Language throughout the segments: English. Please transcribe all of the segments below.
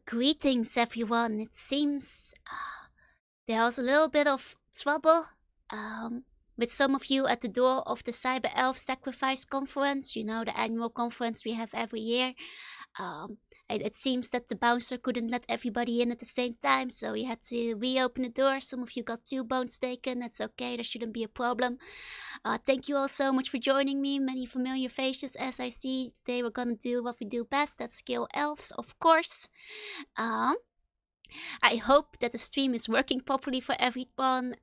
Greetings, everyone. It seems there was a little bit of trouble with some of you at the door of the Cyber Elf Sacrifice Conference, the annual conference we have every year. Um, it seems that the bouncer couldn't let everybody in at the same time, so we had to reopen the door. Some of you got 2 bones taken. That's okay, there shouldn't be a problem. Thank you all so much for joining me. Many familiar faces as I see. Today we're gonna do what we do best. That's kill elves, of course. I hope that the stream is working properly for everyone.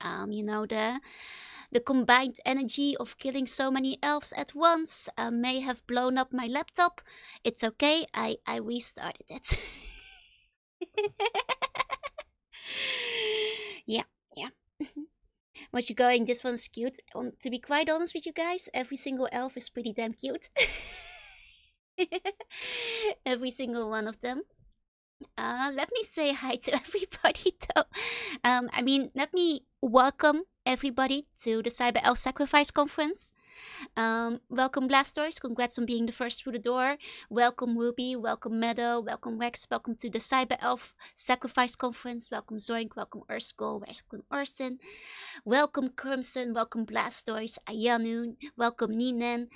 The combined energy of killing so many elves at once may have blown up my laptop. It's okay, I restarted it. yeah. Was you going? This one's cute. To be quite honest with you guys, every single elf is pretty damn cute. Every single one of them. Let me say hi to everybody though. Let me welcome everybody to the Cyber Elf Sacrifice Conference. Welcome Blastoise, congrats on being the first through the door. Welcome Ruby, welcome Meadow, welcome Rex, welcome to the Cyber Elf Sacrifice Conference. Welcome Zoink, welcome Urskull, welcome Ursin. Welcome Crimson, welcome Blastoise, Ayanu, welcome Ninen,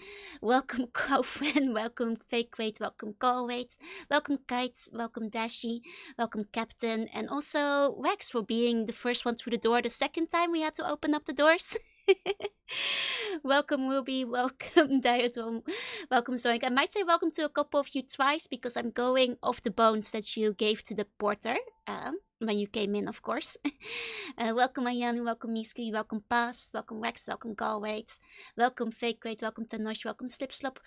welcome Crowfriend, welcome Fake Rate, welcome Galwait, welcome Kite, welcome Dashi, welcome Captain, and also Rex for being the first one through the door the second time we had to open up the doors. Welcome Ruby, welcome Diodome, welcome Zoink. I might say welcome to a couple of you twice because I'm going off the bones that you gave to the porter when you came in, of course. Welcome Ayanu, welcome Miski, welcome Past, welcome Rex, welcome Galwait, welcome Fake Rate, welcome Tanosh, welcome Slipslop,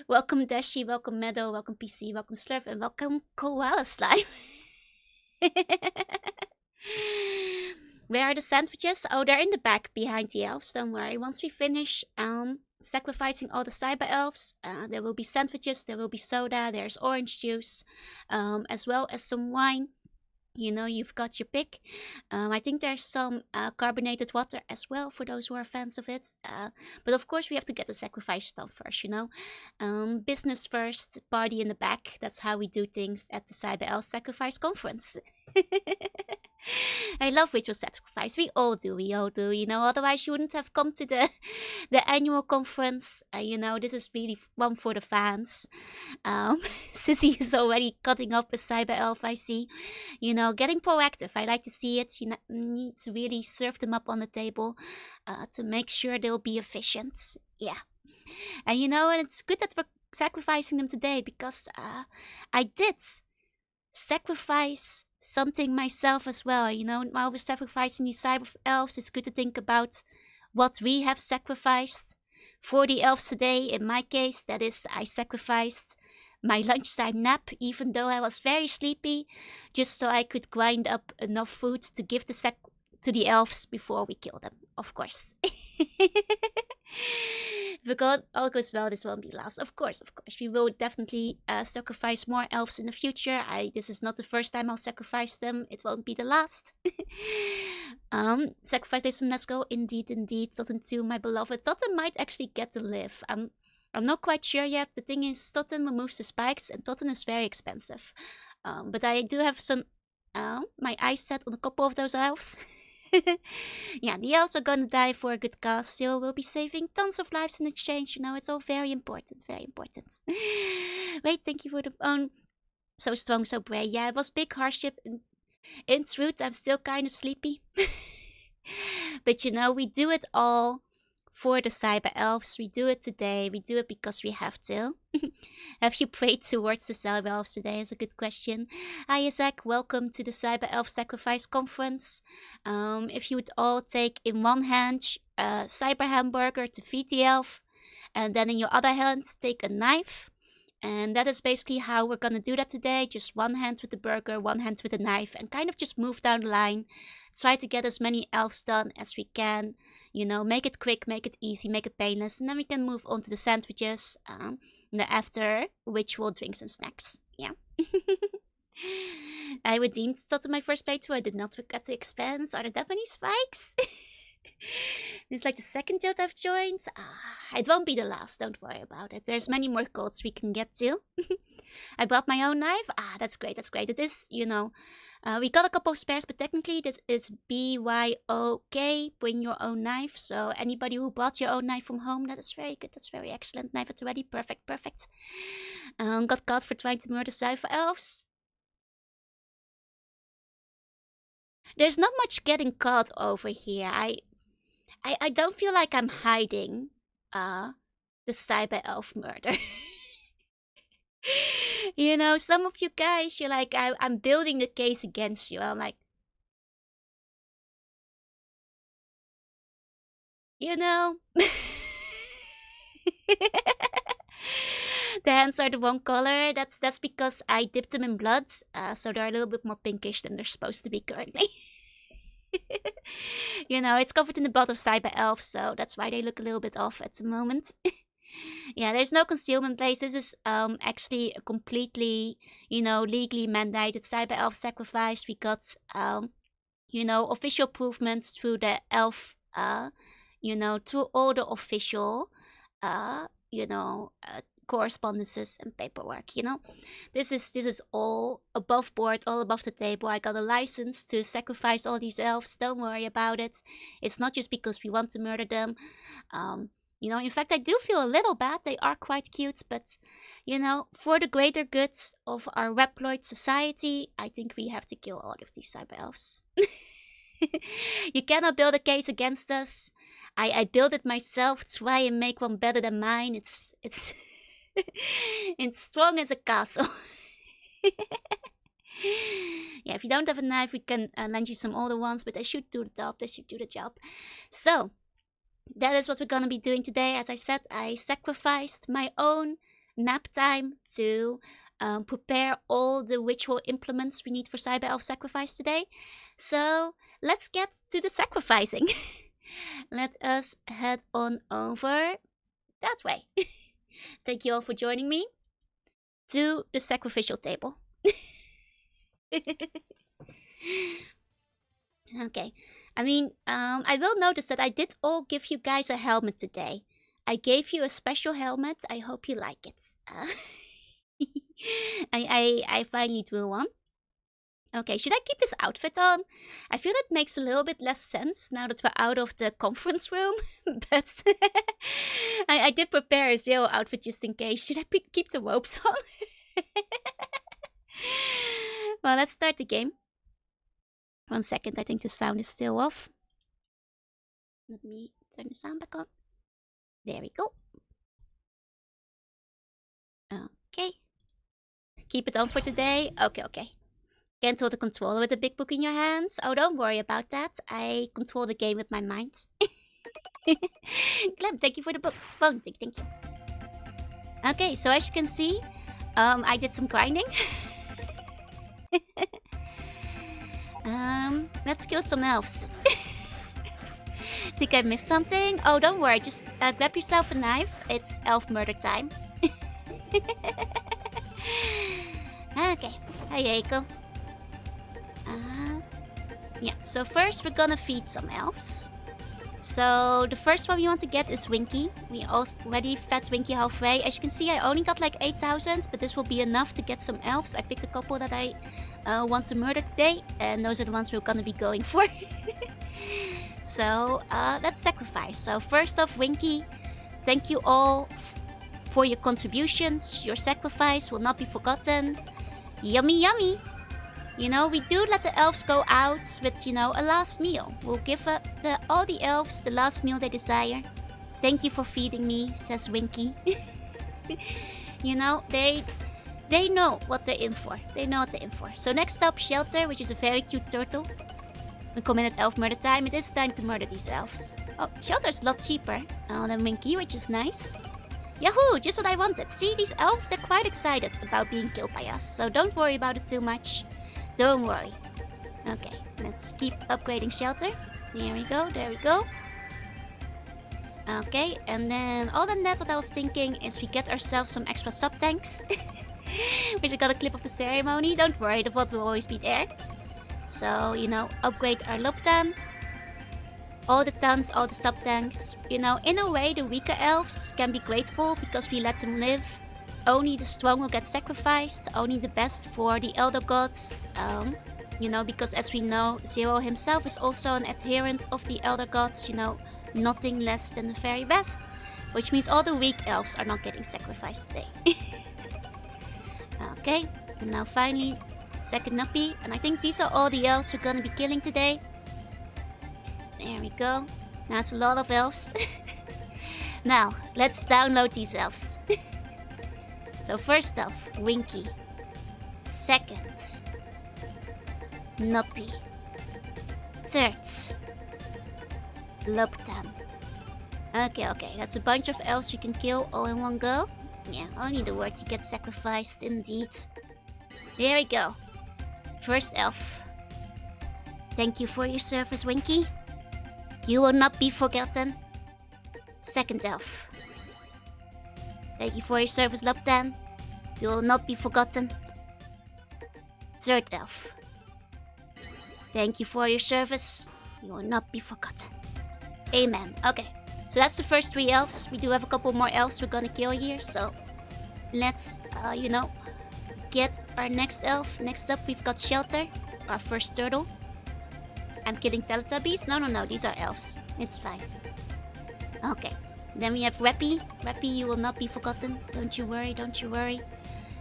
welcome Dashi, welcome Meadow, welcome PC, welcome Slurf, and welcome Koala Slime. Where are the sandwiches? Oh, they're in the back behind the elves. Don't worry. Once we finish sacrificing all the cyber elves, there will be sandwiches, there will be soda, there's orange juice, as well as some wine. You've got your pick. I think there's some carbonated water as well for those who are fans of it. But of course, we have to get the sacrifice done first, business first, party in the back. That's how we do things at the Cyber Elf Sacrifice Conference. I love ritual sacrifice. We all do. Otherwise you wouldn't have come to the annual conference. This is really one for the fans. Sissy is already cutting up a cyber elf, I see. Getting proactive. I like to see it. You need to really serve them up on the table to make sure they'll be efficient. Yeah. And it's good that we're sacrificing them today because I did sacrifice something myself as well. While we're sacrificing these cyber elves, it's good to think about what we have sacrificed for the elves today. In my case, that is, I sacrificed my lunchtime nap, even though I was very sleepy, just so I could grind up enough food to give to the elves before we kill them, of course. If all goes well, this won't be last. Of course. We will definitely sacrifice more elves in the future. This is not the first time I'll sacrifice them. It won't be the last. Sacrifice this and let's go. Indeed. Totten 2, my beloved. Totten might actually get to live. I'm not quite sure yet. The thing is, Totten removes the spikes, and Totten is very expensive. But I do have some my eyes set on a couple of those elves. Yeah, the elves are gonna die for a good cause. Still, we'll be saving tons of lives in exchange. It's all very important. Wait, thank you for the so strong, so brave. Yeah, it was big hardship. In truth, I'm still kind of sleepy. But we do it all for the cyber elves. We do it today. We do it because we have to. Have you prayed towards the cyber elves today? Is a good question. Hi Isaac, welcome to the Cyber Elf Sacrifice Conference. If you would all take in one hand a cyber hamburger to feed the elf, and then in your other hand take a knife. And that is basically how we're gonna do that today. Just one hand with the burger, one hand with the knife, and kind of just move down the line. Try to get as many elves done as we can. Make it quick, make it easy, make it painless, and then we can move on to the sandwiches. After ritual drinks and snacks. Yeah. I redeemed started my first playthrough. I did not forget to expense. Are there that many spikes? This is like the second guild I've joined. It won't be the last, don't worry about it. There's many more golds we can get to. I brought my own knife. Ah, that's great, that's great. It is, you know, we got a couple of spares, but technically this is BYOK, bring your own knife. So anybody who brought your own knife from home, that is very good. That's very excellent. Knife at ready. Perfect, perfect. Got caught for trying to murder Cypher Elves. There's not much getting caught over here. I don't feel like I'm hiding the Cyber Elf murder. You know, some of you guys, you're like, I'm building the case against you. I'm like, you know, the hands are the wrong color. That's because I dipped them in blood, so they're a little bit more pinkish than they're supposed to be currently. You know, it's covered in the blood of Cyber Elf, so that's why they look a little bit off at the moment. Yeah, there's no concealment place. This is actually a completely, you know, legally mandated Cyber Elf sacrifice. We got, you know, official improvements through the elf, you know, through all the official, you know, correspondences and paperwork. You know, this is all above board, all above the table. I got a license to sacrifice all these elves. Don't worry about it. It's not just because we want to murder them. You know, in fact, I do feel a little bad. They are quite cute, but, you know, for the greater good of our Reploid society, I think we have to kill all of these Cyber Elves. You cannot build a case against us. I built it myself. Try and make one better than mine. It's it's strong as a castle. Yeah, if you don't have a knife, we can lend you some older ones, but they should do the job. They should do the job. So that is what we're gonna be doing today. As I said, I sacrificed my own nap time to prepare all the ritual implements we need for Cyber Elf sacrifice today. So let's get to the sacrificing. Let us head on over that way. Thank you all for joining me to the sacrificial table. Okay. I mean, I will notice that I did all give you guys a helmet today. I gave you a special helmet. I hope you like it. I finally drew one. Okay, should I keep this outfit on? I feel it makes a little bit less sense now that we're out of the conference room. But I did prepare a Zero outfit just in case. Should I keep the ropes on? Well, let's start the game. 1 second, I think the sound is still off. Let me turn the sound back on. There we go. Okay. Keep it on for today. Okay. Can't hold the controller with the big book in your hands. Oh, don't worry about that. I control the game with my mind. Clem, thank you for the book. Bone, thank you. Okay, so as you can see, I did some grinding. Let's kill some elves. Think I missed something? Oh, don't worry. Just grab yourself a knife. It's elf murder time. Okay. Here you go. Yeah, so first we're gonna feed some elves. So the first one we want to get is Winky. We already fed Winky halfway. As you can see, I only got like 8,000, but this will be enough to get some elves. I picked a couple that I want to murder today, and those are the ones we're gonna be going for. So let's sacrifice. So first off, Winky, thank you all for your contributions. Your sacrifice will not be forgotten. Yummy, yummy. You know, we do let the elves go out with, you know, a last meal. We'll give all the elves the last meal they desire. Thank you for feeding me, says Winky. You know, they know what they're in for. They know what they're in for. So next up, Shelter, which is a very cute turtle. We come in at elf murder time. It is time to murder these elves. Oh, Shelter's a lot cheaper than Winky, which is nice. Yahoo! Just what I wanted. See, these elves, they're quite excited about being killed by us. So don't worry about it too much. Don't worry. Okay, let's keep upgrading Shelter. There we go, there we go. Okay, and then other than that, what I was thinking is we get ourselves some extra sub-tanks. Which I got a clip of the ceremony. Don't worry, the VOD will always be there. So, you know, upgrade our Loptan. All the tons, all the sub-tanks. You know, in a way, the weaker elves can be grateful because we let them live. only the strong will get sacrificed, only the best for the Elder Gods. You know, because as we know, Zero himself is also an adherent of the Elder Gods, you know, nothing less than the very best. Which means all the weak elves are not getting sacrificed today. Okay, and now finally, second Nuppy. And I think these are all the elves we're gonna be killing today. There we go. Now it's a lot of elves. Now, let's download these elves. So first off, Winky. Second, Nuppy. Third, Loptan. Okay, that's a bunch of elves we can kill all in one go. Yeah, only the worthy get sacrificed indeed. There we go. First elf. Thank you for your service, Winky. You will not be forgotten. Second elf. Thank you for your service, Loptan. You will not be forgotten. Third elf. Thank you for your service. You will not be forgotten. Amen. Okay, so that's the first 3 elves. We do have a couple more elves we're gonna kill here, so let's, you know, get our next elf. Next up, we've got Shelter, our first turtle. I'm killing Teletubbies. No, these are elves. It's fine. Okay, then we have Reppy. Reppy, you will not be forgotten. Don't you worry.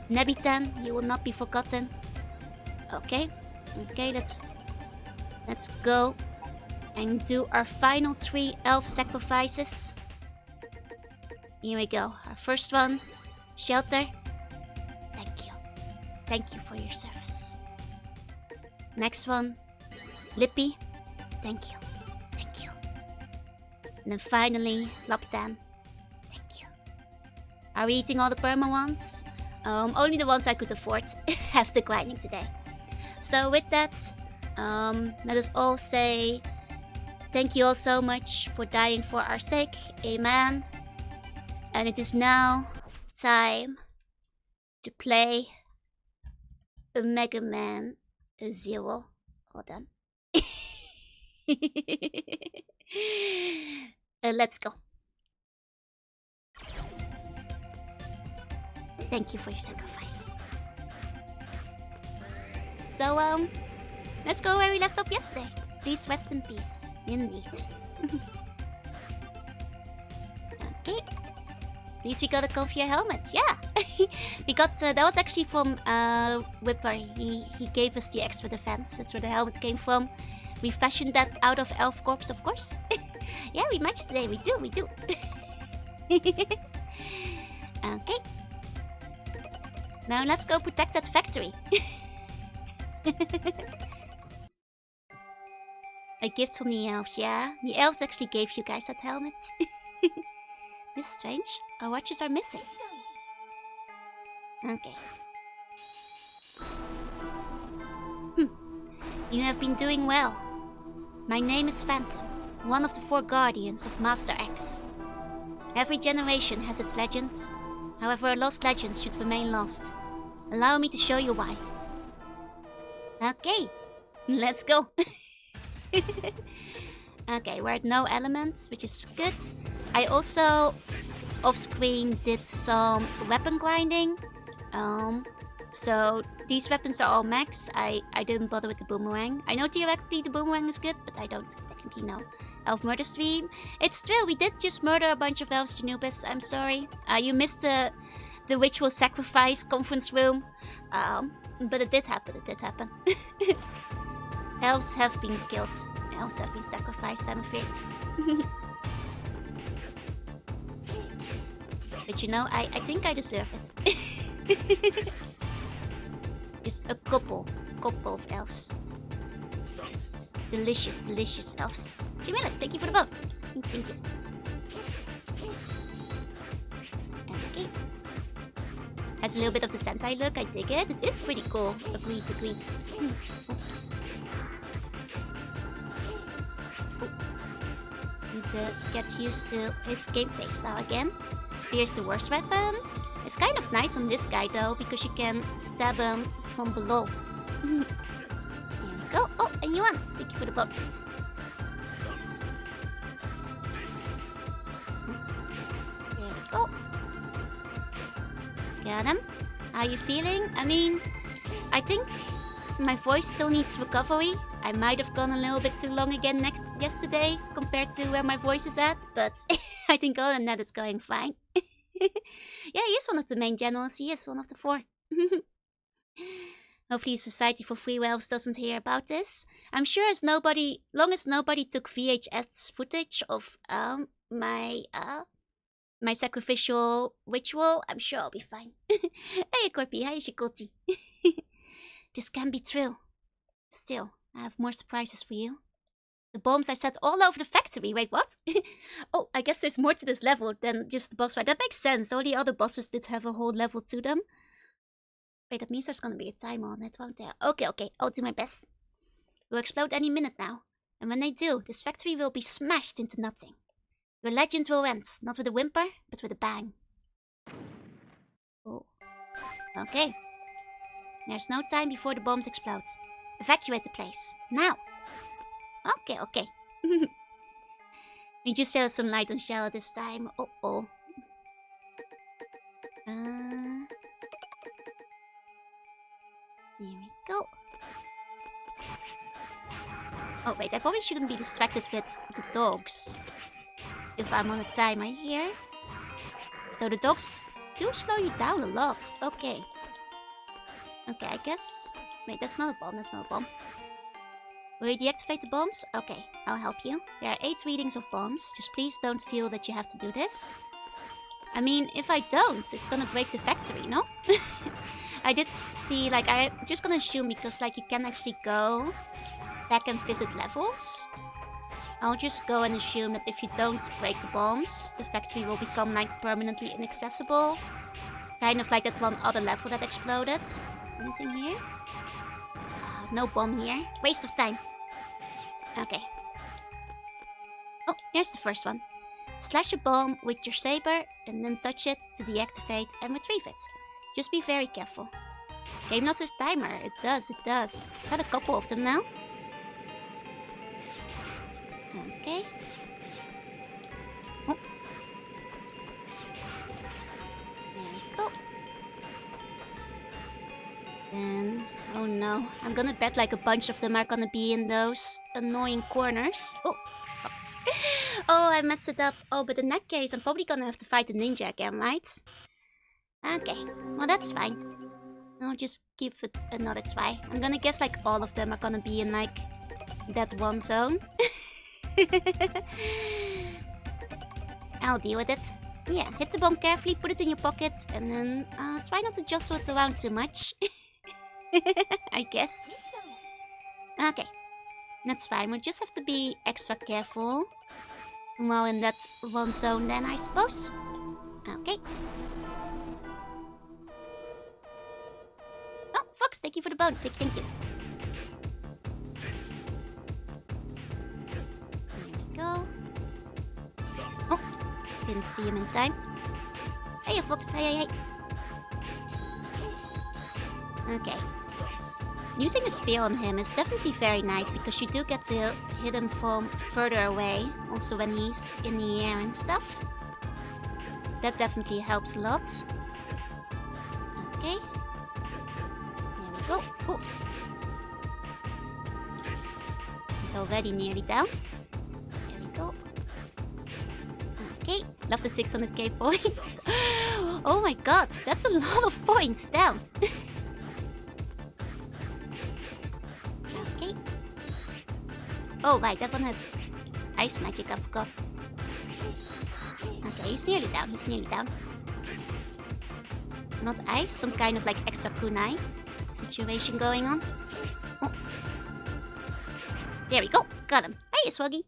Nebitan, you will not be forgotten. Okay, let's go and do our final 3 elf sacrifices. Here we go. Our first one, Shelter. Thank you for your service. Next one, Lippy. Thank you. And then finally, Loptan. Thank you. Are we eating all the perma ones? Only the ones I could afford after grinding today. So with that, let us all say thank you all so much for dying for our sake. Amen. And it is now time to play a Mega Man Zero. Hold on. Let's go. Thank you for your sacrifice. So, let's go where we left off yesterday. Please rest in peace. Indeed. Okay. At least we got a comfier helmet. Yeah. We got, that was actually from Whipper. He gave us the extra defense. That's where the helmet came from. We fashioned that out of Elf Corps, of course. Yeah, we matched today. We do. Okay. Now let's go protect that factory. A gift from the elves, yeah. The elves actually gave you guys that helmet. This is strange. Our watches are missing. Okay. You have been doing well. My name is Phantom, one of the 4 guardians of Master X. Every generation has its legends. However, a lost legend should remain lost. Allow me to show you why. Okay, let's go. Okay, we're at no elements, which is good. I also, off-screen, did some weapon grinding. So these weapons are all max. I didn't bother with the boomerang. I know theoretically the boomerang is good, but I don't technically know. Elf murder stream. It's true, we did just murder a bunch of elves, Janubis. I'm sorry. You missed the ritual sacrifice conference room. But it did happen. Elves have been killed. Elves have been sacrificed, I'm afraid. But you know, I think I deserve it. Just a couple of elves. Delicious elves. Jamila, thank you for the bone. Thank you. Okay. Has a little bit of the Sentai look, I dig it. It is pretty cool. Agreed. Need to get used to his gameplay style again. Spear's the worst weapon. It's kind of nice on this guy though, because you can stab him from below. Here we go. Oh, and you won. Thank you for the bone. There we go. Got him. How you feeling? I mean, I think my voice still needs recovery. I might have gone a little bit too long again yesterday compared to where my voice is at, but I think other than that it's going fine. Yeah, he is one of the main generals. He is one of the 4. Hopefully the Society for Free Elves doesn't hear about this. I'm sure as long as nobody took VHS footage of my sacrificial ritual, I'm sure I'll be fine. Hey Corpy, hi Shikoti. This can be true. Still, I have more surprises for you. The bombs are set all over the factory. Wait, what? Oh, I guess there's more to this level than just the boss fight. That makes sense. All the other bosses did have a whole level to them. Wait, that means there's gonna be a timer on it, won't there? Okay, I'll do my best. Will explode any minute now. And when they do, this factory will be smashed into nothing. Your legend will end, not with a whimper, but with a bang. Oh. Okay. There's no time before the bombs explode. Evacuate the place. Now! Okay. We just shed some light on Shadow this time. Uh-oh. Here we go. Oh wait, I probably shouldn't be distracted with the dogs if I'm on a timer here. Though the dogs do slow you down a lot. Okay, I guess... Wait, that's not a bomb. Will you deactivate the bombs? Okay, I'll help you. There are 8 readings of bombs. Just please don't feel that you have to do this. I mean, if I don't, it's gonna break the factory, no? I did see, like, I'm just gonna assume because, like, you can actually go back and visit levels. I'll just go and assume that if you don't break the bombs, the factory will become, like, permanently inaccessible. Kind of like that one other level that exploded. Anything here? No bomb here. Waste of time. Okay. Oh, here's the first one. Slash a bomb with your saber and then touch it to deactivate and retrieve it. Just be very careful. Game lots of timer. It does. It's had a couple of them now. Okay. Oh. There we go. Then, oh no. I'm gonna bet like a bunch of them are gonna be in those annoying corners. Oh, fuck. Oh, I messed it up. Oh, but in that case, I'm probably gonna have to fight the ninja again, right? Okay, well that's fine. I'll just give it another try. I'm gonna guess like all of them are gonna be in like that one zone. I'll deal with it. Yeah, hit the bomb carefully, put it in your pocket, and then try not to jostle it around too much. I guess. Okay, that's fine. We'll just have to be extra careful while in that one zone then, I suppose. Okay. Oh, Fox, thank you for the bone. Thank you. Here we go. Oh, didn't see him in time. Hey, Fox. Hey. Okay. Using a spear on him is definitely very nice because you do get to hit him from further away, also when he's in the air and stuff. So that definitely helps a lot. Okay. There we go. Oh. He's already nearly down. There we go. Okay. Love the 600k points. Oh my god, that's a lot of points. Damn. Oh, right, that one has ice magic, I forgot. Okay, he's nearly down. Not ice, some kind of like extra kunai situation going on. Oh. There we go, got him. Hey, Swaggy.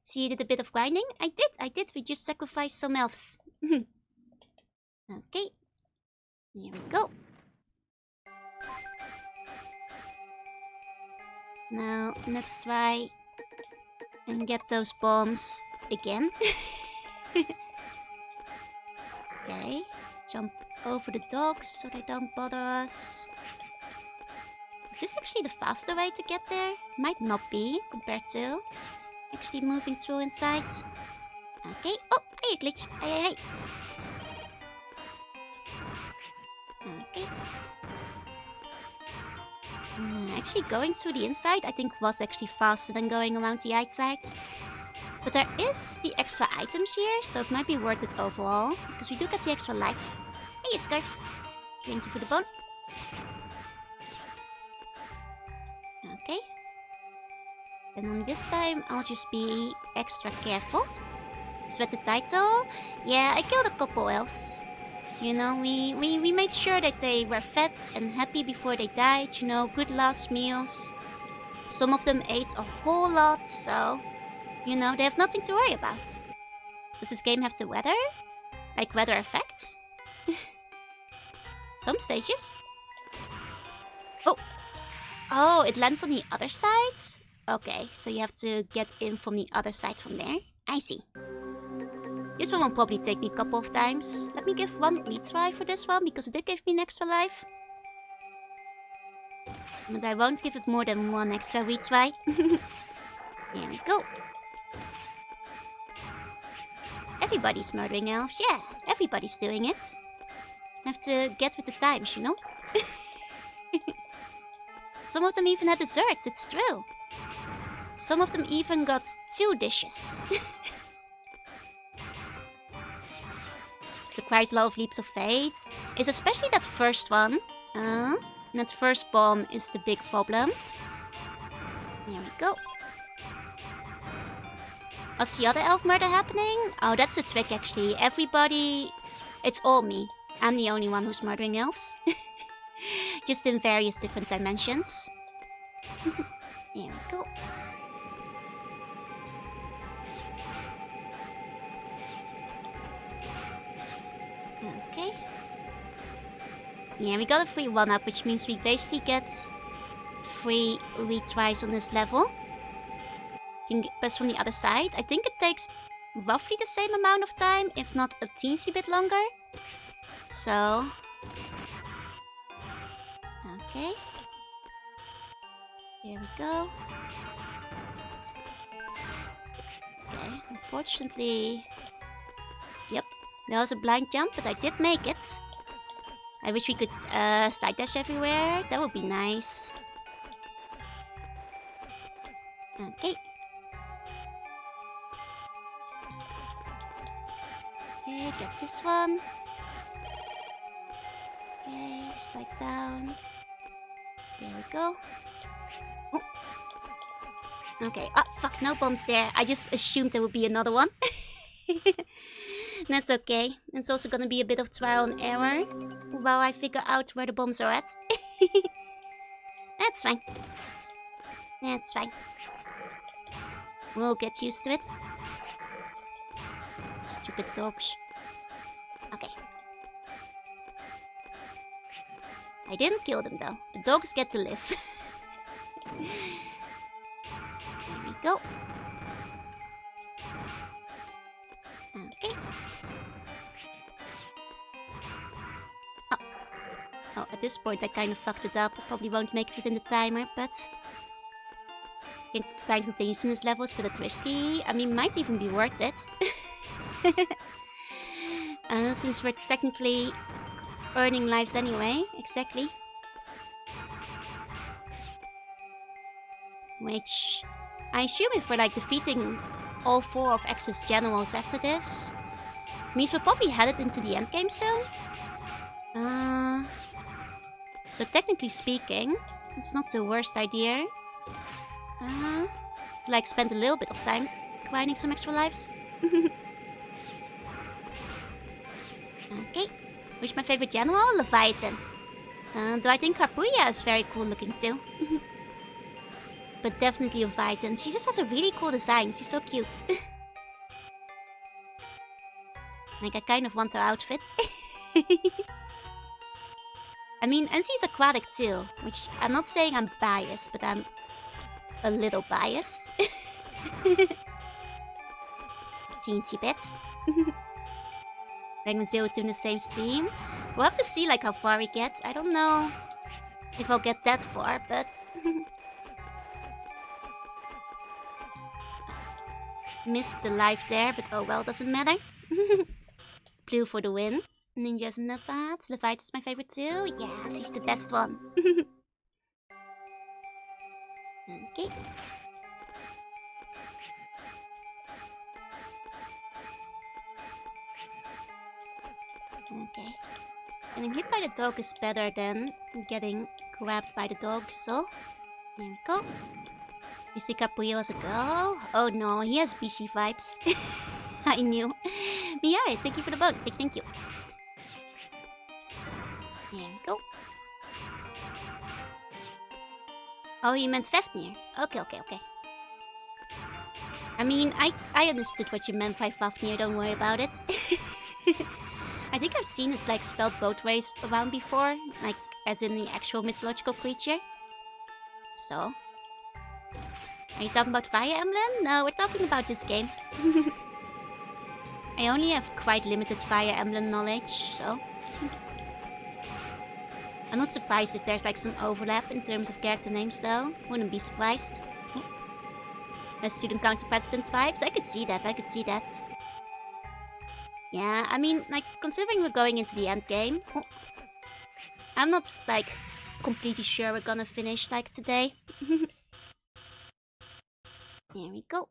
See, you did a bit of grinding? I did, we just sacrificed some elves. Okay, here we go. Now, let's try and get those bombs again. Okay, jump over the dogs so they don't bother us. Is this actually the faster way to get there? Might not be, compared to actually moving through inside. Okay, oh, hey, glitch. Hey. actually going to the inside I think was actually faster than going around the outside. But there is the extra items here, so it might be worth it overall, because we do get the extra life. Hey, Scarf. Thank you for the bone. Okay. And on this time, I'll just be extra careful. Is that the title? Yeah, I killed a couple elves. You know, we made sure that they were fed and happy before they died, you know, good last meals. Some of them ate a whole lot, so, you know, they have nothing to worry about. Does this game have the weather? Like weather effects? Some stages. Oh. Oh, it lands on the other side? Okay, so you have to get in from the other side from there. I see. This one will probably take me a couple of times. Let me give one retry for this one, because it did give me an extra life. But I won't give it more than one extra retry. There we go. Everybody's murdering elves. Yeah, everybody's doing it. Have to get with the times, you know? Some of them even had desserts, it's true. Some of them even got 2 dishes. Requires a lot of leaps of faith. Is especially that first one. That first bomb is the big problem. There we go. What's the other elf murder happening? Oh, that's the trick actually. Everybody... It's all me. I'm the only one who's murdering elves. Just in various different dimensions. There we go. Okay. Yeah, we got a free 1-up, which means we basically get 3 retries on this level. You can get press from the other side. I think it takes roughly the same amount of time, if not a teensy bit longer. So... Okay. Here we go. Okay, unfortunately... Yep, there was a blind jump, but I did make it. I wish we could slide dash everywhere. That would be nice. Okay. Okay, get this one. Okay, slide down. There we go. Oh. Okay. Oh, fuck, no bombs there. I just assumed there would be another one. That's okay. It's also gonna be a bit of trial and error while I figure out where the bombs are at. That's fine. That's fine. We'll get used to it. Stupid dogs. Okay. I didn't kill them though. The dogs get to live. There we go. Okay. Oh, at this point I kind of fucked it up. I probably won't make it within the timer, but... I can grind continuous levels, but it's risky. I mean, might even be worth it. Since we're technically earning lives anyway. Exactly. Which... I assume if we're like defeating all 4 of X's generals after this, means we're probably headed into the endgame soon. So technically speaking, it's not the worst idea. To like spend a little bit of time grinding some extra lives. Okay. Which my favorite general? Leviathan. Though I think Harpuya is very cool looking too. But definitely Leviathan. She just has a really cool design. She's so cute. Like, I kind of want her outfit. I mean, and she's aquatic too. Which, I'm not saying I'm biased, but I'm a little biased. Teensy bit. Dragon Zero 2 in the same stream. We'll have to see like how far we get. I don't know if I'll get that far, but... Missed the life there, but oh well, doesn't matter. Blue for the win. Ninjas and Leviathan. Leviathan is my favorite too. Yeah, she's the best one. Okay. Okay. Getting hit by the dog is better than getting grabbed by the dog, so... There we go. You see Kapuya as a go? Oh no, he has BC vibes. I knew. But yeah, thank you for the bone. Thank you. There we go. Oh, you meant Fafnir. Okay. I mean, I understood what you meant by Fafnir, don't worry about it. I think I've seen it like spelled both ways around before, like as in the actual mythological creature. So... Are you talking about Fire Emblem? No, we're talking about this game. I only have quite limited Fire Emblem knowledge, so... I'm not surprised if there's like some overlap in terms of character names though. Wouldn't be surprised. A student council president's vibes? I could see that. Yeah, I mean, like, considering we're going into the end game, I'm not, like, completely sure we're gonna finish, like, today. There we go.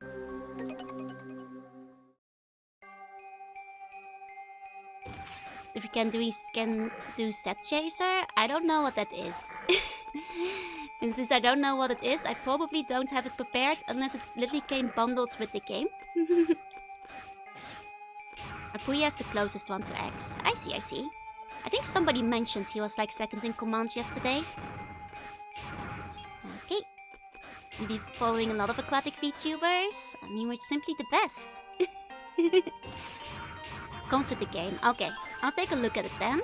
If you can do Set Chaser, I don't know what that is. And since I don't know what it is, I probably don't have it prepared unless it literally came bundled with the game. Apuya is the closest one to X. I see. I think somebody mentioned he was like second in command yesterday. Okay. We'll be following a lot of aquatic VTubers. I mean, we're simply the best. Comes with the game. Okay, I'll take a look at it then.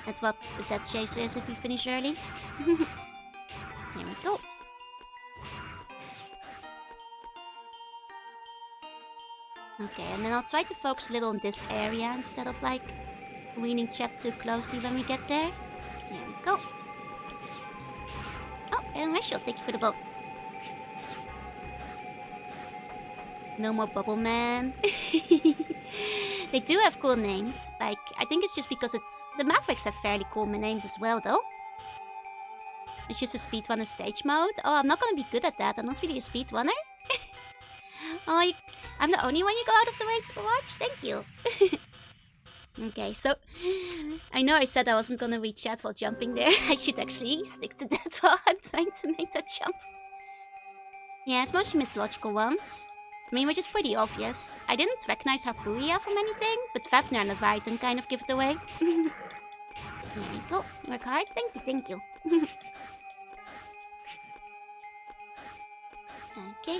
At what Set Chaser is if we finish early. Here we go. Okay, and then I'll try to focus a little on this area instead of like reading chat too closely when we get there. Here we go. Oh, and Rachel, thank you for the boat. No more Bubble Man. They do have cool names. Like, I think it's just because it's... The Mavericks have fairly cool names as well, though. It's just a speedrunner stage mode. Oh, I'm not gonna be good at that. I'm not really a speedrunner. Oh, I'm the only one you go out of the way to watch? Thank you. Okay, so... I know I said I wasn't gonna read chat while jumping there. I should actually stick to that while I'm trying to make that jump. Yeah, it's mostly mythological ones. I mean, which is pretty obvious. I didn't recognize Hapuya from anything, but Fafnir and Leviathan kind of give it away. Here we go. Work hard. Thank you. Okay.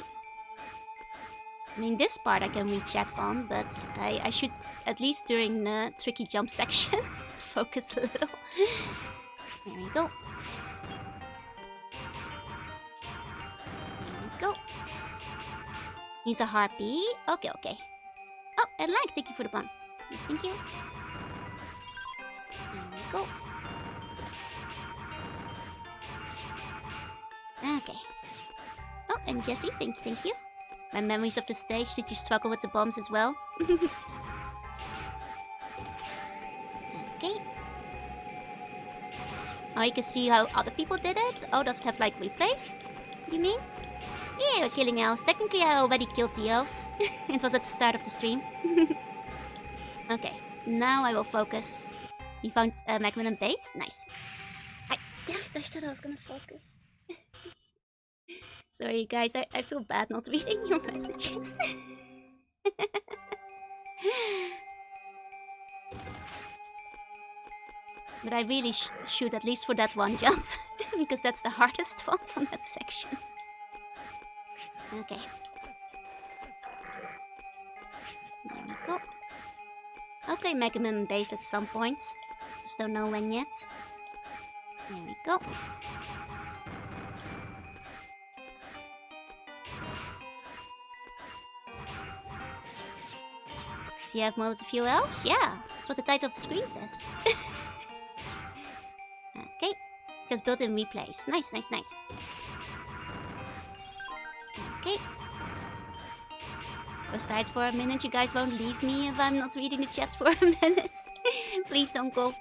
I mean, this part I can read chat on, but I should, at least during the tricky jump section, focus a little. There we go. There we go. He's a harpy. Okay. Oh, and like, thank you for the bun. Thank you. There we go. Okay. Oh, and Jessie, thank you. My memories of the stage, did you struggle with the bombs as well? Okay. Oh, you can see how other people did it? Oh, does it have like replays? You mean? Yeah, we're killing elves. Technically, I already killed the elves. It was at the start of the stream. Okay, now I will focus. You found Magman and base? Nice. Damn it, I said I was gonna focus. Sorry, guys, I feel bad not reading your messages. But I really should, at least for that one jump. Because that's the hardest one from that section. Okay. There we go. I'll play Mega Man base at some point. Just don't know when yet. There we go. So you have modded a few elves? Yeah, that's what the title of the screen says. Okay. Because built-in replays. Nice. Okay. Go side for a minute. You guys won't leave me if I'm not reading the chat for a minute. Please don't go.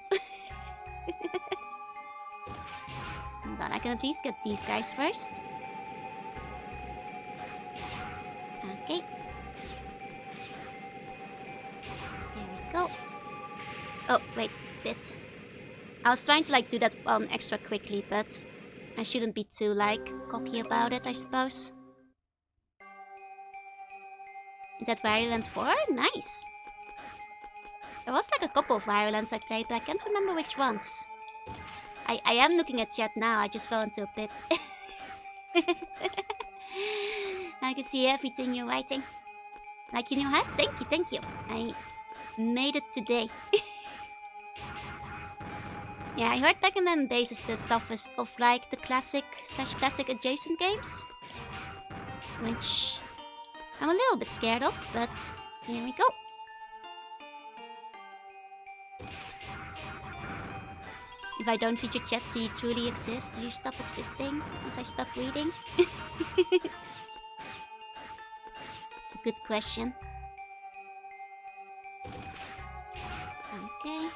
But I can at least get these guys first. Okay. There we go. Oh, wait a bit. I was trying to like do that one extra quickly, but I shouldn't be too like cocky about it, I suppose. Is that Violent 4? Nice. There was like a couple of Violents I played, but I can't remember which ones. I am looking at chat now, I just fell into a pit. I can see everything you're writing. Like, you know what? Thank you. I made it today. Yeah, I heard Mega Man Base is the toughest of like the classic/classic adjacent games. Which I'm a little bit scared of, but here we go. If I don't read your chats, do you truly exist? Do you stop existing as I stop reading? It's a good question. Okay.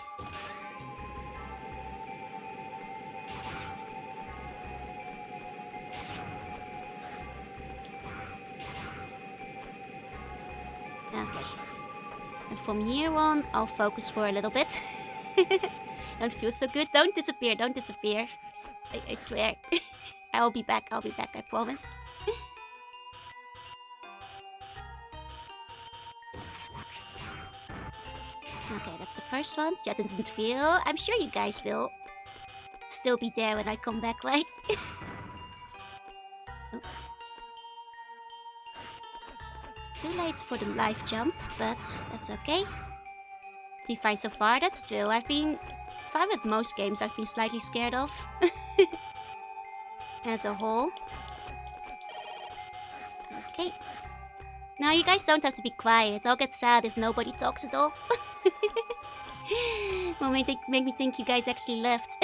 Okay. And from here on, I'll focus for a little bit. Don't feel so good. Don't disappear. I swear. I'll be back, I promise. Okay, that's the first one. Chat isn't real. I'm sure you guys will still be there when I come back, right? Oh. Too late for the live jump, but that's okay. Do you find so far? That's true. I've been fine with most games I've been slightly scared of. As a whole. Okay. Now you guys don't have to be quiet. I'll get sad if nobody talks at all. Will make me think you guys actually left.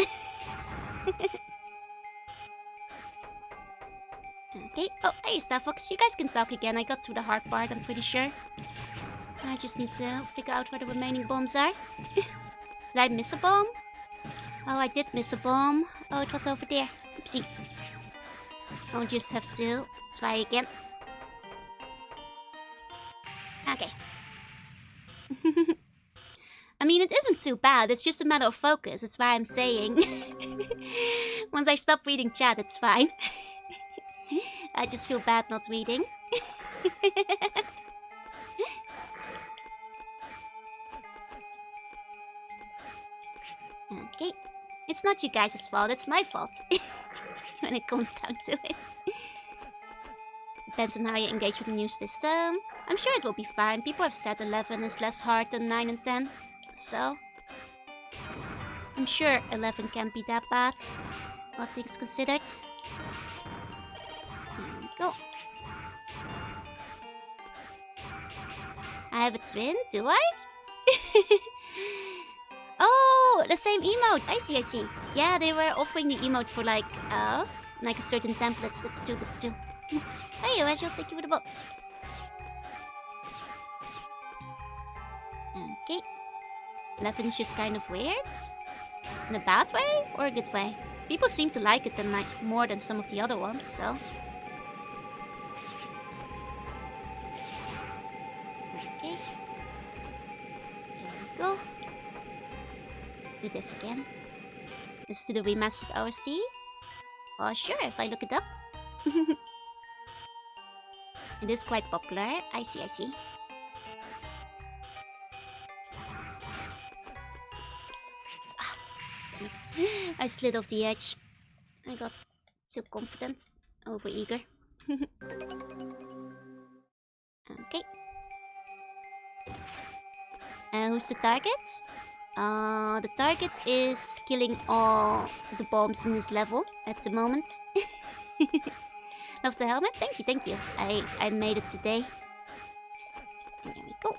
Okay. Oh, hey, Star Fox. You guys can talk again. I got through the hard part, I'm pretty sure. I just need to figure out where the remaining bombs are. Did I miss a bomb? Oh, I did miss a bomb. Oh, it was over there. Oopsie. I'll just have to try again. Okay. I mean, it isn't too bad. It's just a matter of focus. That's why I'm saying. Once I stop reading chat, it's fine. I just feel bad not reading. Okay. It's not you guys' fault, it's my fault. When it comes down to it. Depends on how you engage with the new system. I'm sure it will be fine. People have said 11 is less hard than 9 and 10. So I'm sure 11 can't be that bad. All things considered. Here we go. I have a twin, do I? Oh, the same emote. I see. Yeah, they were offering the emote for like a certain templates. That's true. Hey, Rachel, thank you for the bot. Okay. 11 is just kind of weird. In a bad way or a good way? People seem to like it more than some of the other ones, so. Okay. Here we go. Do this again. This to the remastered OST. Oh, sure, if I look it up. It is quite popular. I see. I slid off the edge. I got too confident. Over eager. Okay. Who's the target? The target is killing all the bombs in this level at the moment. Love the helmet. Thank you. I made it today. And here we go.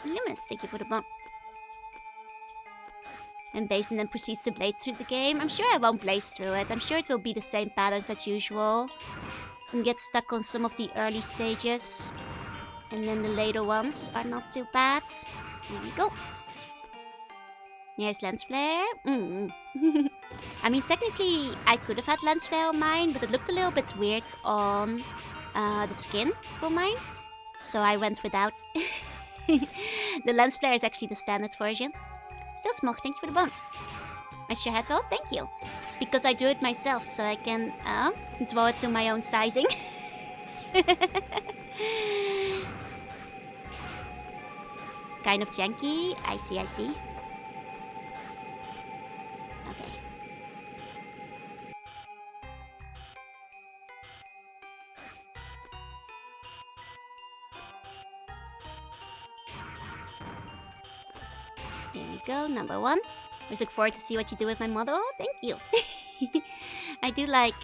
Luminous, thank you for the bomb. And Basin then proceeds to blade through the game. I'm sure I won't blaze through it. I'm sure it will be the same patterns as usual. And get stuck on some of the early stages. And then the later ones are not too bad. Here we go. Here's Lens Flare. I mean, technically, I could have had Lens Flare on mine, but it looked a little bit weird on the skin for mine. So I went without. The lens flare is actually the standard version. Still small, thank you for the bone. Nice your head roll, thank you. It's because I do it myself, so I can draw it to my own sizing. It's kind of janky. I see. Okay. Here we go, number 1. I just look forward to see what you do with my model. Oh, thank you. I do like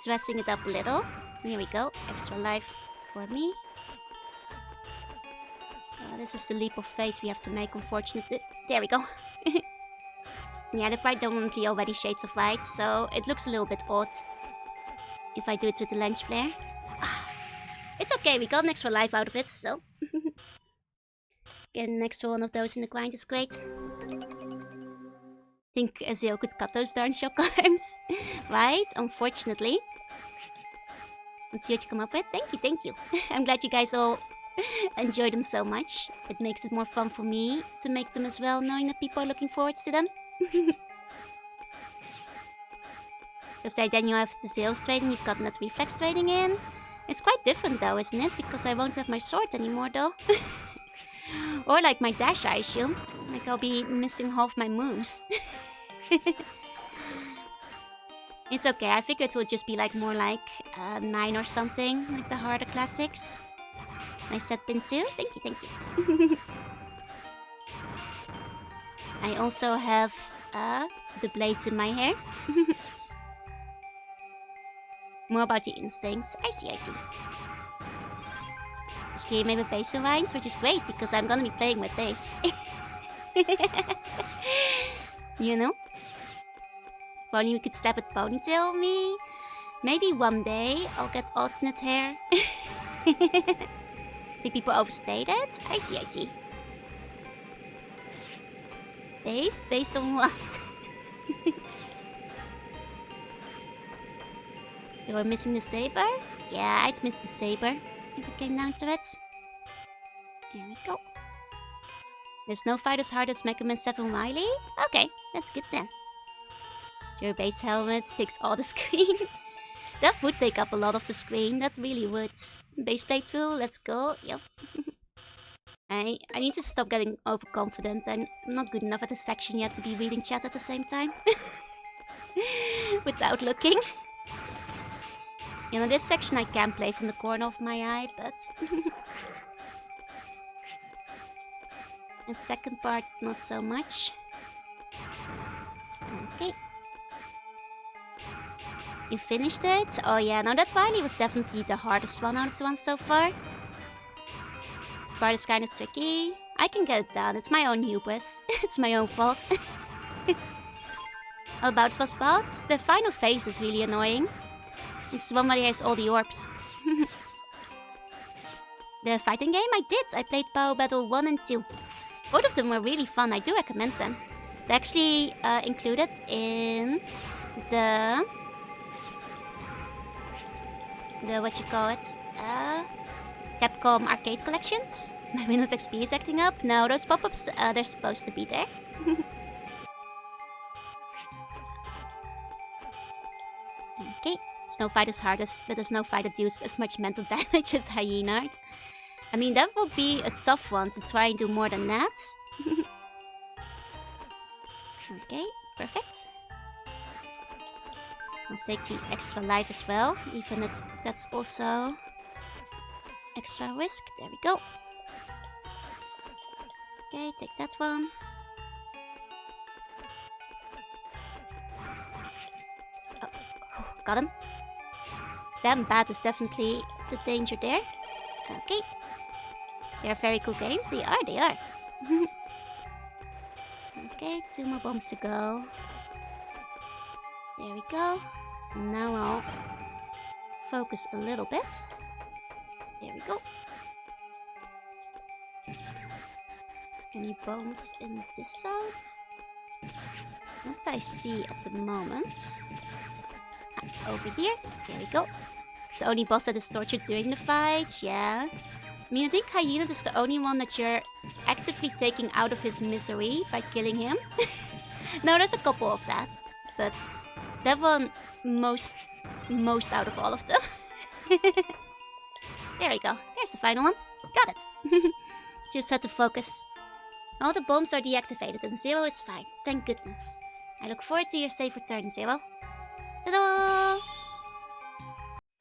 dressing it up a little. Here we go, extra life for me. This is the leap of faith we have to make, unfortunately. There we go. Yeah, they're predominantly already shades of white, so it looks a little bit odd if I do it with the lens flare. It's okay, we got an extra life out of it, so... Getting an extra one of those in the grind is great. Think Ezreal could cut those darn shock arms. Right, unfortunately. Let's see what you come up with. Thank you. I'm glad you guys all enjoy them so much. It makes it more fun for me to make them as well, knowing that people are looking forward to them. Because then you have the sales trading, you've gotten that reflex trading in. It's quite different though, isn't it? Because I won't have my sword anymore though. Or like my dash, I assume. Like I'll be missing half my moves. It's okay, I figured it would just be like more like 9 or something, like the harder classics. Nice set pin too, thank you. I also have the blades in my hair. More about the instincts, I see. This game made with base aligned, which is great because I'm gonna be playing with base. You know? If only we could step at ponytail me. Maybe one day I'll get alternate hair. Think people overstate it? I see. Base? Based on what? You're missing the saber? Yeah, I'd miss the saber if it came down to it. Here we go. There's no fight as hard as Mega Man 7 Wily? Okay, that's good then. Your base helmet takes all the screen. That would take up a lot of the screen, that really would. Base playthrough, let's go, yep. I need to stop getting overconfident. I'm not good enough at this section yet to be reading chat at the same time. Without looking. You know, this section I can play from the corner of my eye, but... And second part, not so much. Okay. You finished it? Oh yeah, no, that Wily was definitely the hardest one out of the ones so far. This part is kind of tricky. I can get it done, it's my own hubris. It's my own fault. How about Frostbolt? The final phase is really annoying. It's the one where he has all the orbs. The fighting game I did. I played Power Battle 1 and 2. Both of them were really fun, I do recommend them. They're actually included in the Capcom arcade collections. My Windows XP is acting up. No, those pop-ups, they're supposed to be there. Okay, Snow Fight is hardest, but the Snow Fight that deals as much mental damage as Hyenard. I mean, that would be a tough one to try and do more than that. Okay, perfect. I'll take the extra life as well, even if that's also extra risk. There we go. Okay, take that one. Oh, got him. Damn, Bat is definitely the danger there. Okay. They are very cool games. They are. Okay, 2 more bombs to go. There we go. Now I'll focus a little bit. There we go. Any bombs in this zone? Not that I see at the moment. Over here. There we go. It's the only boss that is tortured during the fight, yeah. I mean, I think Hyena is the only one that you're actively taking out of his misery by killing him. No, there's a couple of that, but that one most out of all of them. There we go. Here's the final one. Got it. Just had to focus. All the bombs are deactivated and Zero is fine. Thank goodness. I look forward to your safe return, Zero. Ta-da!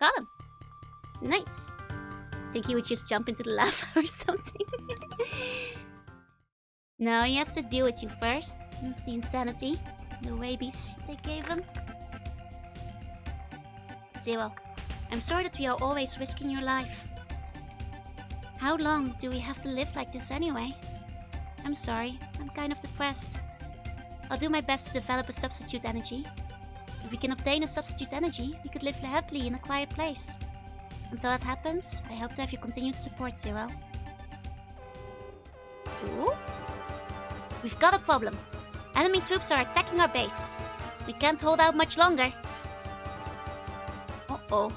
Got him. Nice. Think he would just jump into the lava or something. No, he has to deal with you first. That's the insanity. The rabies they gave him. Zero, I'm sorry that we are always risking your life. How long do we have to live like this anyway? I'm sorry, I'm kind of depressed. I'll do my best to develop a substitute energy. If we can obtain a substitute energy, we could live happily in a quiet place. Until that happens, I hope to have your continued support, Zero. Ooh. We've got a problem. Enemy troops are attacking our base. We can't hold out much longer. Uh-oh.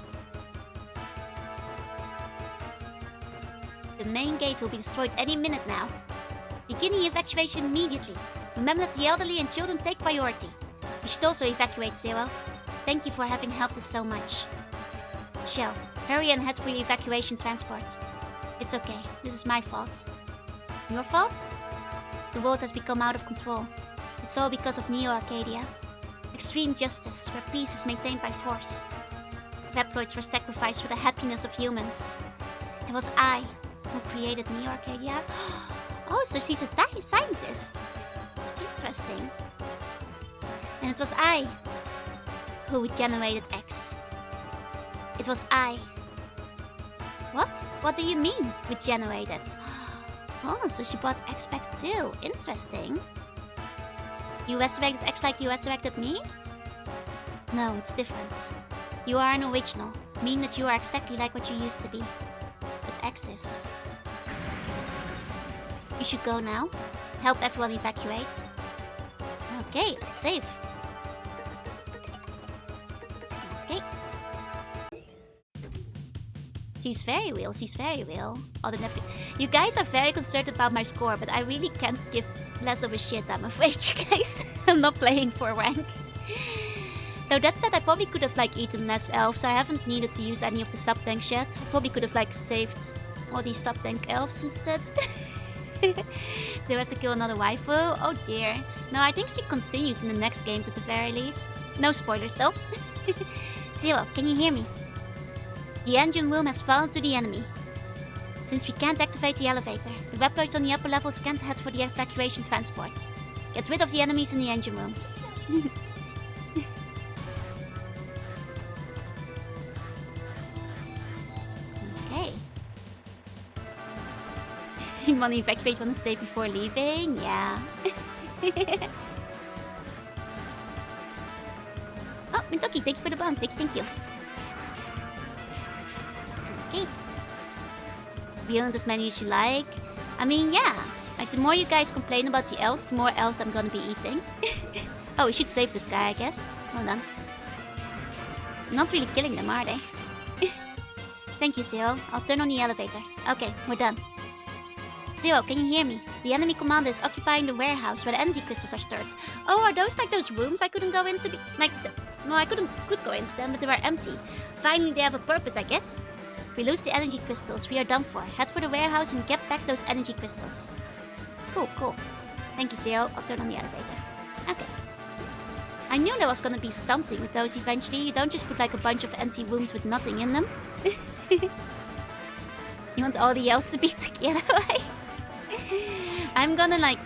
The main gate will be destroyed any minute now. Begin the evacuation immediately. Remember that the elderly and children take priority. You should also evacuate, Zero. Thank you for having helped us so much. Shell, hurry and head for your evacuation transport. It's okay, this is my fault. Your fault? The world has become out of control. It's all because of Neo Arcadia. Extreme justice, where peace is maintained by force. Reploids were sacrificed for the happiness of humans. It was I who created Neo Arcadia. Oh, so she's a scientist. Interesting. And it was I who generated X. It was I. What? What do you mean, regenerated? Oh, so she brought X back too. Interesting. You resurrected X like you resurrected me? No, it's different. You are an original, meaning that you are exactly like what you used to be. But X is. You should go now. Help everyone evacuate. Okay, let's save. Okay. She's very real, she's very real. Oh, you guys are very concerned about my score, but I really can't give less of a shit, I'm afraid, you guys. I'm not playing for rank. Though that said, I probably could have eaten less elves, so I haven't needed to use any of the sub-tanks yet. I probably could have saved all these sub-tank elves instead. So has to kill another waifu? Oh dear. No, I think she continues in the next games at the very least. No spoilers though. Zero, can you hear me? The engine room has fallen to the enemy. Since we can't activate the elevator, the Reploids on the upper levels can't head for the evacuation transport. Get rid of the enemies in the engine room. Okay. You want to evacuate when it's safe before leaving? Yeah. Oh, Mintoki, thank you for the bomb. Thank you. Okay. Beyond as many as you like. I mean, yeah. The more you guys complain about the elves, the more elves I'm gonna be eating. Oh, we should save this guy, I guess. Hold on. Not really killing them, are they? Thank you, Zero. I'll turn on the elevator. Okay, we're done. Zero, can you hear me? The enemy commander is occupying the warehouse where the energy crystals are stored. Oh, are those those rooms I couldn't go into? No, I could go into them, but they were empty. Finally, they have a purpose, I guess. If we lose the energy crystals, we are done for. Head for the warehouse and get back those energy crystals. Cool. Thank you, Zero. I'll turn on the elevator. Okay. I knew there was gonna be something with those eventually. You don't just put a bunch of empty rooms with nothing in them. You want all the elves to be together, right? I'm gonna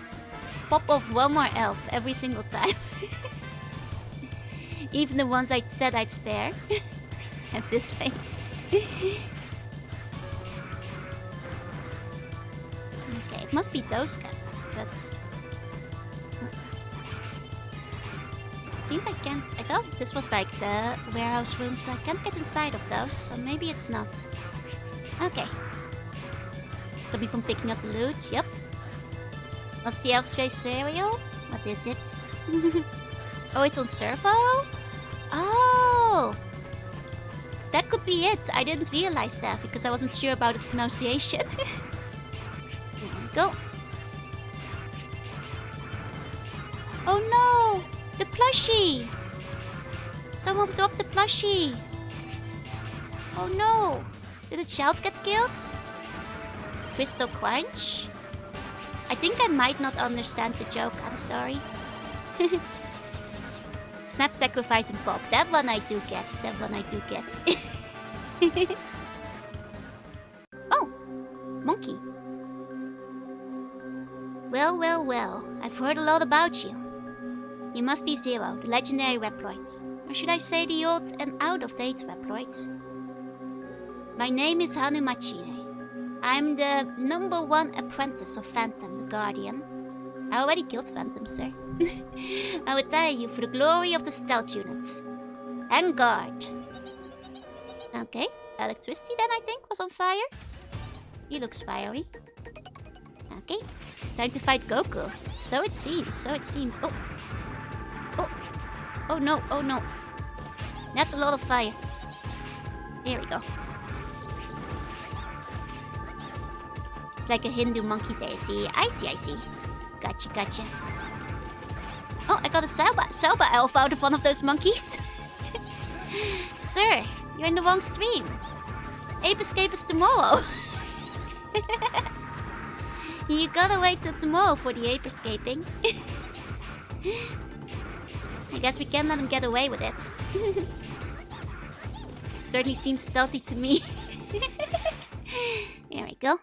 pop off one more elf every single time. Even the ones I said I'd spare. At this rate. Okay, it must be those guys, but... Seems I can't... I thought this was the warehouse rooms, but I can't get inside of those, so maybe it's not. Okay. Stop me from picking up the loot, yep. What's the elf space cereal? What is it? Oh, it's on servo? Oh! That could could be it. I didn't realize that because I wasn't sure about its pronunciation. There we go. Oh no! The plushie! Someone dropped the plushie! Oh no! Did a child get killed? Crystal Crunch? I think I might not understand the joke, I'm sorry. Snap, Sacrifice and Pop. That one I do get, that one I do get. Oh! Monkey. Well, well, well. I've heard a lot about you. You must be Zero, the legendary Reploid. Or should I say the old and out-of-date Reploid? My name is Hanu Machine. I'm the #1 apprentice of Phantom, the Guardian. I already killed Phantom, sir. I would tire you for the glory of the stealth units. And guard. Okay, Electricity then I think was on fire. He looks fiery. Okay, time to fight Goku. So it seems, so it seems. Oh. Oh. Oh no, oh no. That's a lot of fire. Here we go. It's like a Hindu monkey deity. I see, I see. Gotcha, gotcha. Oh, I got a Selba elf out of one of those monkeys. Sir, you're in the wrong stream. Ape Escape is tomorrow. You gotta wait till tomorrow for the ape escaping. I guess we can't let him get away with it. Certainly seems stealthy to me. There we go.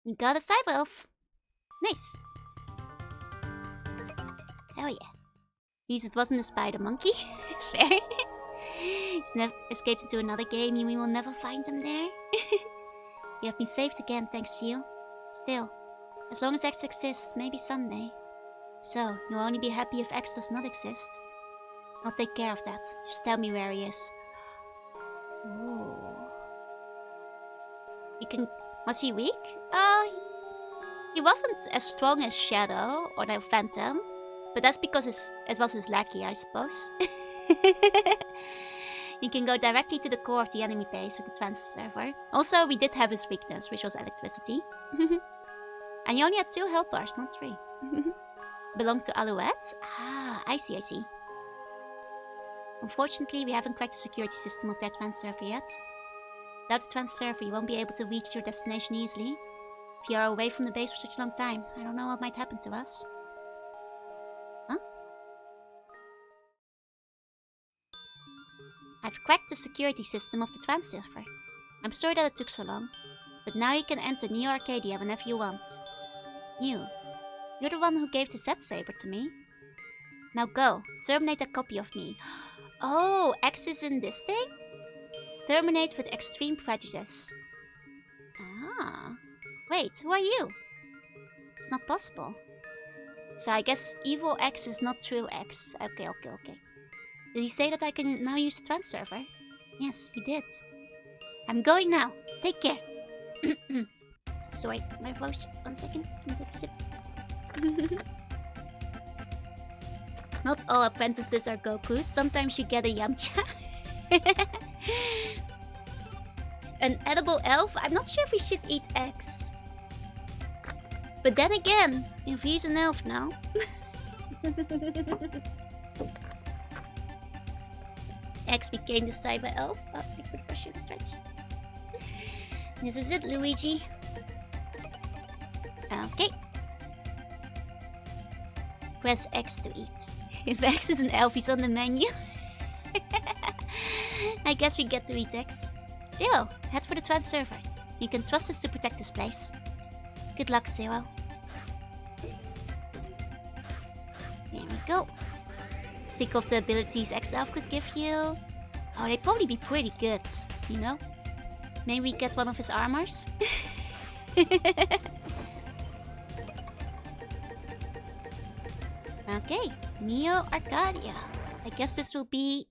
We got a cyber elf. Nice. Hell yeah. At least it wasn't a spider monkey. Fair. He's escaped into another game and we will never find him there. You have been saved again, thanks to you. Still, as long as X exists, maybe someday. So, you'll only be happy if X does not exist. I'll take care of that. Just tell me where he is. Ooh. You can... Was he weak? He wasn't as strong as Shadow or the Phantom. But that's because it was his lackey, I suppose. You can go directly to the core of the enemy base with the trans server. Also, we did have his weakness, which was electricity. And you only had 2 health bars, not 3. Belonged to Alouette? Ah, I see, I see. Unfortunately, we haven't cracked the security system of that trans server yet. Without the trans server, you won't be able to reach your destination easily. If you are away from the base for such a long time, I don't know what might happen to us. Huh? I've cracked the security system of the trans server. I'm sorry that it took so long, but now you can enter Neo Arcadia whenever you want. You. You're the one who gave the Z-Saber to me. Now go, terminate a copy of me. Oh, X is in this thing? Terminate with extreme prejudice. Ah. Wait, who are you? It's not possible. So I guess evil X is not true X. Okay. Did he say that I can now use the trans server? Yes, he did. I'm going now. Take care. Sorry, my voice. 1 second. Let me take a sip. Not all apprentices are Gokus. Sometimes you get a Yamcha. An edible elf? I'm not sure if we should eat eggs. But then again, if he's an elf now. X became the cyber elf. Oh, liquid pressure and stretch. This is it, Luigi. Okay. Press X to eat. If X is an elf, he's on the menu. I guess we get to eat X. Zero, head for the trans server. You can trust us to protect this place. Good luck, Zero. There we go. Sick of the abilities X-Elf could give you. Oh, they'd probably be pretty good, you know? Maybe we get one of his armors? Okay, Neo Arcadia. I guess this will be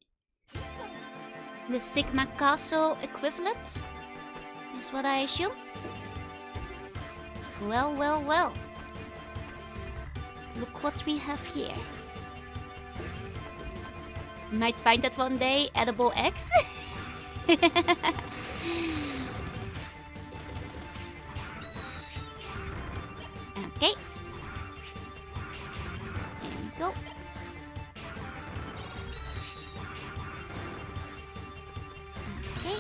the Sigma Castle equivalent, is what I assume. Well, well, well. Look what we have here. Might find that one day. Edible eggs. Okay. There we go. Okay.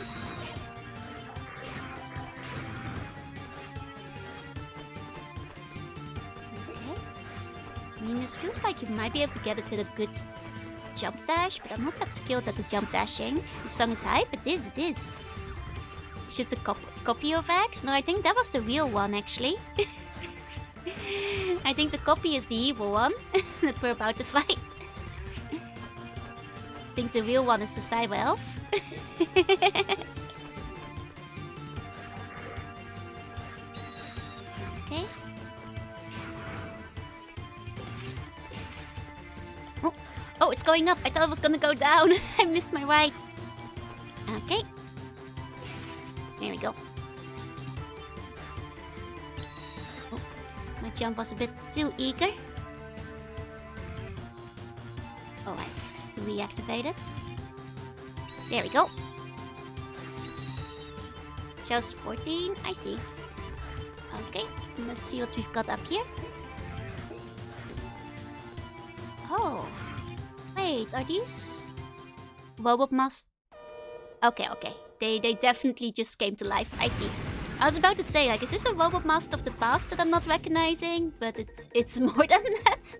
I mean, this feels like you might be able to get it with a good jump dash, but I'm not that skilled at the jump dashing. The song is hype, it is. It's just a copy of X? No, I think that was the real one, actually. I think the copy is the evil one that we're about to fight. I think the real one is the Cyber Elf. Okay. Oh, it's going up. I thought it was gonna go down. I missed my ride. Okay. There we go. Oh, my jump was a bit too eager. Alright, I have to reactivate it. There we go. Shows 14, I see. Okay, let's see what we've got up here. Oh. Wait, are these Robobmas? Okay. They definitely just came to life. I see. I was about to say, like, is this a Robobmas of the past that I'm not recognizing? But it's more than that.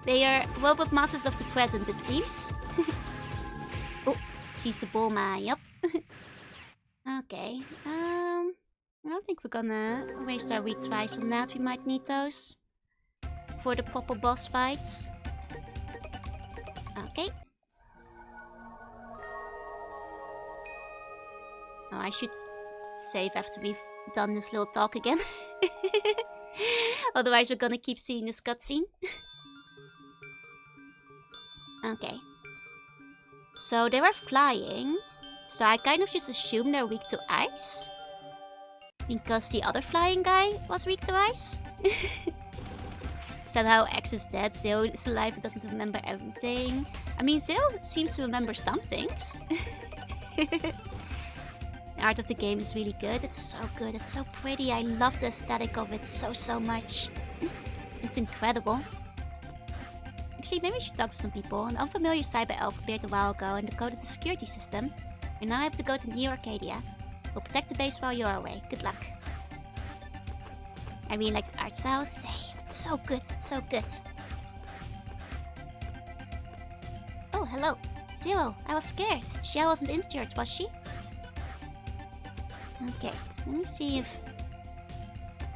They are Robobmasses of the present, it seems. Oh, she's the Bulma, yup. Okay. I don't think we're gonna waste our retries on that. We might need those for the proper boss fights. Okay. Oh, I should save after we've done this little talk again. Otherwise we're gonna keep seeing this cutscene. Okay. So they were flying. So I kind of just assume they're weak to ice. Because the other flying guy was weak to ice. Somehow X is dead, Zero is alive but doesn't remember everything. I mean, Zero seems to remember some things. The art of the game is really good. It's so good. It's so pretty. I love the aesthetic of it so much. It's incredible. Actually, maybe we should talk to some people. An unfamiliar cyber elf appeared a while ago and decoded the security system. We now have to go to Neo Arcadia. We'll protect the base while you're away. Good luck. I really like this art style. Same. It's so good. It's so good. Oh, hello. Zero. I was scared. Xiao wasn't injured, was she? Okay. Let me see if...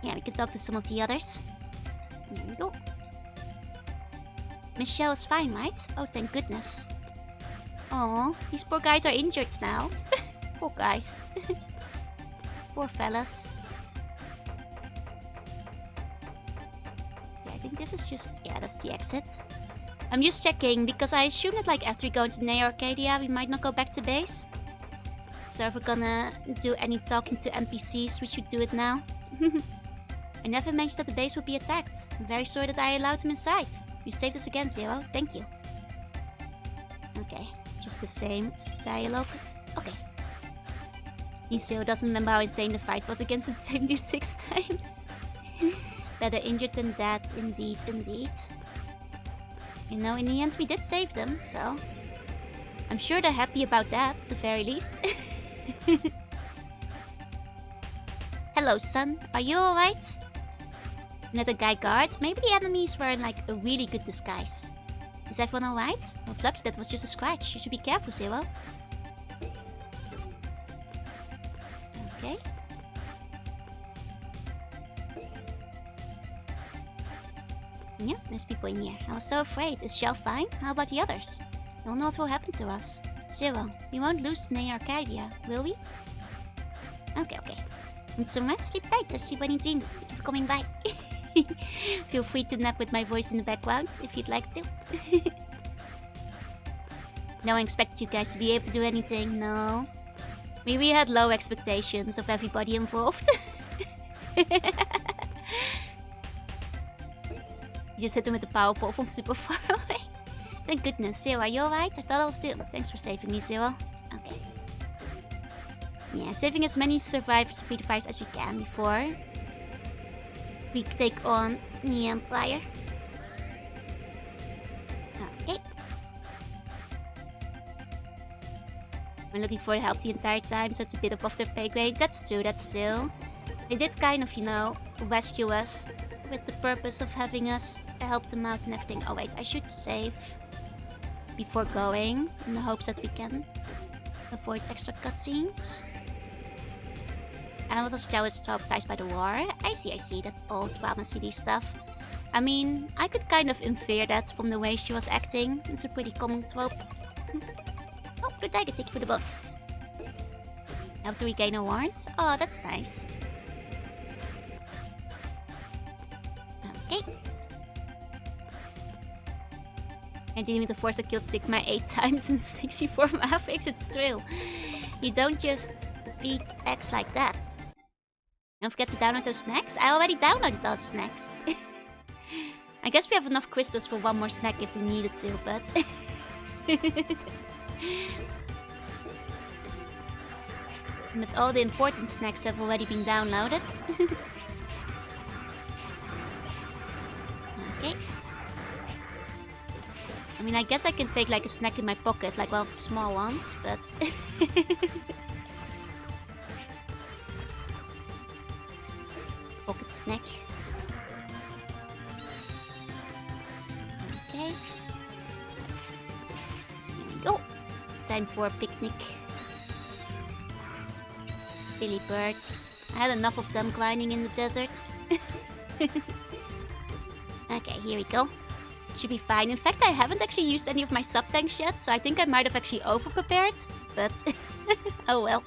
Yeah, we can talk to some of the others. Here we go. Miss Xiao is fine, right? Oh, thank goodness. Oh, these poor guys are injured now. Poor guys. Poor fellas. Yeah, I think this is just... Yeah, that's the exit. I'm just checking, because I assume that like after we go into Neo Arcadia, we might not go back to base. So if we're gonna do any talking to NPCs, we should do it now. I never mentioned that the base would be attacked. I'm very sorry that I allowed him inside. You saved us again, Zero. Thank you. Okay, just the same dialogue. Okay. Zero doesn't remember how insane the fight was against the same dude 6 times. Better injured than dead, indeed. You know, in the end we did save them, so... I'm sure they're happy about that, at the very least. Hello, son. Are you alright? Another guy guard? Maybe the enemies were in like a really good disguise. Is everyone alright? I was lucky that was just a scratch. You should be careful, Zero. Okay. Yeah, there's people in here. I was so afraid. Is Xiao fine? How about the others? I don't know what will happen to us. Zero, we won't lose Neo Arcadia, will we? Okay. Need some rest, sleep tight, or sleep any dreams. Thank you for coming by. Feel free to nap with my voice in the background, if you'd like to. No one expected you guys to be able to do anything, no. We really had low expectations of everybody involved. just hit him with the power pole from super far away. Thank goodness. Zero, are you alright? I thought I was doomed. Thanks for saving me, Zero. Okay. Yeah, saving as many survivors, free fires as we can before we take on the Empire. Okay. I'm looking for help the entire time, so it's a bit above their pay grade. That's true, that's true. They did kind of, you know, rescue us with the purpose of having us help them out and everything. Oh wait, I should save before going in the hopes that we can avoid extra cutscenes. And what was Chow is traumatized by the war? I see, that's all Drama City stuff. I mean, I could kind of infer that from the way she was acting. It's a pretty common trope. Oh, good tiger, thank you for the bone. Help to regain awards? Oh, that's nice. Okay. I'm dealing with the force that killed Sigma 8 times in 64 Mavericks. It's true. You don't just beat X like that. Don't forget to download those snacks. I already downloaded all the snacks. I guess we have enough crystals for one more snack if we needed to, but... But all the important snacks have already been downloaded. Okay. I mean, I guess I can take like a snack in my pocket, like one of the small ones, but... Pocket snack. Okay. Here we go. Time for a picnic. Silly birds. I had enough of them grinding in the desert. Okay, here we go. Should be fine. In fact, I haven't actually used any of my sub-tanks yet, so I think I might have actually over-prepared, but oh well.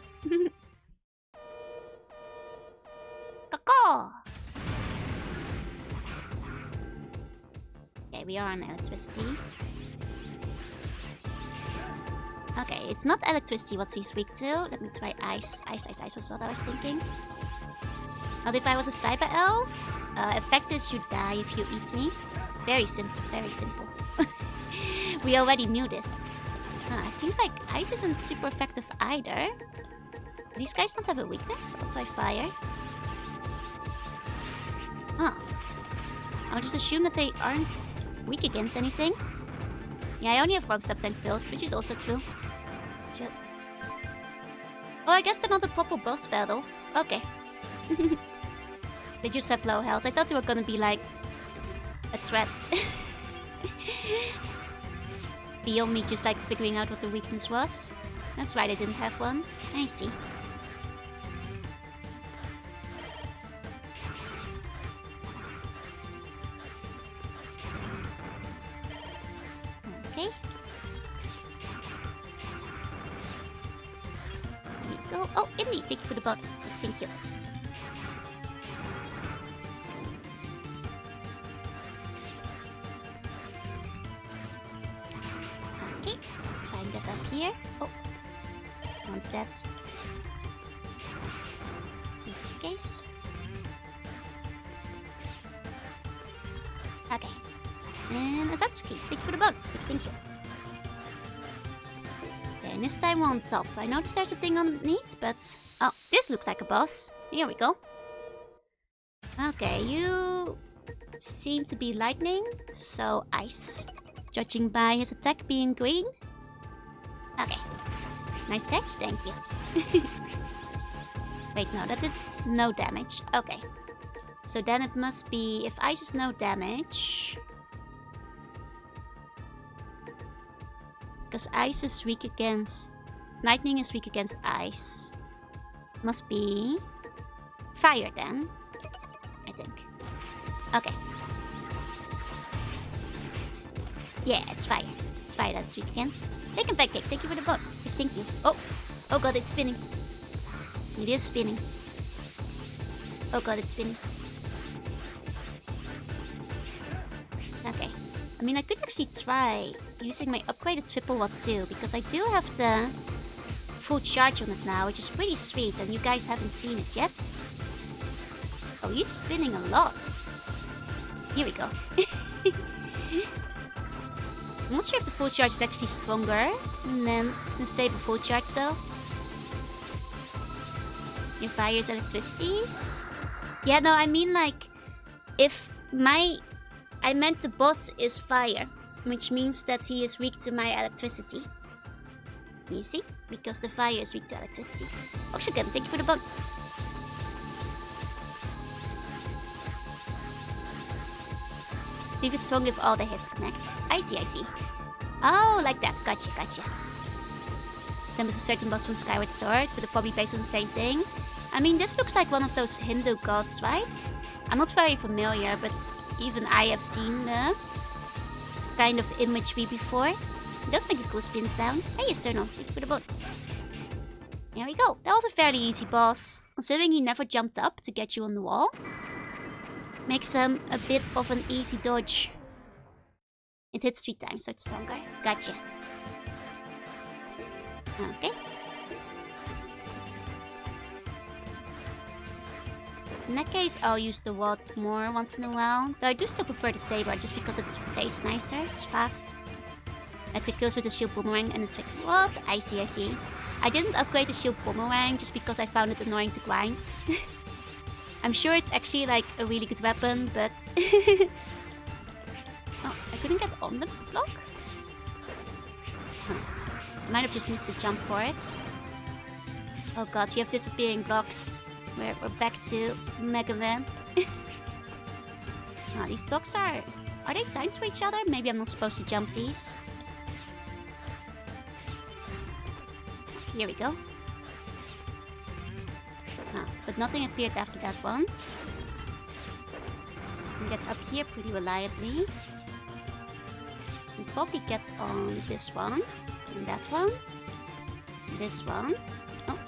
Caw. Okay, we are on electricity. Okay, it's not electricity what he's weak to. Let me try ice. Ice was what I was thinking. Not if I was a cyber elf. Effect is you die if you eat me. Very simple, very simple. We already knew this. It seems like ice isn't super effective either. These guys don't have a weakness. I'll try fire. Huh. I'll just assume that they aren't weak against anything. Yeah, I only have one sub-tank filled, which is also true. Chill. Oh, I guess they're not a proper boss battle. Okay. They just have low health. I thought they were gonna be like a threat. Beyond me just like figuring out what the weakness was. That's why they didn't have one. I see. Okay. There we go. Oh, Indy, thank you for the bot. Thank you. Try and get up here. Oh, want that. Just in case. Okay. And Asatsuki, thank you for the bone. Thank you. Okay, and this time we're on top. I noticed there's a thing underneath, but... Oh, this looks like a boss. Here we go. Okay, you seem to be lightning, so ice. Judging by his attack being green. Okay. Nice catch, thank you. Wait, no, that did no damage. Okay. So then it must be... If ice is no damage... Because ice is weak against... Lightning is weak against ice. Must be... Fire then. I think. Okay. Yeah, it's fire. It's fire that's weak against. Take him back, Cake. Thank you for the bot. Thank you. Oh. Oh god, it's spinning. It is spinning. Oh god, it's spinning. Okay. I mean, I could actually try using my upgraded triple watt too, because I do have the full charge on it now, which is pretty sweet, and you guys haven't seen it yet. Oh, he's spinning a lot. Here we go. I'm not sure if the full charge is actually stronger than the Saber full charge though. Your fire is electricity? Yeah, no, I mean like, if I meant the boss is fire, which means that he is weak to my electricity. You see? Because the fire is weak to electricity. Oxygen, thank you for the bun. Leave is strong if all the hits connect. I see, I see. Oh, like that. Gotcha, gotcha. Resembles a certain boss from Skyward Sword, but they're probably based on the same thing. I mean, this looks like one of those Hindu gods, right? I'm not very familiar, but even I have seen the kind of imagery before. It does make a cool spin sound. Hey, Eternal, thank you for the bone. There we go. That was a fairly easy boss, considering he never jumped up to get you on the wall. Makes him a bit of an easy dodge. It hits 3 times, so it's stronger. Gotcha. Okay. In that case, I'll use the wad more once in a while. Though I do still prefer the saber, just because it tastes nicer. It's fast. A quick goes with the shield boomerang and the trick. What? I see, I see. I didn't upgrade the shield boomerang just because I found it annoying to grind. I'm sure it's actually like a really good weapon, but... Oh, I couldn't get on the block? Huh. I might have just missed the jump for it. Oh god, we have disappearing blocks. We're back to Mega Man. Oh, these blocks are they timed to each other? Maybe I'm not supposed to jump these. Here we go. Oh, but nothing appeared after that one. Can get up here pretty reliably. Can probably get on this one, and that one, this one. Oh,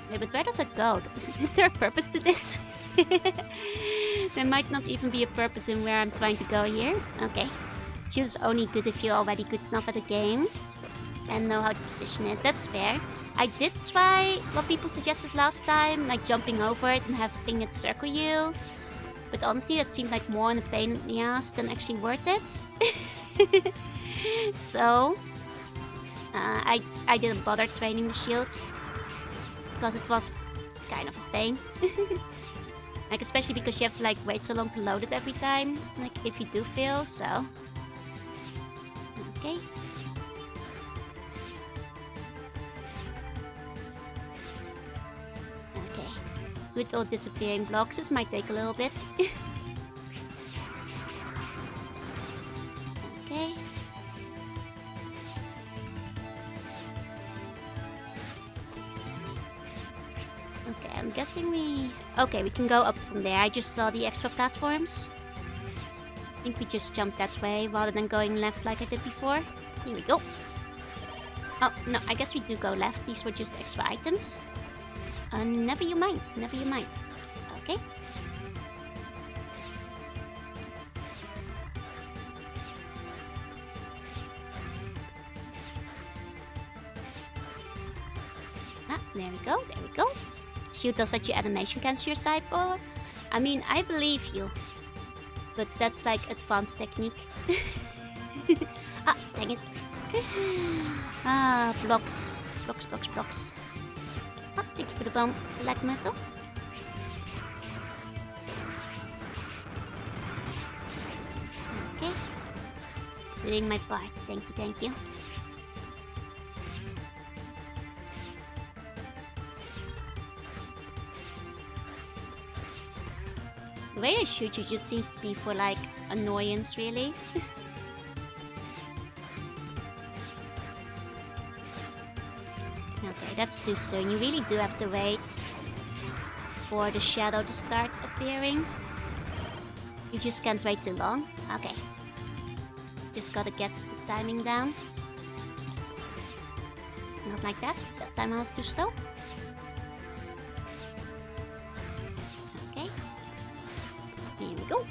wait, but where does it go? Is there a purpose to this? There might not even be a purpose in where I'm trying to go here. Okay. Shield is only good if you're already good enough at the game and know how to position it. That's fair. I did try what people suggested last time, like jumping over it and having it circle you. But honestly, that seemed like more in a pain in the ass than actually worth it. So, I didn't bother training the shield because it was kind of a pain. Like, especially because you have to like wait so long to load it every time, like if you do fail, so... Okay. Okay. Good old disappearing blocks, this might take a little bit. Okay. Okay, I'm guessing we... Okay, we can go up from there. I just saw the extra platforms. I think we just jumped that way rather than going left like I did before. Here we go. Oh, no, I guess we do go left. These were just extra items. Never you mind, never you mind. Okay. Ah, there we go, there we go. Shield does let you animation cancel your sideboard. I mean, I believe you. But that's like advanced technique. Ah, dang it. Ah, blocks. Blocks, blocks, blocks. Ah, thank you for the black metal. Okay. Doing my part. Thank you, thank you. The way they shoot you just seems to be for like annoyance, really. Okay, that's too soon. You really do have to wait for the shadow to start appearing. You just can't wait too long. Okay. Just gotta get the timing down. Not like that. That time I was too slow. Okay. Here we go.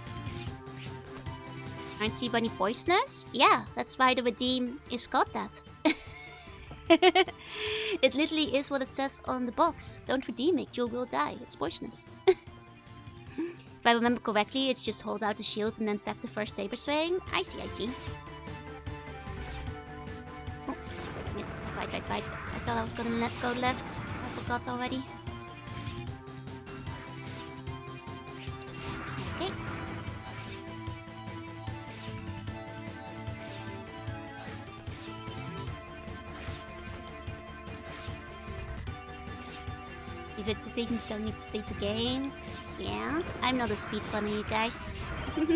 Aren't sea bunny poisonous? Yeah, that's why the redeem is called that. It literally is what it says on the box. Don't redeem it, you will die. It's poisonous. If I remember correctly, it's just hold out the shield and then tap the first Saber Swing. I see, I see. Oh, it's right. I thought I was gonna go left. I forgot already. Okay. These are the things you don't need to speed the game. Yeah, I'm not a speedrunner, you guys. Okay.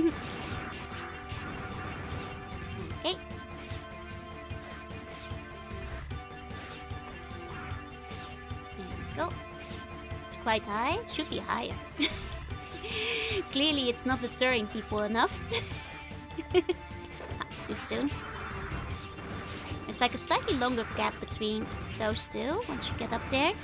There we go. It's quite high. It should be higher. Clearly, it's not deterring people enough. Too soon. There's like a slightly longer gap between those two once you get up there.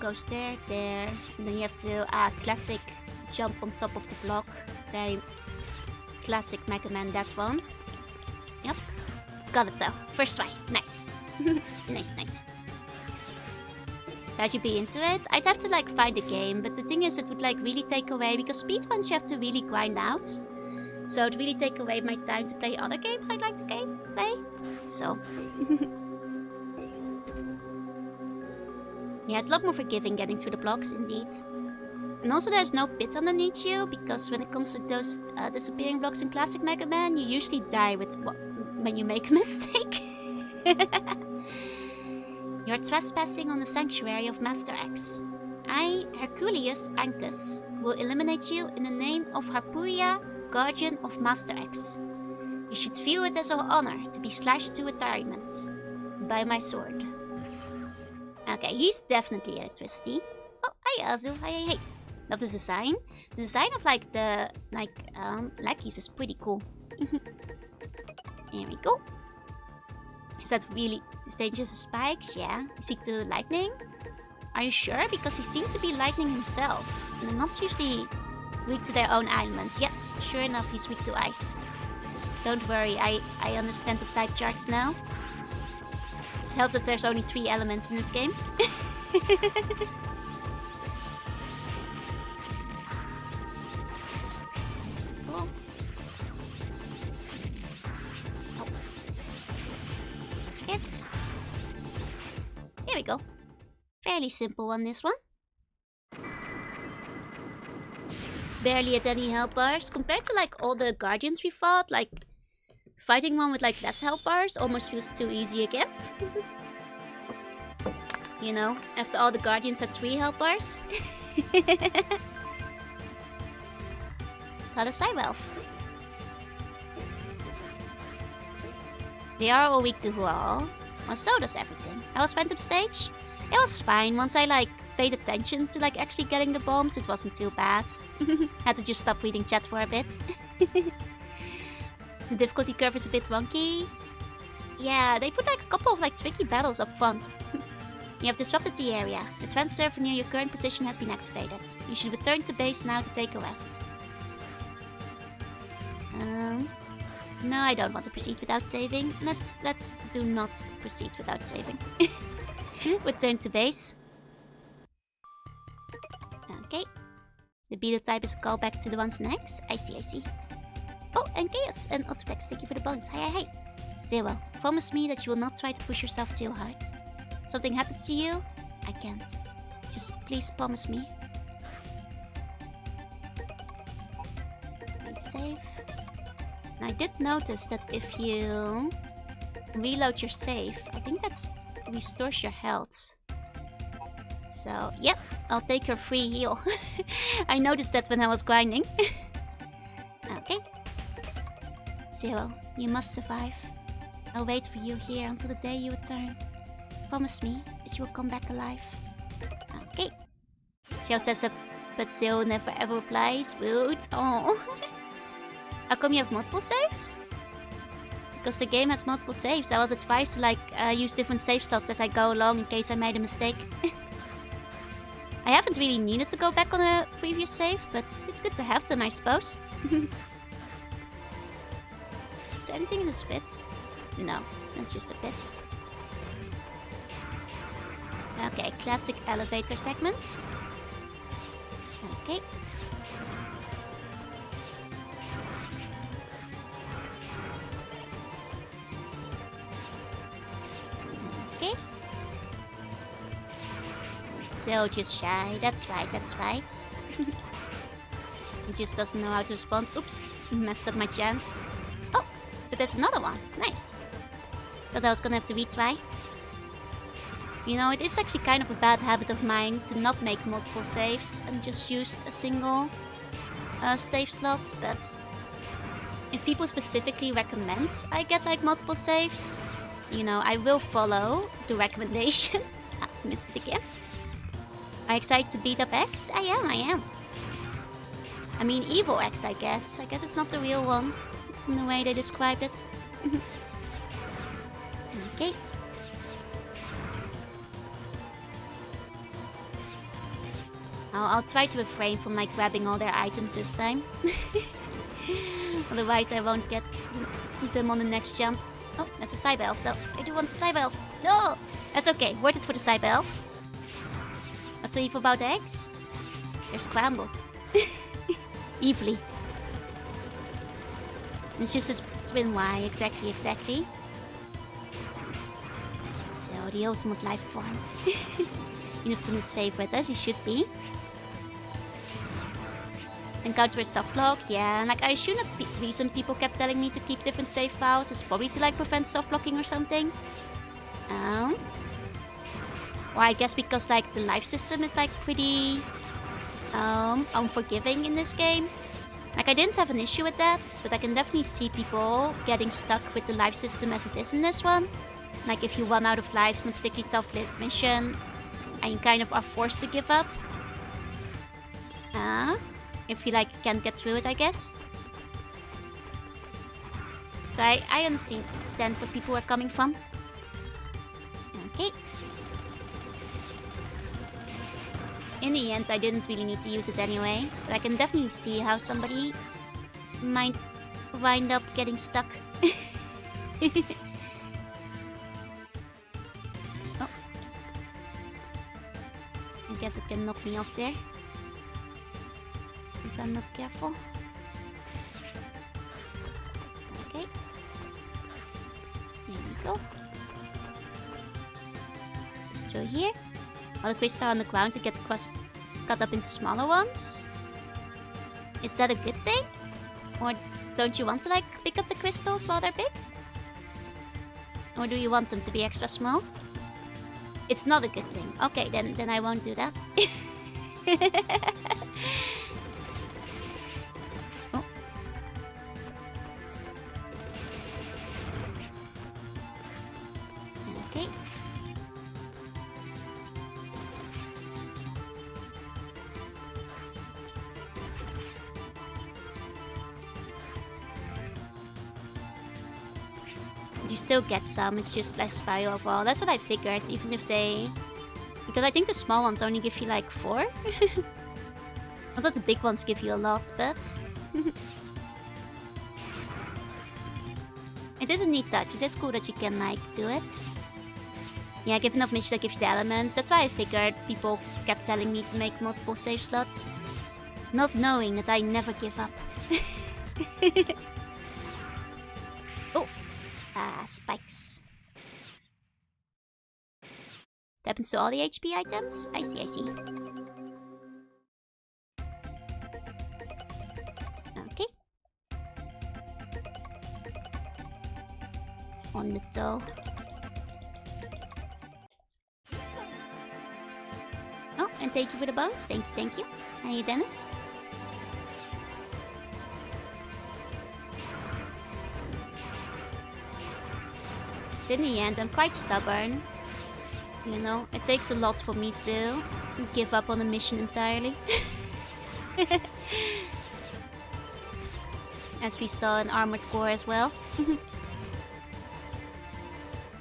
Goes there, and then you have to classic jump on top of the block. Very classic Mega Man, that one. Yep, got it though. First try, nice. nice. Glad you be into it. I'd have to like find the game, but the thing is, it would like really take away, because speedruns you have to really grind out. So it really take away my time to play other games I'd like to play. So. Yeah, it's a lot more forgiving getting to the blocks, indeed. And also there's no pit underneath you, because when it comes to those disappearing blocks in classic Mega Man, you usually die when you make a mistake. You're trespassing on the sanctuary of Master X. I, Herculeus Ancus, will eliminate you in the name of Harpuria, Guardian of Master X. You should view it as an honor to be slashed to retirement by my sword. Okay, he's definitely electricity. Oh, hi Azu, hey. Love the design. The design of like the lackeys is pretty cool. Here we go. Is that really dangerous spikes? Yeah. He's weak to lightning. Are you sure? Because he seemed to be lightning himself. And they're not usually weak to their own elements. Yep, sure enough, he's weak to ice. Don't worry, I understand the type charts now. It helps that there's only 3 elements in this game. Cool. Oh. Hits. Here we go. Fairly simple on this one. Barely at any health bars. Compared to like all the guardians we fought, like fighting one with like less health bars almost feels too easy again. You know, after all the guardians had 3 health bars. Not a Cyberelf. They are all weak to Hual. Well, so does everything. How was Phantom Stage? It was fine. Once I like paid attention to like actually getting the bombs, it wasn't too bad. Had to just stop reading chat for a bit. The difficulty curve is a bit wonky. Yeah, they put like a couple of like tricky battles up front. You have disrupted the area. The trans server near your current position has been activated. You should return to base now to take a rest. No, I don't want to proceed without saving. Let's do not proceed without saving. Return to base. Okay. The beta type is callback to the ones next. I see. Oh, and Chaos and Autopex, thank you for the bonus. Hey. Zero, promise me that you will not try to push yourself too hard. Something happens to you? I can't. Just please promise me. And save. And I did notice that if you reload your save, I think that restores your health. So, yep, I'll take your free heal. I noticed that when I was grinding. Okay. Zero, you must survive. I'll wait for you here until the day you return. Promise me that you will come back alive. Okay. Xiao says that, but Zero never ever replies. Rude. Oh. How come you have multiple saves? because the game has multiple saves. I was advised to like use different save slots as I go along in case I made a mistake. I haven't really needed to go back on a previous save, but it's good to have them, I suppose. Is there anything in this pit? No, it's just a pit. Okay, classic elevator segments. Okay. Okay. So just shy. That's right, that's right. He just doesn't know how to respond. Oops, messed up my chance. Oh, but there's another one. Nice. Thought I was gonna have to retry. You know, it is actually kind of a bad habit of mine to not make multiple saves and just use a single save slot, but if people specifically recommend I get like multiple saves, you know, I will follow the recommendation. Ah, missed it again. Are you excited to beat up X? I am. I mean, evil X, I guess. I guess it's not the real one, in the way they described it. Okay. I'll try to refrain from like grabbing all their items this time. Otherwise I won't get them on the next jump. Oh, that's a Cyber Elf though. I do want a Cyber Elf. No! That's okay. Worth it for the Cyber Elf. What's so evil about the eggs? They're scrambled. Evilly. It's just a twin Y. Exactly. So, the ultimate life form. Infamous favorite, as he should be. Encounter a soft lock, yeah. And like I assume that the reason people kept telling me to keep different save files is probably to like prevent soft locking or something. Or I guess because like the life system is like pretty unforgiving in this game. Like I didn't have an issue with that, but I can definitely see people getting stuck with the life system as it is in this one. Like if you run out of lives in a particularly tough mission and you kind of are forced to give up. If you like can't get through it, I guess. So I understand where people are coming from. Okay. In the end, I didn't really need to use it anyway, but I can definitely see how somebody might wind up getting stuck. Oh. I guess it can knock me off there. If I'm not careful. Okay. Here we go. Just through here. All the crystals are on the ground to get cut up into smaller ones. Is that a good thing? Or don't you want to like pick up the crystals while they're big? Or do you want them to be extra small? It's not a good thing. Okay, then I won't do that. Oh. Okay. You still get some, it's just less value overall. That's what I figured, even if they... Because I think the small ones only give you like 4. Not that the big ones give you a lot, but... It is a neat touch, it is cool that you can like do it. Yeah, giving up mission that gives you the elements. That's why I figured people kept telling me to make multiple save slots. Not knowing that I never give up. Oh! Spikes. That happens to all the HP items? I see. Okay. On the toe. Oh, and thank you for the bones. Thank you. Hey, Dennis. In the end, I'm quite stubborn. You know, it takes a lot for me to give up on a mission entirely. As we saw in Armored Core as well.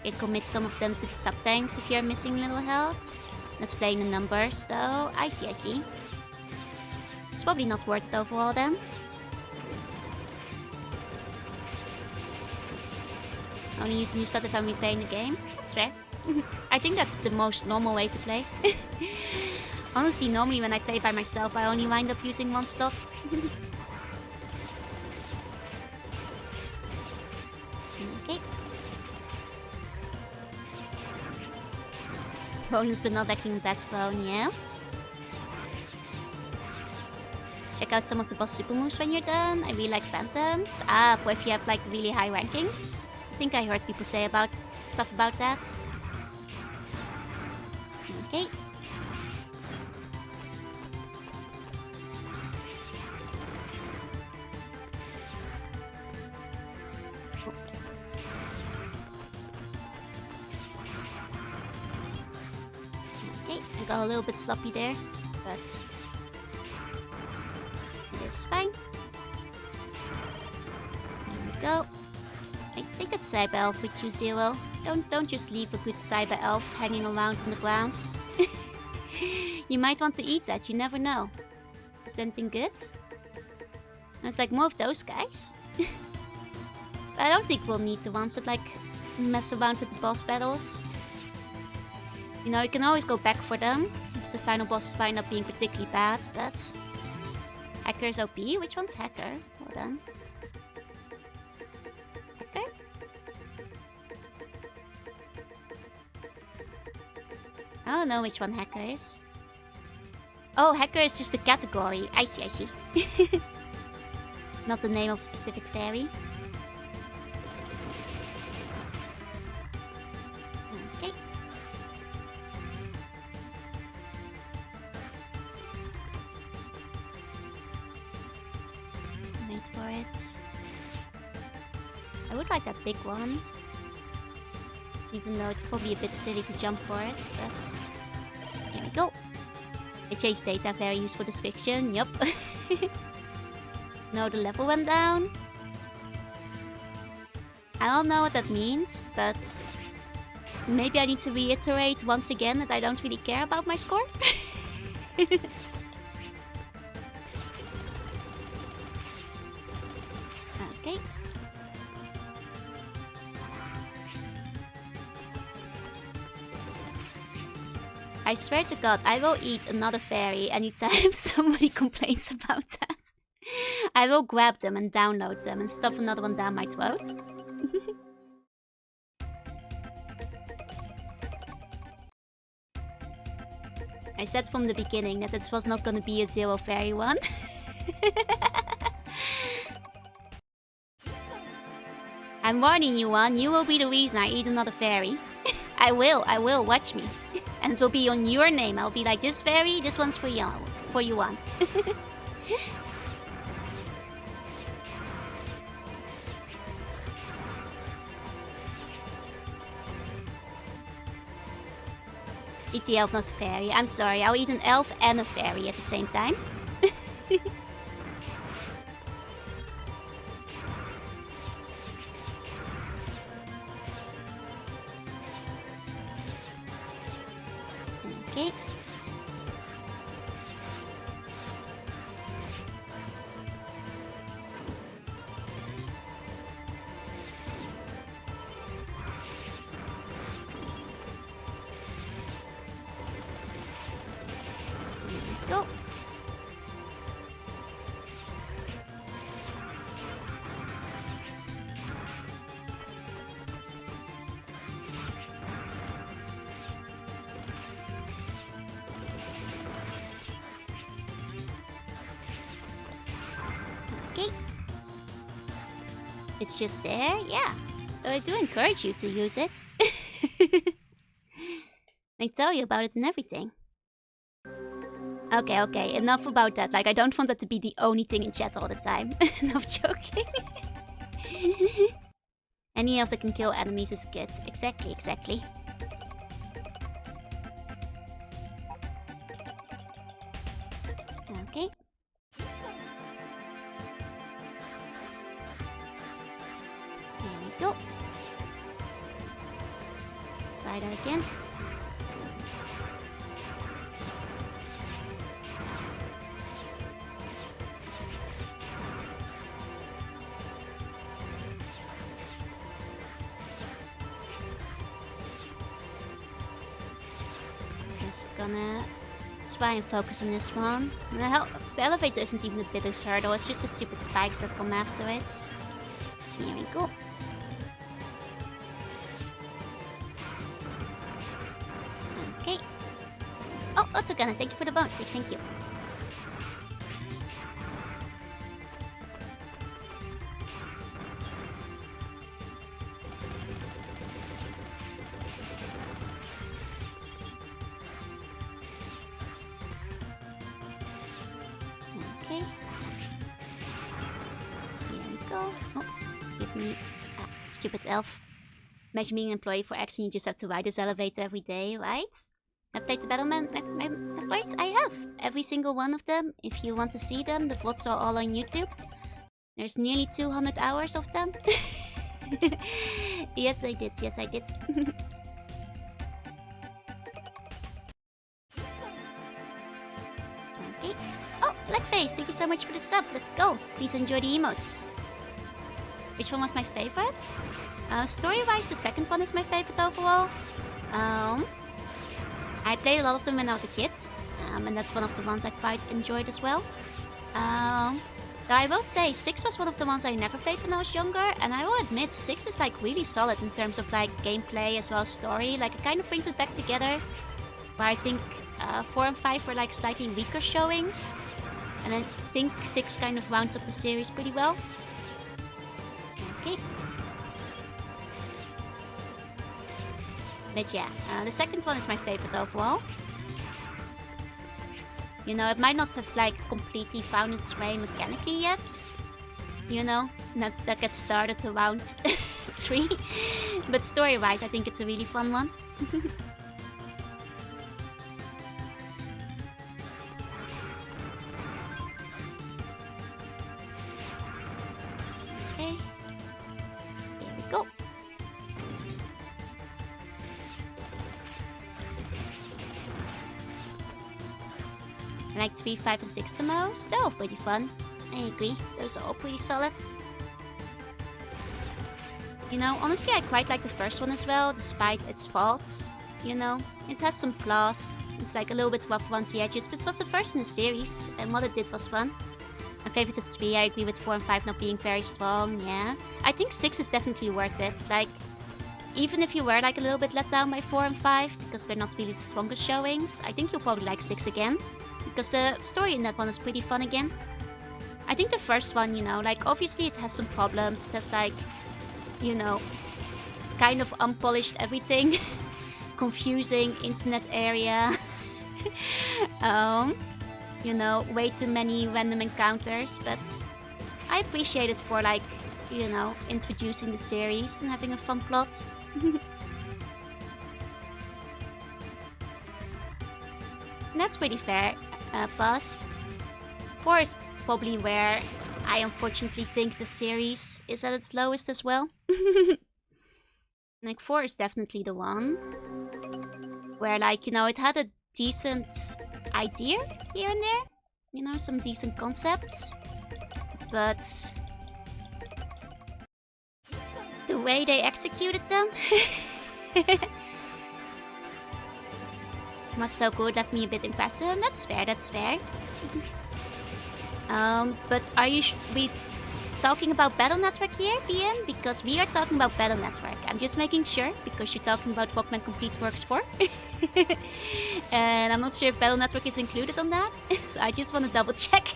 You can commit some of them to the sub-tanks if you're missing little healths. That's playing the numbers, though. I see, I see. It's probably not worth it overall, then. Only use new stat if I'm replaying the game. That's fair. I think that's the most normal way to play. Honestly, normally when I play by myself, I only wind up using one slot. Okay. Bonus but not lacking best bone, yeah. Check out some of the boss super moves when you're done. I really like phantoms. Ah, for if you have like the really high rankings. I think I heard people say about stuff about that. Okay. Okay, I got a little bit sloppy there, but it is fine. There we go. I think that's Cyber Elf with 2-0. Don't just leave a good Cyber Elf hanging around on the ground. You might want to eat that, you never know. Is anything good? It's like more of those guys. But I don't think we'll need the ones that like mess around with the boss battles. You know, you can always go back for them if the final bosses wind up being particularly bad, but... Hacker's OP? Which one's Hacker? Hold on. Hacker? I don't know which one Hacker is. Oh, Hacker is just a category. I see, I see. Not the name of a specific fairy. Okay. Wait for it. I would like that big one. Even though it's probably a bit silly to jump for it, but... Here we go. I changed data, very useful description, yup. No, the level went down. I don't know what that means, but... Maybe I need to reiterate once again that I don't really care about my score. Okay. I swear to God, I will eat another fairy anytime somebody complains about that. I will grab them and download them and stuff another one down my throat. I said from the beginning that this was not gonna be a 0 fairy one. I'm warning you, one. You will be the reason I eat another fairy. I will, watch me. And it will be on your name. I'll be like, this fairy, this one's for you, one. Eat the elf, not the fairy. I'm sorry, I'll eat an elf and a fairy at the same time. Okay. Go. Okay. It's just there? Yeah. Though I do encourage you to use it. I tell you about it and everything. Okay, enough about that. Like, I don't want that to be the only thing in chat all the time. Enough joking. Any elf that can kill enemies is good. Exactly. Okay. There we go. again. Just gonna try and focus on this one. The elevator isn't even the biggest hurdle, it's just the stupid spikes that come after it. Here we go. Okay. Oh, Autogunner, thank you for the bounty, thank you. Okay. Here we go. Oh, give me... Ah, stupid elf. Imagine being an employee for Action, you just have to ride this elevator every day, right? I've played the Battleman employees? I have. Every single one of them. If you want to see them, the VODs are all on YouTube. There's nearly 200 hours of them. Yes, I did. Yes, I did. Okay. Oh, Blackface, thank you so much for the sub. Let's go. Please enjoy the emotes. Which one was my favorite? Story-wise, the second one is my favorite overall. I played a lot of them when I was a kid, and that's one of the ones I quite enjoyed as well. I will say 6 was one of the ones I never played when I was younger, and I will admit 6 is like really solid in terms of like gameplay as well as story. Like it kind of brings it back together. Where I think 4 and 5 were like slightly weaker showings, and I think 6 kind of rounds up the series pretty well. Okay. But yeah, the second one is my favorite overall. You know, it might not have like completely found its way mechanically yet. You know, that gets started around 3. But story-wise, I think it's a really fun one. Okay. There we go. I like 3, 5, and 6 the most. They're all pretty fun. I agree. Those are all pretty solid. You know, honestly, I quite like the first one as well, despite its faults. You know, it has some flaws. It's like a little bit rough around the edges, but it was the first in the series, and what it did was fun. My favorite is 3. I agree with 4 and 5 not being very strong, yeah. I think 6 is definitely worth it. Like, even if you were like a little bit let down by 4 and 5, because they're not really the strongest showings, I think you'll probably like 6 again. Because the story in that one is pretty fun again. I think the first one, you know, like obviously it has some problems. It has like, you know, kind of unpolished everything. Confusing internet area. You know, way too many random encounters. But I appreciate it for like, you know, introducing the series and having a fun plot. That's pretty fair. Past 4 is probably where I unfortunately think the series is at its lowest as well. Like 4 is definitely the one where, like, you know, it had a decent idea here and there, you know, some decent concepts, but the way they executed them was so good, left me a bit impressed. That's fair, that's fair. But are you we talking about Battle Network here, BN? Because we are talking about Battle Network. I'm just making sure, because you're talking about Walkman Complete Works 4. And I'm not sure if Battle Network is included on that, so I just want to double check.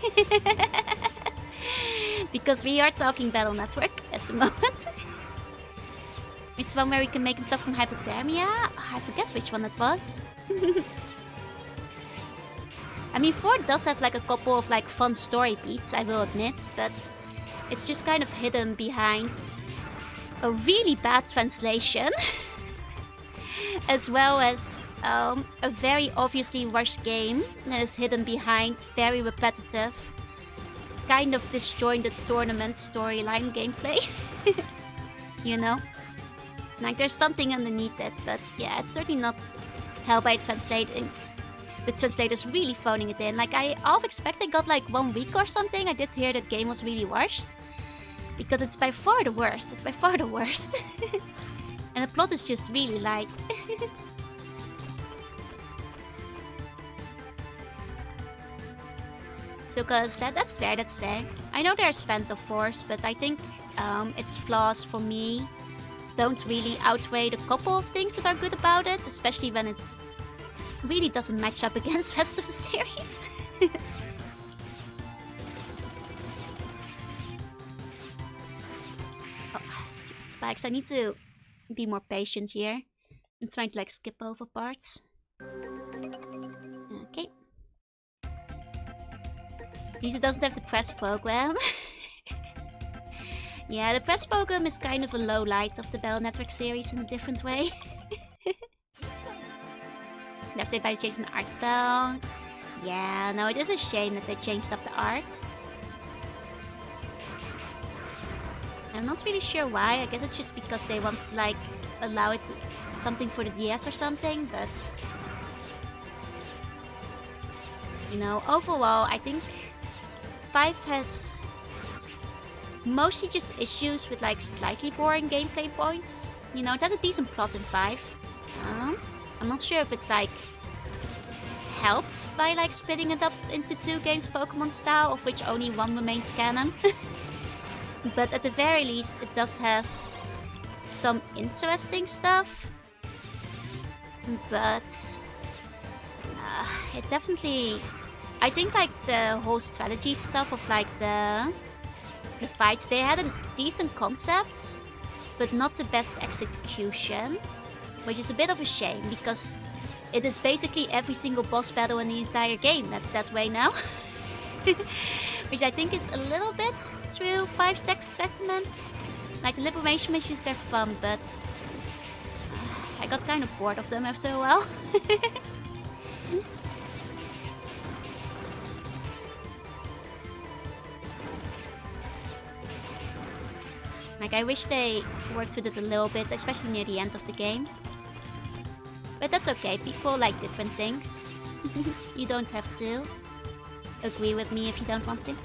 Because we are talking Battle Network at the moment. There's one where we can make himself from hypothermia. I forget which one that was. I mean, 4 does have like a couple of like fun story beats, I will admit, but it's just kind of hidden behind a really bad translation. As well as a very obviously rushed game that is hidden behind very repetitive, kind of disjointed tournament storyline gameplay. You know? Like there's something underneath it, but yeah, it's certainly not helped by translating. The translator's really phoning it in. Like I half expected got like 1 week or something. I did hear that game was really worst. Because it's by far the worst. It's by far the worst. And the plot is just really light. So cause that's fair, that's fair. I know there's fans of Force, but I think its flaws for me don't really outweigh the couple of things that are good about it, especially when it really doesn't match up against the rest of the series. Oh, stupid spikes. I need to be more patient here. I'm trying to like skip over parts. Okay. Lisa doesn't have the press program. Yeah, the press program is kind of a low light of the Battle Network series in a different way. They're saved by changing the art style. Yeah, no, it is a shame that they changed up the art. I'm not really sure why. I guess it's just because they want to like allow it something for the DS or something, but you know, overall I think 5 has mostly just issues with like slightly boring gameplay points. You know, it has a decent plot in 5. I'm not sure if it's like helped by like splitting it up into 2 games Pokemon style, of which only 1 remains canon. But at the very least it does have some interesting stuff. But it definitely, I think like the whole strategy stuff of like the fights, they had a decent concept, but not the best execution, which is a bit of a shame because it is basically every single boss battle in the entire game that's that way now. Which I think is a little bit through 5's detriment. Like the liberation missions, they're fun, but I got kind of bored of them after a while. Like I wish they worked with it a little bit, especially near the end of the game. But that's okay, people like different things. You don't have to agree with me if you don't want to.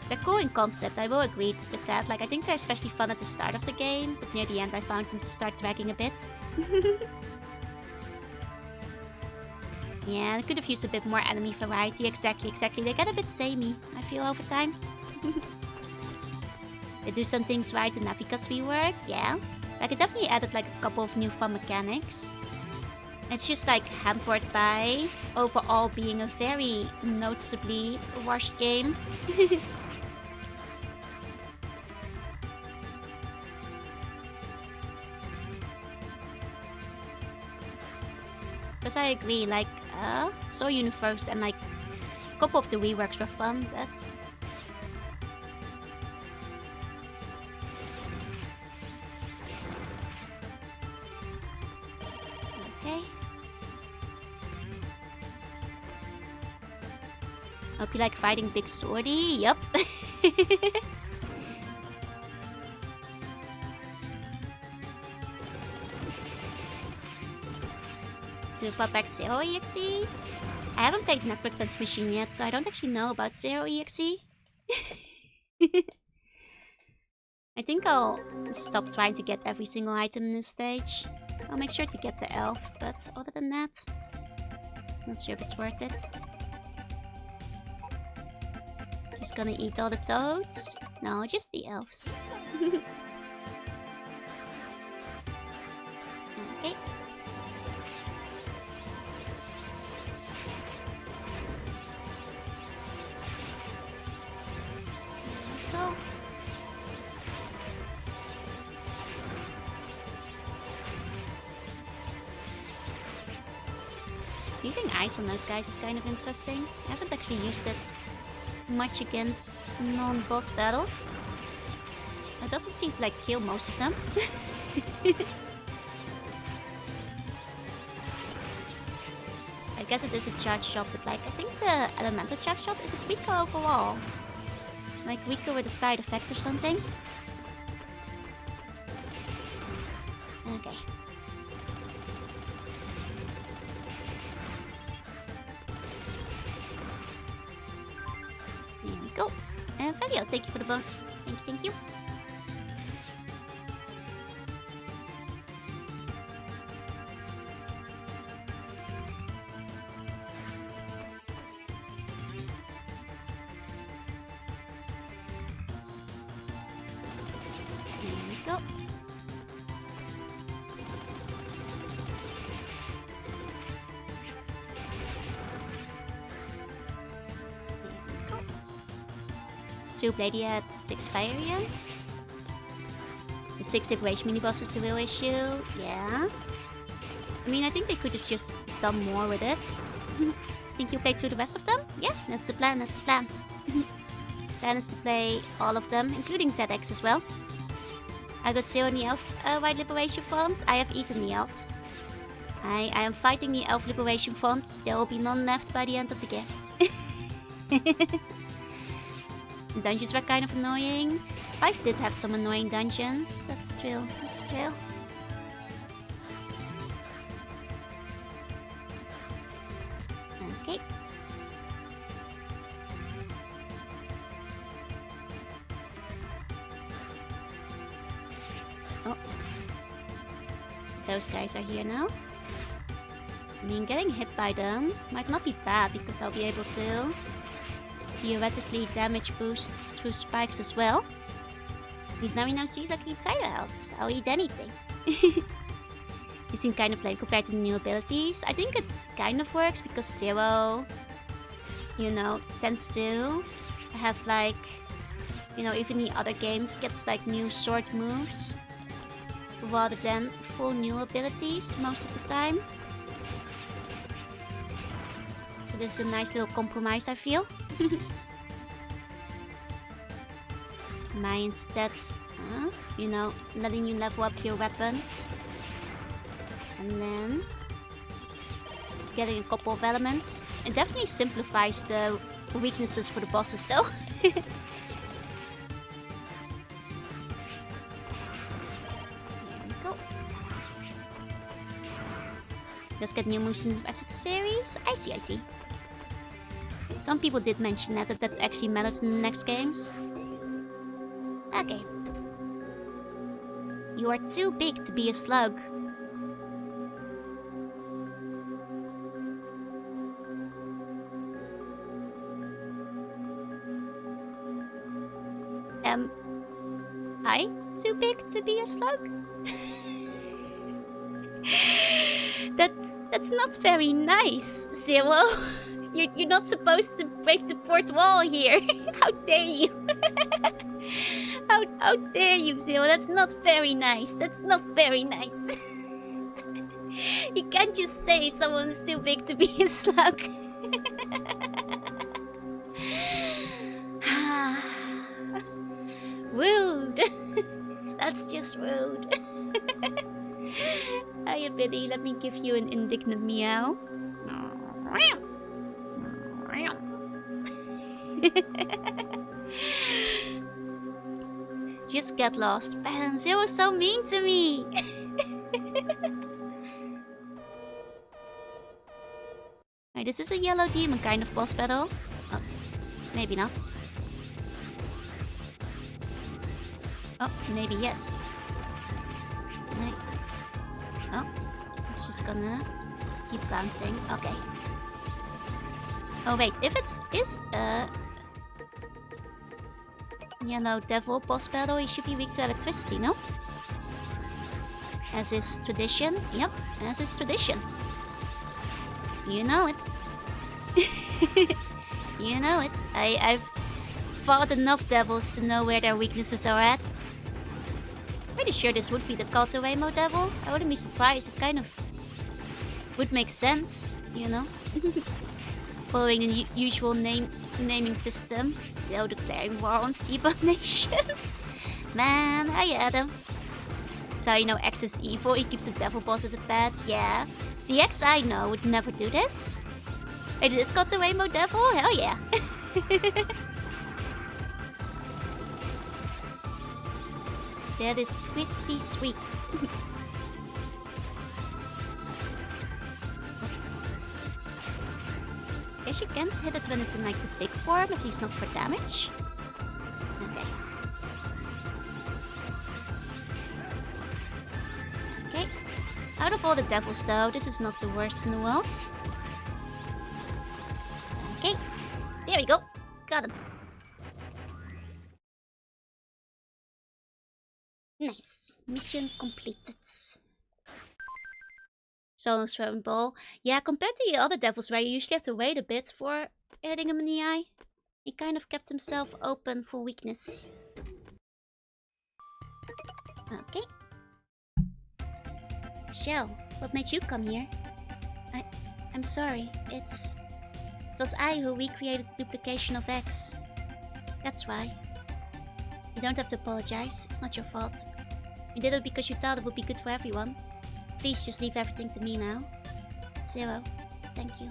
They're cool in concept, I will agree with that. Like I think they're especially fun at the start of the game, but near the end I found them to start dragging a bit. Yeah, I could have used a bit more enemy variety. Exactly. They get a bit samey, I feel, over time. They do some things right, the Naviga's rework, yeah. Like it definitely added like a couple of new fun mechanics. It's just like hampered by overall being a very noticeably rushed game. Because I agree, like Soul Universe and like a couple of the reworks were fun, but okay. Hope you like fighting Big Swordy. Yup. To pop back Zero EXE? I haven't played Network Transmission yet, so I don't actually know about Zero EXE. I think I'll stop trying to get every single item in this stage. I'll make sure to get the elf, but other than that, not sure if it's worth it. Just gonna eat all the toads? No, just the elves. Okay. Go. Using ice on those guys is kind of interesting. I haven't actually used it much against non-boss battles. It doesn't seem to like kill most of them. I guess it is a charge shot, but like I think the elemental charge shot is it weaker overall. Like weaker with a side effect or something. Okay. There we go. Fabio, thank you for the bone. Thank you. Blade had 6 fire units. The 6 liberation mini bosses the real issue. Yeah. I mean, I think they could have just done more with it. Think you played through the rest of them? Yeah, that's the plan. Plan is to play all of them, including ZX as well. I got 0 in the Elf White Liberation Front. I have eaten the Elves. I am fighting the Elf Liberation Front. There will be none left by the end of the game. The dungeons were kind of annoying. 5 did have some annoying dungeons. That's true. Okay. Oh. Those guys are here now. I mean, getting hit by them might not be bad because I'll be able to theoretically damage boost through spikes as well. Because now he now sees I can eat cider health. I'll eat anything. You seem kind of lame compared to the new abilities. I think it kind of works because Zero, you know, tends to have like, you know, even the other games gets like new sword moves rather than full new abilities most of the time. So this is a nice little compromise, I feel. My instead, you know, letting you level up your weapons. And then getting a couple of elements. It definitely simplifies the weaknesses for the bosses though. There we go. Let's get new moves in the rest of the series. I see. Some people did mention that actually matters in the next games. Okay. You are too big to be a slug. I too big to be a slug? That's not very nice, Zero. You're not supposed to break the fourth wall here. How dare you? How dare you, Zero? That's not very nice. You can't just say someone's too big to be a slug. Rude. That's just rude. Hiya, Biddy. Let me give you an indignant meow. Just get lost. Man, Zero's so mean to me. Right, this is a yellow demon kind of boss battle. Oh, maybe not. Oh, maybe yes. Right. Oh, it's just gonna keep bouncing. Okay. Oh wait, if it is a yellow devil boss battle, he should be weak to electricity, no? As is tradition. Yep, as is tradition. You know it. You know it. I've fought enough devils to know where their weaknesses are at. Pretty sure this would be the Cult of Rainbow Devil. I wouldn't be surprised. It kind of would make sense, you know? Following the usual naming system. So declaring war on Seabot Nation. Man, hiya Adam. So you know X is evil, he keeps the devil boss as a pet, yeah. The X I know would never do this. Wait, is this called the Rainbow Devil? Hell yeah. That is pretty sweet. Guess you can't hit it when it's in like the big form, at least not for damage. Okay. Okay. Out of all the devils though, this is not the worst in the world. Okay. There we go. Got him. Nice. Mission completed. Solo Swearing Ball. Yeah, compared to the other devils where you usually have to wait a bit for hitting him in the eye, he kind of kept himself open for weakness. Okay. Shell, what made you come here? I'm sorry. It was I who recreated the duplication of X. That's why. You don't have to apologize. It's not your fault. You did it because you thought it would be good for everyone. Please just leave everything to me now. Zero. Thank you.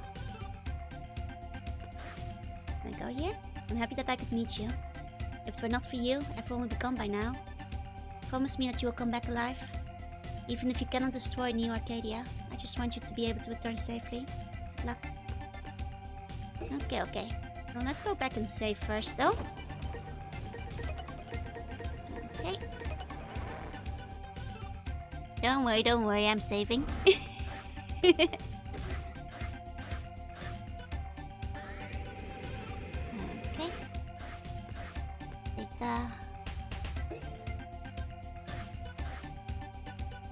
Can I go here? I'm happy that I could meet you. If it were not for you, everyone would be gone by now. Promise me that you will come back alive. Even if you cannot destroy New Arcadia, I just want you to be able to return safely. Good luck. Okay. Well, let's go back and save first, though. Okay. Don't worry, I'm saving. Okay. Data.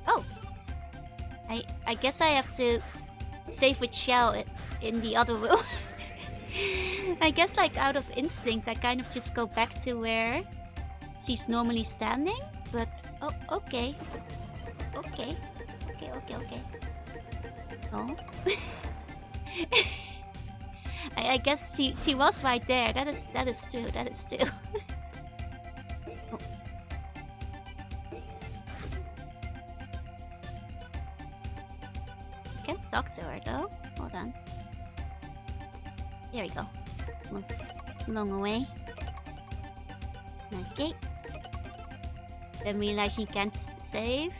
Oh! I guess I have to save with Shell in the other room. I guess like out of instinct I kind of just go back to where she's normally standing, but oh, okay. Okay. Oh. I guess she was right there. That is true. Oh. I can't talk to her though. Hold on. There we go. Move along away. Okay. Then realize she can't save.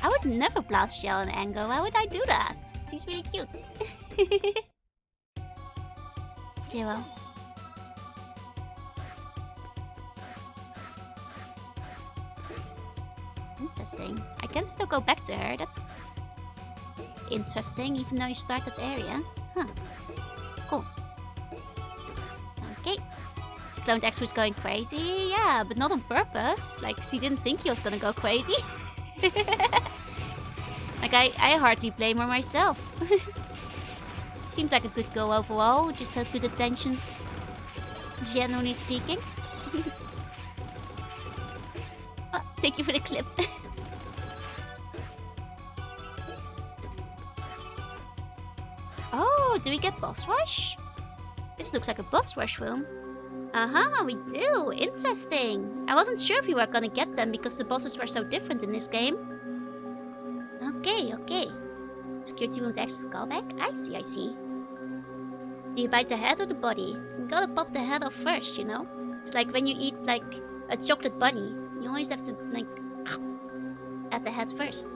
I would never blast Shell in anger. Why would I do that? She's really cute. Zero. Interesting. I can still go back to her. That's interesting, even though you start that area. Huh. Cool. Okay. So Cloned X was going crazy. Yeah, but not on purpose. Like, she didn't think he was gonna go crazy. Like, I hardly blame her myself. Seems like a good girl overall, just had good intentions, generally speaking. Oh, thank you for the clip. Oh, do we get boss rush? This looks like a boss rush room. Uh-huh, we do. Interesting. I wasn't sure if we were gonna get them because the bosses were so different in this game. Okay. Security room to access callback? I see. Do you bite the head or the body? You gotta pop the head off first, you know? It's like when you eat, like, a chocolate bunny. You always have to, like, at the head first.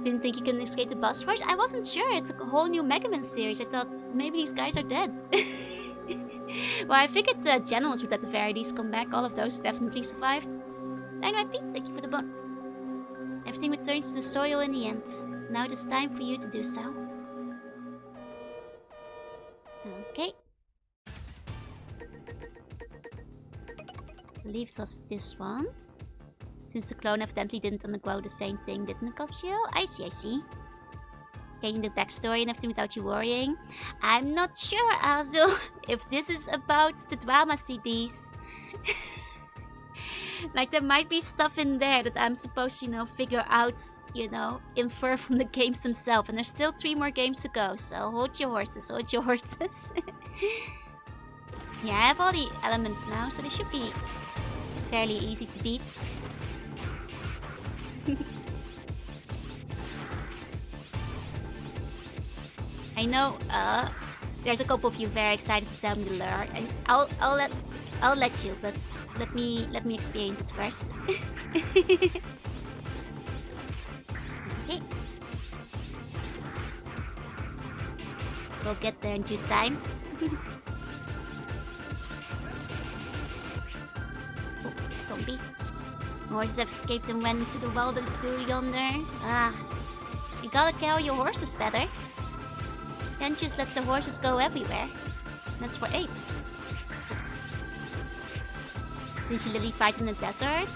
Didn't think you can escape the boss rush? I wasn't sure. It's a whole new Mega Man series. I thought maybe these guys are dead. Well, I figured the generals would at the very least come back. All of those definitely survived. Dynamite Pete, thank you for the bot. Everything returns to the soil in the end. Now it is time for you to do so. Okay. I believe it was this one. Since the clone evidently didn't undergo the same thing did in the capsule. I see. Getting the backstory and everything without you worrying. I'm not sure, Azul, if this is about the drama CDs. Like, there might be stuff in there that I'm supposed to, you know, figure out, you know, infer from the games themselves. And there's still 3 more games to go, so hold your horses. Yeah, I have all the elements now, so they should be fairly easy to beat. I know there's a couple of you very excited to tell me the lure, and I'll let I'll let you, but let me experience it first. Okay. We'll get there in due time. Oh, zombie. Horses have escaped and went into the wild and through yonder. Ah, you gotta carry your horses better. Can't just let the horses go everywhere. That's for apes. Did you Lily fight in the desert?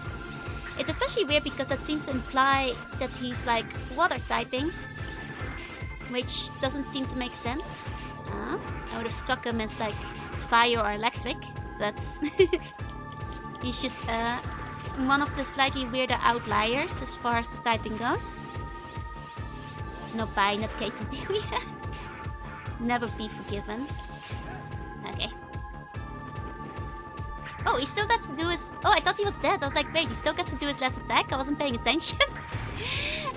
It's especially weird because that seems to imply that he's like water typing, which doesn't seem to make sense. I would have struck him as like fire or electric, but he's just one of the slightly weirder outliers as far as the typing goes. Not buying that quesadilla. Never be forgiven. Okay. Oh, he still gets to do his... Oh, I thought he was dead. I was like, wait, he still gets to do his last attack? I wasn't paying attention.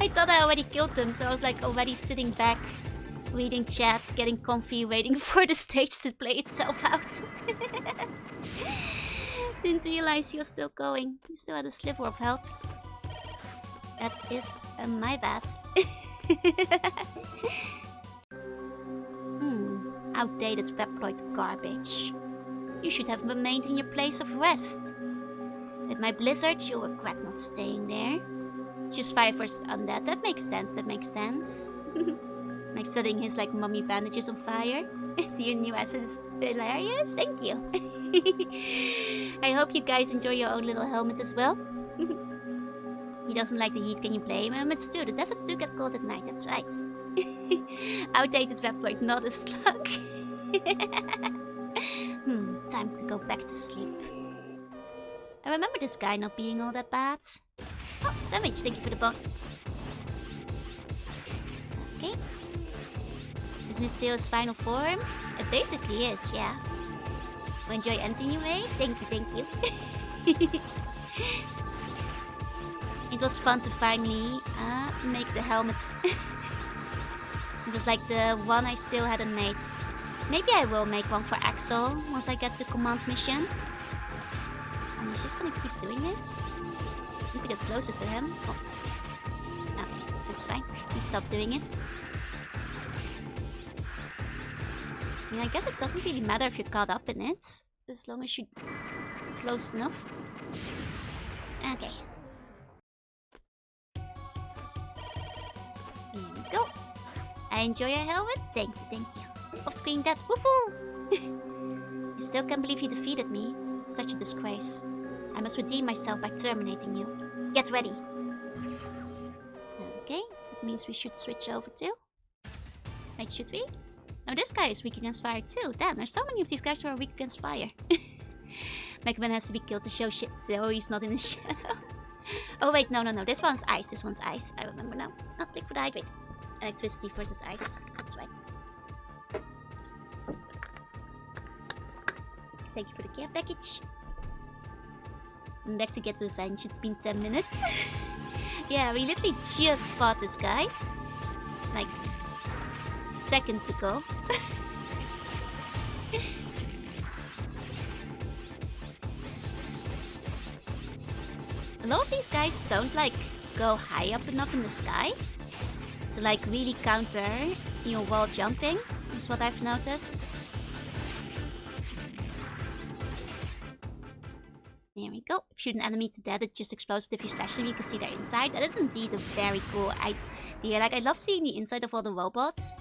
I thought I already killed him, so I was like already sitting back, reading chat, getting comfy, waiting for the stage to play itself out. Didn't realize he was still going. He still had a sliver of health. That is my bad. Outdated Reploid garbage. You should have remained in your place of rest. With my blizzard, you'll regret not staying there. Choose fire versus undead. That makes sense, that makes sense. Like setting his like mummy bandages on fire. See your new essence hilarious? Thank you. I hope you guys enjoy your own little helmet as well. He doesn't like the heat, can you blame him? It's true, the deserts do get cold at night, that's right. Outdated Reploid, not a slug. Time to go back to sleep. I remember this guy not being all that bad. Oh, sandwich, thank you for the bone. Okay. Isn't it Zero's final form? It basically is, yeah. Enjoy anyway? Thank you, thank you. It was fun to finally make the helmet. It was like the one I still hadn't made. Maybe I will make one for Axel once I get the command mission. And he's just gonna keep doing this. I need to get closer to him. Oh. Okay, that's fine. He stopped doing it. I mean, I guess it doesn't really matter if you're caught up in it, as long as you're close enough. Okay. Here we go. I enjoy your helmet. Thank you, thank you. Off-screen death. Woohoo! I still can't believe you defeated me. It's such a disgrace. I must redeem myself by terminating you. Get ready. Okay, that means we should switch over to... Wait, should we? Oh, this guy is weak against fire too. Damn, there's so many of these guys who are weak against fire. Mega Man has to be killed to show shit, so he's not in the shadow. Oh wait, no. This one's ice. This one's ice. I remember now. Not liquid hydrate. Electricity versus ice. That's right. Thank you for the care package. I'm back to get revenge. It's been 10 minutes. Yeah, we literally just fought this guy. Like, seconds ago. A lot of these guys don't like go high up enough in the sky to like really counter your wall jumping, is what I've noticed. There we go. If you shoot an enemy to death, it just explodes, but if you slash them, you can see their inside. That is indeed a very cool idea. Like, I love seeing the inside of all the robots.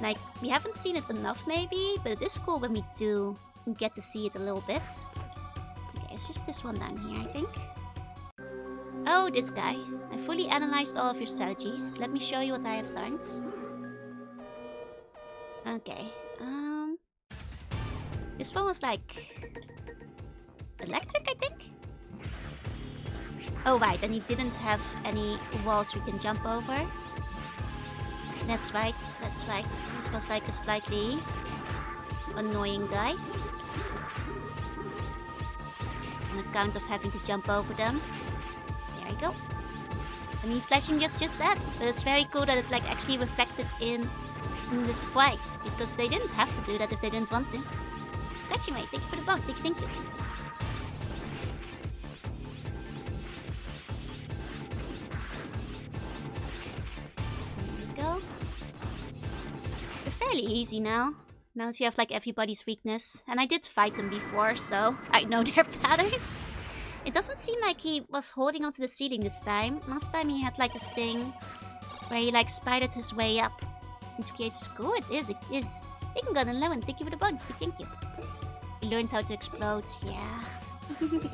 Like, we haven't seen it enough maybe, but it is cool when we do get to see it a little bit. Okay, it's just this one down here, I think. Oh, this guy. I fully analyzed all of your strategies. Let me show you what I have learned. Okay, this one was like... electric, I think? Oh, right, and he didn't have any walls we can jump over. That's right, that's right. This was like a slightly annoying guy. On account of having to jump over them. There we go. I mean, slashing is just that, but it's very cool that it's like actually reflected in the sprites, because they didn't have to do that if they didn't want to. Scratching away. Thank you for the bone. Thank you. There we go. They're fairly easy now. Now that we have like everybody's weakness. And I did fight them before, so I know their patterns. It doesn't seem like he was holding onto the ceiling this time. Last time he had like this thing where he like spidered his way up into create school. It is. He can go on 11. Thank you for the bonus. Thank you. He learned how to explode. Yeah. Did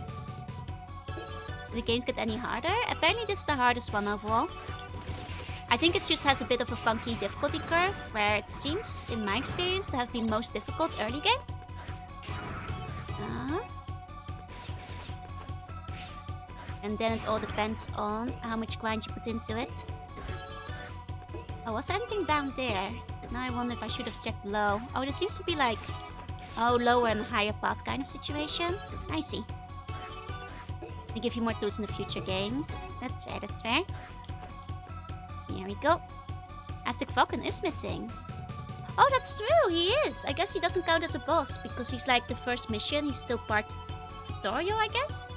the games get any harder? Apparently this is the hardest one overall. I think it just has a bit of a funky difficulty curve, where it seems, in my experience, to have been most difficult early game. And then it all depends on how much grind you put into it. Oh, was there anything down there? Now I wonder if I should have checked low. Oh, there seems to be like, lower and higher path kind of situation. I see. They give you more tools in the future games. That's fair, that's fair. Here we go. Aztec Falcon is missing. Oh, that's true, he is. I guess he doesn't count as a boss because he's like the first mission. He's still part tutorial, I guess.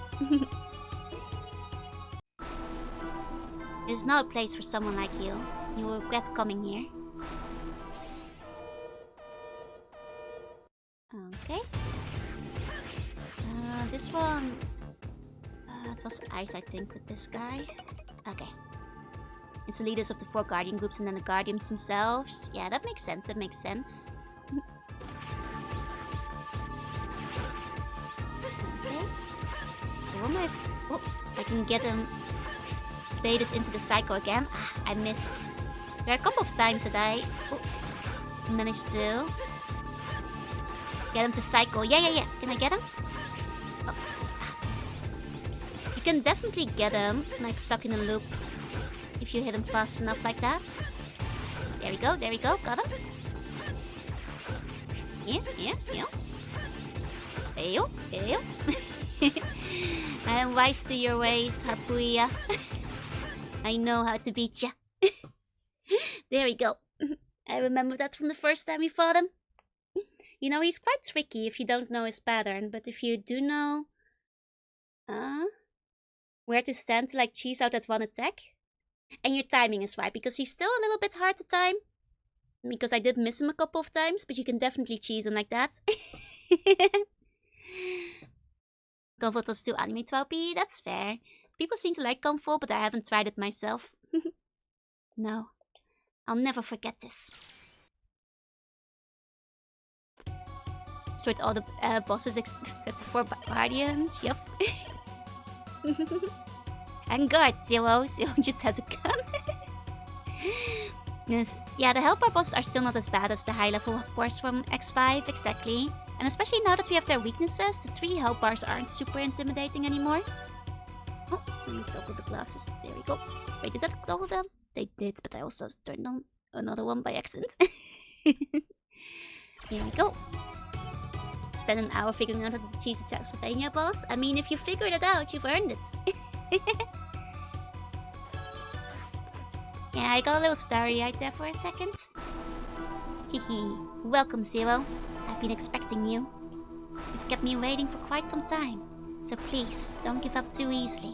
It's not a place for someone like you. You will regret coming here. Okay. This one... it was ice, I think, with this guy. Okay. It's the leaders of the 4 guardian groups and then the guardians themselves. Yeah, that makes sense, that makes sense. Okay. I wonder if... Oh, I can get him baited into the cycle again. Ah, I missed. There are a couple of times that I managed to get him to cycle. Yeah. Can I get him? Oh, missed. You can definitely get him, like, stuck in a loop if you hit him fast enough like that. There we go. Got him. Yeah. Eyo. I am wise to your ways, Harpuya. I know how to beat ya. There we go. I remember that from the first time we fought him. You know, he's quite tricky if you don't know his pattern, but if you do know where to stand to like cheese out that one attack, and your timing is right, because he's still a little bit hard to time. Because I did miss him a couple of times, but you can definitely cheese him like that. Gunvolt was too anime 12p, that's fair. People seem to like Gunvolt, but I haven't tried it myself. No, I'll never forget this. So with all the bosses except the 4 guardians, yep. And guard, Zero just has a gun. Yes. Yeah, the Hellbar bosses are still not as bad as the high level boss from X5, exactly. And especially now that we have their weaknesses, the 3 Hellbars aren't super intimidating anymore. Oh, let me toggle the glasses. There we go. Wait, did that toggle them? They did, but I also turned on another one by accident. Here we go. Spend an hour figuring out how to cheese the Castlevania boss. I mean, if you figured it out, you've earned it. Yeah, I got a little starry-eyed there for a second. Hehe. Welcome, Zero. I've been expecting you. You've kept me waiting for quite some time. So please, don't give up too easily.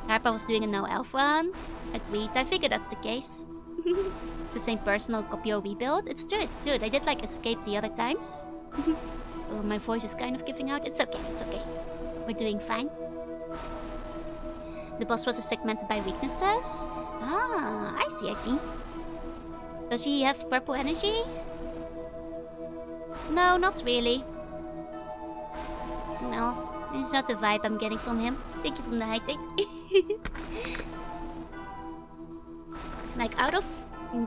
Harpa was doing a no-elf run. Agreed, I figured that's the case. It's the same personal Copio rebuild. It's true. I did like escape the other times. Oh, my voice is kind of giving out. It's okay. We're doing fine. The boss was segmented by weaknesses. Ah, I see. Does he have purple energy? No, not really. No, it's not the vibe I'm getting from him. Thank you from the hydrate. Like, out of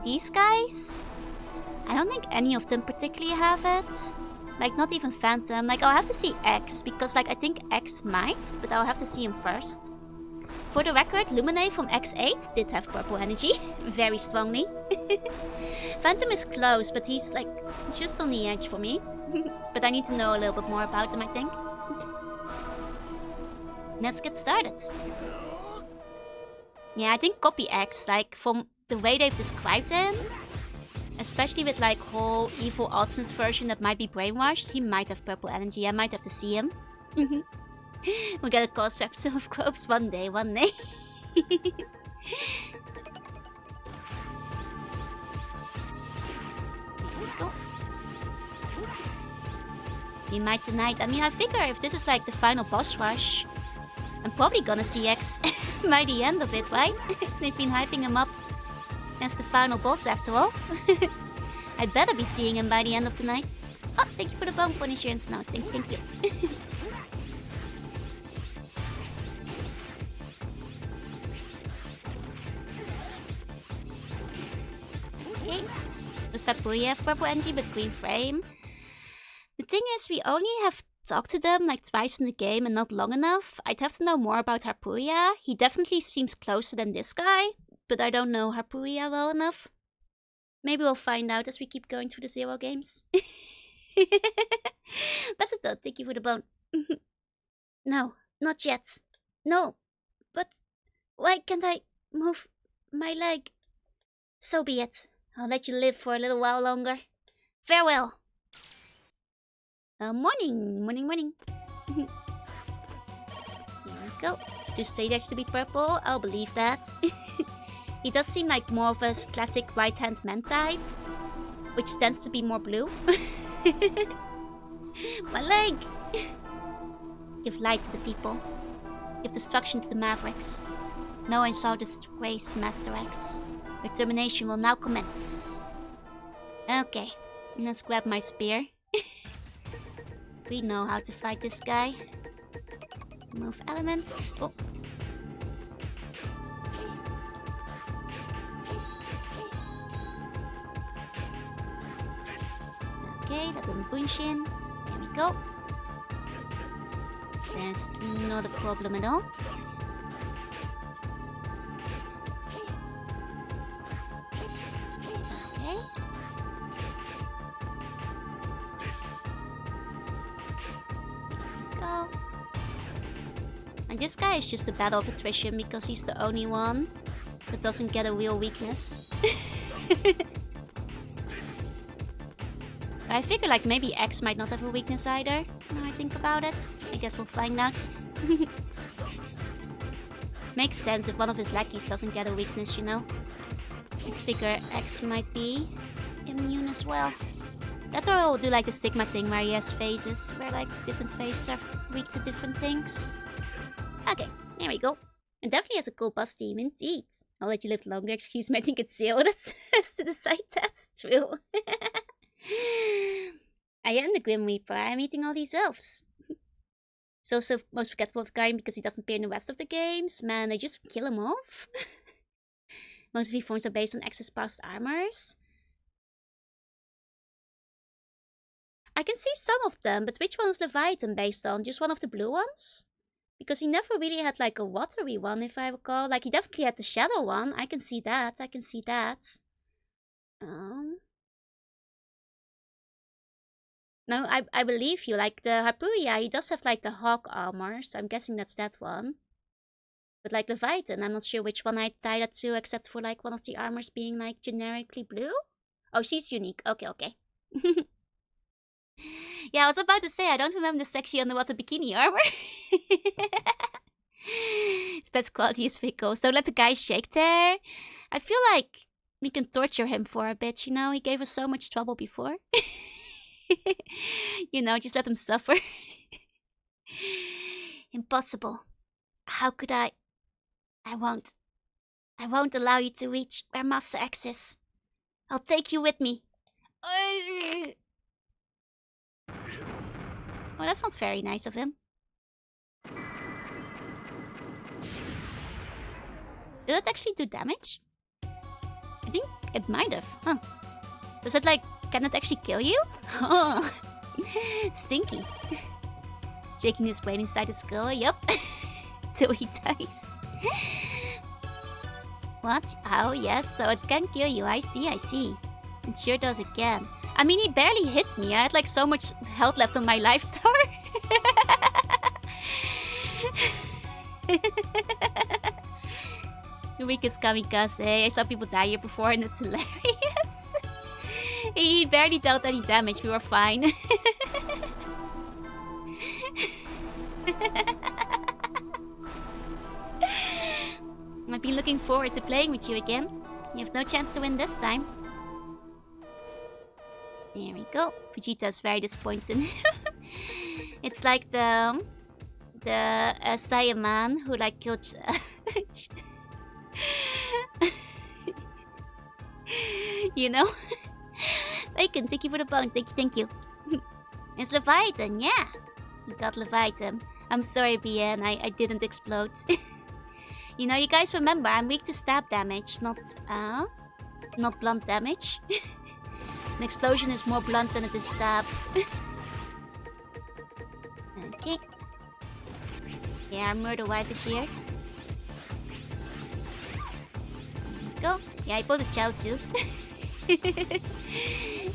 these guys, I don't think any of them particularly have it. Like, not even Phantom. Like, I'll have to see X, because, like, I think X might, but I'll have to see him first. For the record, Lumine from X8 did have purple energy, very strongly. Phantom is close, but he's, like, just on the edge for me. But I need to know a little bit more about him, I think. Let's get started. Yeah, I think copy X, like, from the way they've described him, Especially with like whole evil alternate version that might be brainwashed. He might have purple energy. I might have to see him. We'll get a cause episode of Corpse one day, one day. Go. We might tonight. I mean, I figure if this is like the final boss rush, I'm probably gonna see X by the end of it, right? They've been hyping him up as the final boss after all. I'd better be seeing him by the end of the night. Oh, thank you for the bone Punisher and Snow. Thank you, thank you. Okay. Does Sakuya have purple energy but green frame? The thing is, we only have talked to them like twice in the game and not long enough. I'd have to know more about Hapuya. He definitely seems closer than this guy, but I don't know Hapuya well enough. Maybe we'll find out as we keep going through the Zero games. Basito, thank you for the bone. No, not yet. No, but why can't I move my leg? So be it. I'll let you live for a little while longer. Farewell. Morning. Here we go. It's too straight edge to be purple. I'll believe that. He does seem like more of a classic right-hand man type, which tends to be more blue. My leg! Give light to the people. Give destruction to the Mavericks. No one shall disgrace Master X. Your termination will now commence. Okay, let's grab my spear. We know how to fight this guy. Move elements. Oh. Okay, that one Bunshin. There we go. There's not a problem at all. Okay. Go. And this guy is just a battle of attrition because he's the only one that doesn't get a real weakness. I figure like maybe X might not have a weakness either. Now I think about it. I guess we'll find out. Makes sense if one of his lackeys doesn't get a weakness, you know. Let's figure X might be immune as well. That or I'll do like the Sigma thing where he has phases, where like different phases are weak to different things. Okay, there we go. And definitely has a cool boss team, indeed. I'll let you live longer, excuse me, I think it's Zero that has to decide that. True. I am the Grim Reaper, I'm eating all these elves. He's also most forgettable of the kind because he doesn't appear in the rest of the games. Man, they just kill him off. Most of his forms are based on X's past armors. I can see some of them, but which one is Leviathan based on? Just one of the blue ones? Because he never really had like a watery one, if I recall. Like he definitely had the shadow one. I can see that. No, I believe you. Like the Hapuya, he does have like the hawk armor, so I'm guessing that's that one. But like Leviathan, I'm not sure which one I tie that to, except for like one of the armors being like generically blue. Oh, she's unique. Okay. Yeah, I was about to say, I don't remember the sexy underwater bikini armor. Its best quality is Vico, so let the guy shake there. I feel like we can torture him for a bit, you know? He gave us so much trouble before. You know, just let him suffer. Impossible. How could I won't allow you to reach where Master X is. I'll take you with me. Oh, that's not very nice of him. Did it actually do damage? I think it might have. Huh. Does it like... Can it actually kill you? Oh, stinky. Shaking his brain inside his skull. Yup. Till he dies. What? Oh, yes. So it can kill you. I see. It sure does again. I mean, he barely hit me. I had like so much health left on my life star. The weakest kamikaze. I saw people die here before and it's hilarious. He barely dealt any damage. We were fine. I've been looking forward to playing with you again. You have no chance to win this time. There we go. Vegeta's very disappointed. It's like the Saiyaman who like killed. You know? Bacon, thank you for the bone. Thank you. It's Leviathan, yeah. You got Leviathan. I'm sorry, BN. I didn't explode. You know, you guys remember, I'm weak to stab damage, not blunt damage. An explosion is more blunt than it is stab. Okay. Yeah, our murder wife is here. There we go. Yeah, I pulled a Chaozu.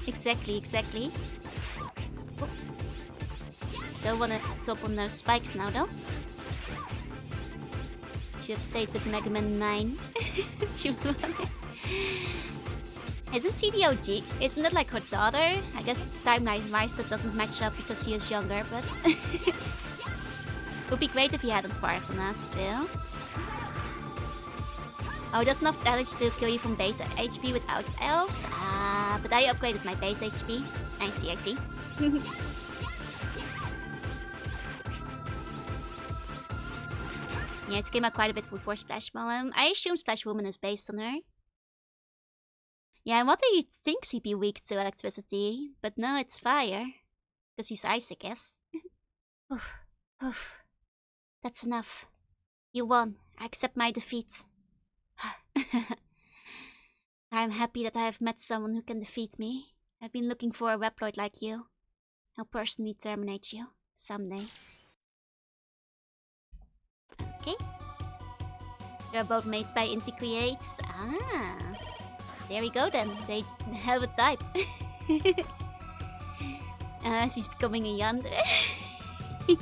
Exactly. Oh. Don't wanna top on those spikes now, though. Should have stayed with Mega Man 9. Isn't CDOG? Isn't it like her daughter? I guess Timeline Meister doesn't match up because she is younger, but... Would be great if you hadn't fired on us, Trill. Oh, that's enough damage to kill you from base HP without elves? But I upgraded my base HP. I see. Yeah, she came out quite a bit before Splash Ball. I assume Splash Woman is based on her. Yeah, and Water you think he'd be weak to electricity, but no, it's fire. Because he's ice, I guess. Oof. That's enough. You won. I accept my defeat. I'm happy that I have met someone who can defeat me. I've been looking for a Reploid like you. I'll personally terminate you someday. Okay. They're both made by Inti Creates. There we go then. They have a type. She's becoming a yandere. There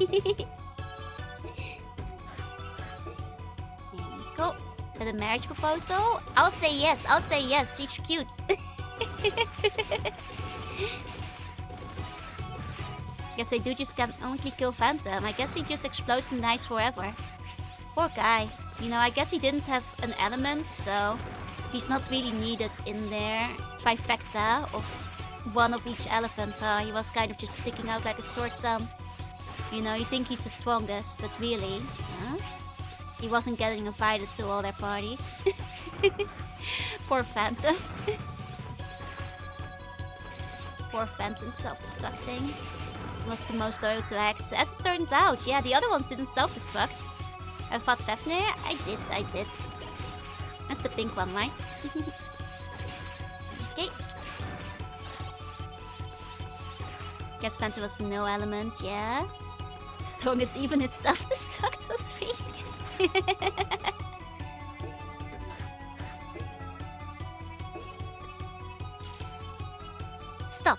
we go. Is that a marriage proposal? I'll say yes. She's cute. Guess I do just can only kill Phantom. I guess he just explodes and dies forever. Poor guy. You know, I guess he didn't have an element, so he's not really needed in their trifecta of one of each elephant. He was kind of just sticking out like a sore thumb. You know, you think he's the strongest, but really, he wasn't getting invited to all their parties. Poor Phantom. Poor Phantom self-destructing. Was the most loyal to X. As it turns out, yeah, the other ones didn't self-destruct. I fought Fafnir? I did. That's the pink one, right? Okay. Guess Phantom was no element, yeah. Strongest even his self-destruct was weak. Stop.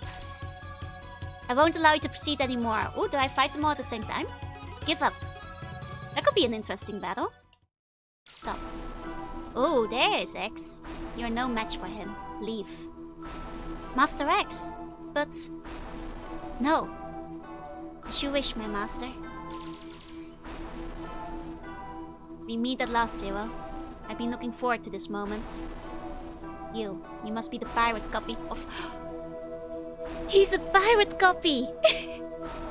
I won't allow you to proceed anymore. Ooh, do I fight them all at the same time? Give up. That could be an interesting battle. Stop. Oh, there is X. You're no match for him. Leave. Master X. But... no. As you wish, my master. We meet at last, Zero. I've been looking forward to this moment. You must be the pirate copy of... He's a pirate copy!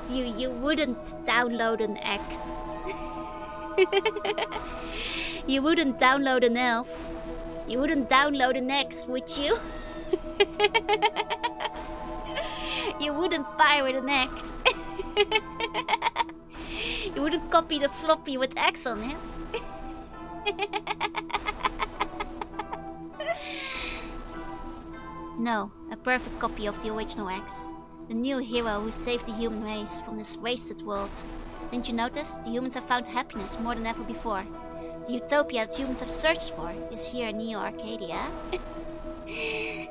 You wouldn't download an X. You wouldn't download an elf. You wouldn't download an X, would you? You wouldn't pirate an X. You wouldn't copy the floppy with X on it. No, a perfect copy of the original X. The new hero who saved the human race from this wasted world. Didn't you notice? The humans have found happiness more than ever before. The utopia that humans have searched for is here in Neo Arcadia. There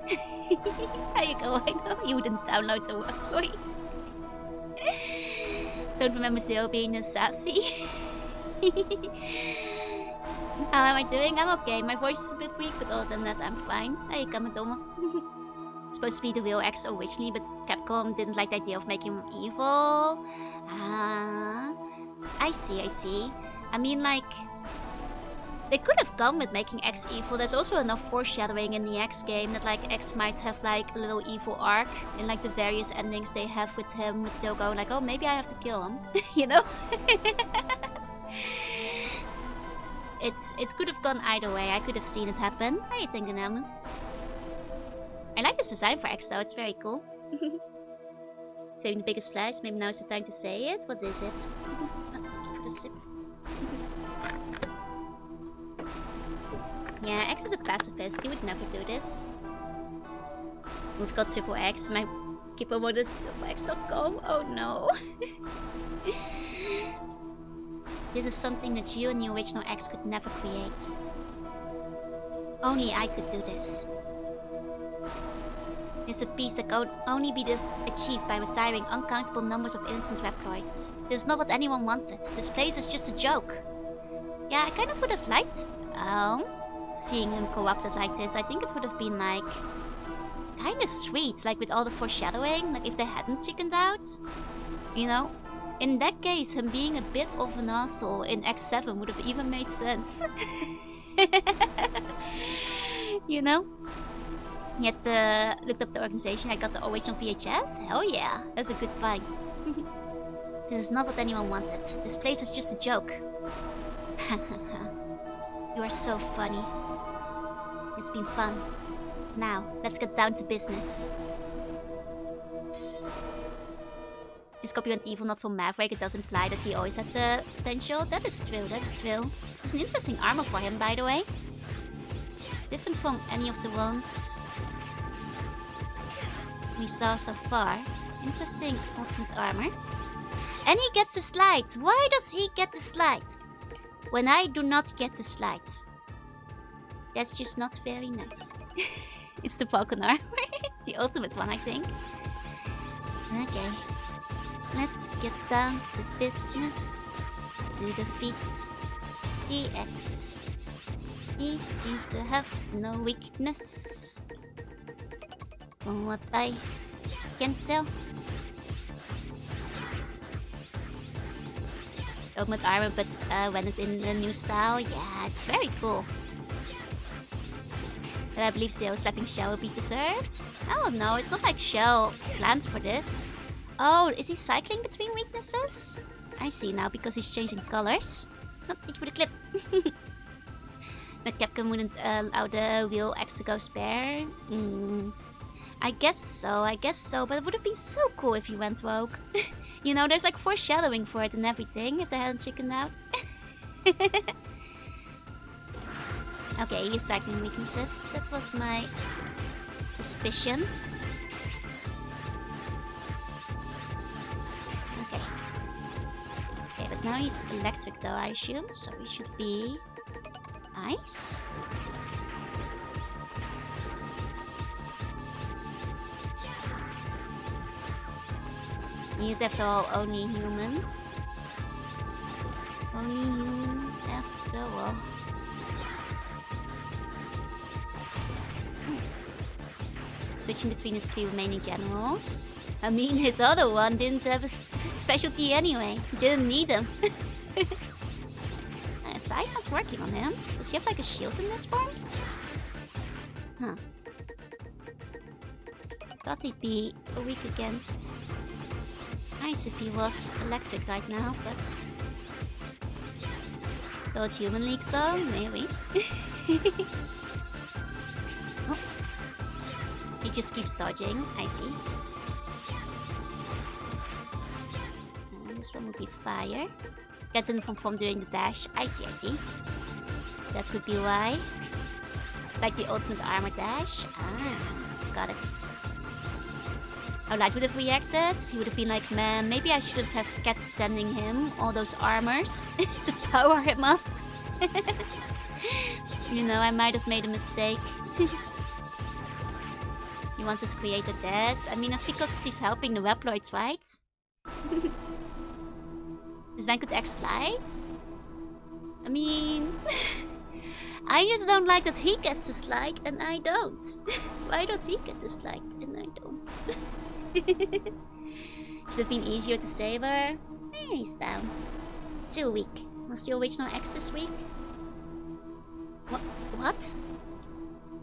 you go, I know you wouldn't download the workloads. Don't remember Zero being a sassy. How am I doing? I'm okay. My voice is a bit weak, but other than that, I'm fine. Hey, Kamadomo. Supposed to be the real X originally, but Capcom didn't like the idea of making him evil. I see. I mean, like, they could have gone with making X evil. There's also enough foreshadowing in the X game that like X might have like a little evil arc in like the various endings they have with him, with Zil going like, oh, maybe I have to kill him, you know? It could have gone either way. I could have seen it happen. How are you thinking, Elmo? I like this design for X though, it's very cool. Saving the biggest splash, maybe now is the time to say it. What is it? The sip. Yeah, X is a pacifist, he would never do this. We've got triple X, my keeper mode is X.com. Oh no. This is something that you and the original X could never create. Only I could do this. It's a piece that could only be achieved by retiring uncountable numbers of innocent Reploids. This is not what anyone wanted. This place is just a joke. Yeah, I kind of would have liked seeing him corrupted like this. I think it would have been like kind of sweet, like with all the foreshadowing, like if they hadn't chickened out, you know? In that case, him being a bit of an asshole in X7 would have even made sense. You know? Yet looked up the organization. I got the original VHS. Hell yeah, that's a good find. This is not what anyone wanted. This place is just a joke. You are so funny. It's been fun. Now, let's get down to business. Is Copy went evil not for Maverick? It does imply that he always had the potential. That is true, that is true. It's an interesting armor for him, by the way. Different from any of the ones we saw so far. Interesting ultimate armor. And he gets the slides. Why does he get the slides when I do not get the slides? That's just not very nice. It's the Falcon armor. It's the ultimate one, I think. Okay. Let's get down to business. To defeat the X. He seems to have no weakness. From what I can tell. Ultimate armor, but when it's in the new style, yeah, it's very cool. But I believe still slapping Shell will be deserved. I don't know, it's not like Shell planned for this. Oh, is he cycling between weaknesses? I see now, because he's changing colors. Not oh, with a clip. But Capcom wouldn't allow the real X to go spare. I guess so, but it would have been so cool if he went rogue. You know, there's like foreshadowing for it and everything, if they hadn't chickened out. Okay, he's cycling weaknesses. That was my suspicion. Okay. Okay, but now he's electric though, I assume, so he should be ice. He is after all only human. Only human after all. Switching between his 3 remaining generals. I mean, his other one didn't have a specialty anyway. He didn't need him. His ice not working on him. Does he have like a shield in this form? Huh. Thought he'd be weak against ice if he was electric right now, but thought human league so maybe. Oh. He just keeps dodging, I see. And this one would be fire. Get in from during the dash. I see. That would be why. It's like the ultimate armor dash. Ah, got it. How Light would have reacted? He would have been like, man, maybe I shouldn't have kept sending him all those armors to power him up. You know, I might have made a mistake. He wants his creator dead. I mean, that's because he's helping the Reploids, right? Is Van could X slide? I mean... I just don't like that he gets to slide and I don't. Why does he get to slide and I don't? Should have been easier to save her. He's down. Too weak. Was the original X this week? What?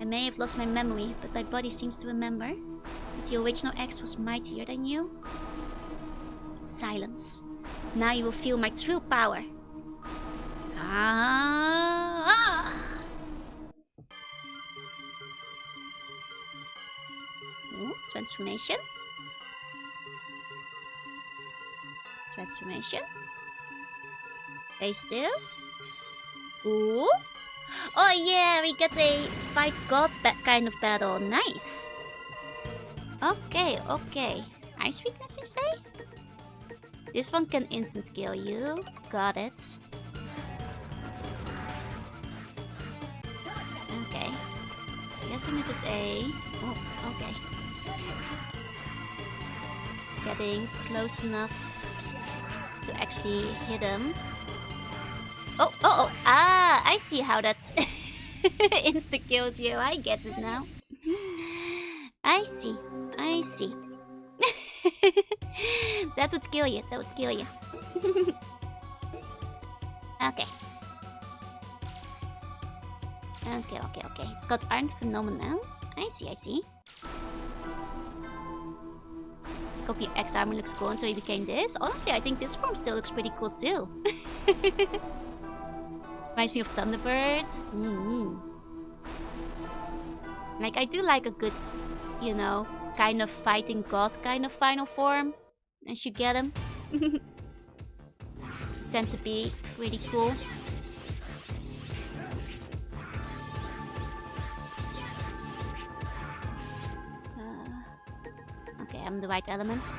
I may have lost my memory, but my body seems to remember that the original X was mightier than you. Silence. Now you will feel my true power. Ooh, transformation. Transformation. Stay still. Ooh. Oh yeah, we get a fight gods kind of battle. Nice. Okay, okay. Ice weakness, you say? This one can instant kill you. Got it. Okay. Guessing this is A. Oh, okay. Getting close enough to actually hit him. Oh, oh, oh. Ah, I see how that insta kills you. I get it now. I see. I see. That would kill you. That would kill you. Okay. Okay, okay, okay. It's got Iron Phenomenon. I see, I see. Hope your X armor looks cool until you became this. Honestly, I think this form still looks pretty cool too. Reminds me of Thunderbirds. Like, I do like a good, you know, kind of fighting god kind of final form. As you get them. Tend to be pretty cool. Okay, I'm the right element.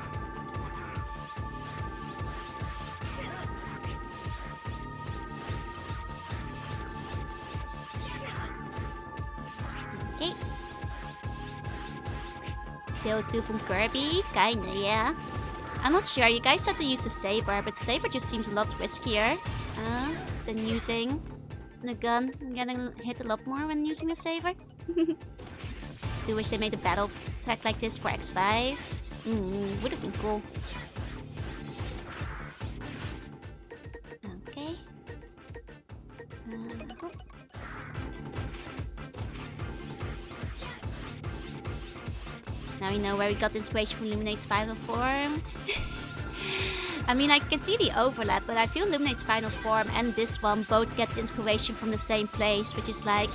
Okay. CO2 from Kirby? Kinda, yeah. I'm not sure, you guys had to use a saber, but the saber just seems a lot riskier than using the gun. I'm getting hit a lot more when using a saber. Do wish they made a battle attack like this for X5. Would have been cool. Okay. Now we know where we got the inspiration from Luminate's final form. I mean, I can see the overlap, but I feel Luminate's final form and this one both get inspiration from the same place, which is like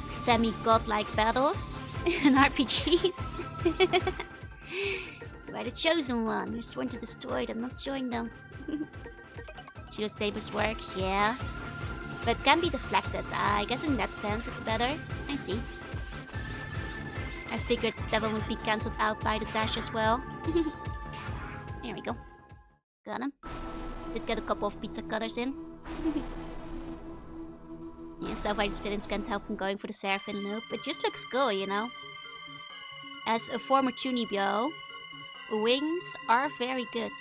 semi-godlike battles in RPGs. You are the chosen one. You're sworn to destroy them, not join them. Shield Sabers works, yeah. But can be deflected. I guess in that sense it's better. I see. I figured that one would be cancelled out by the dash as well. Here we go. Got him. Did get a couple of pizza cutters in. Yeah, Self-Righteous Villains can't help from going for the Seraphim loop. It just looks cool, you know. As a former Chunibyo, wings are very good.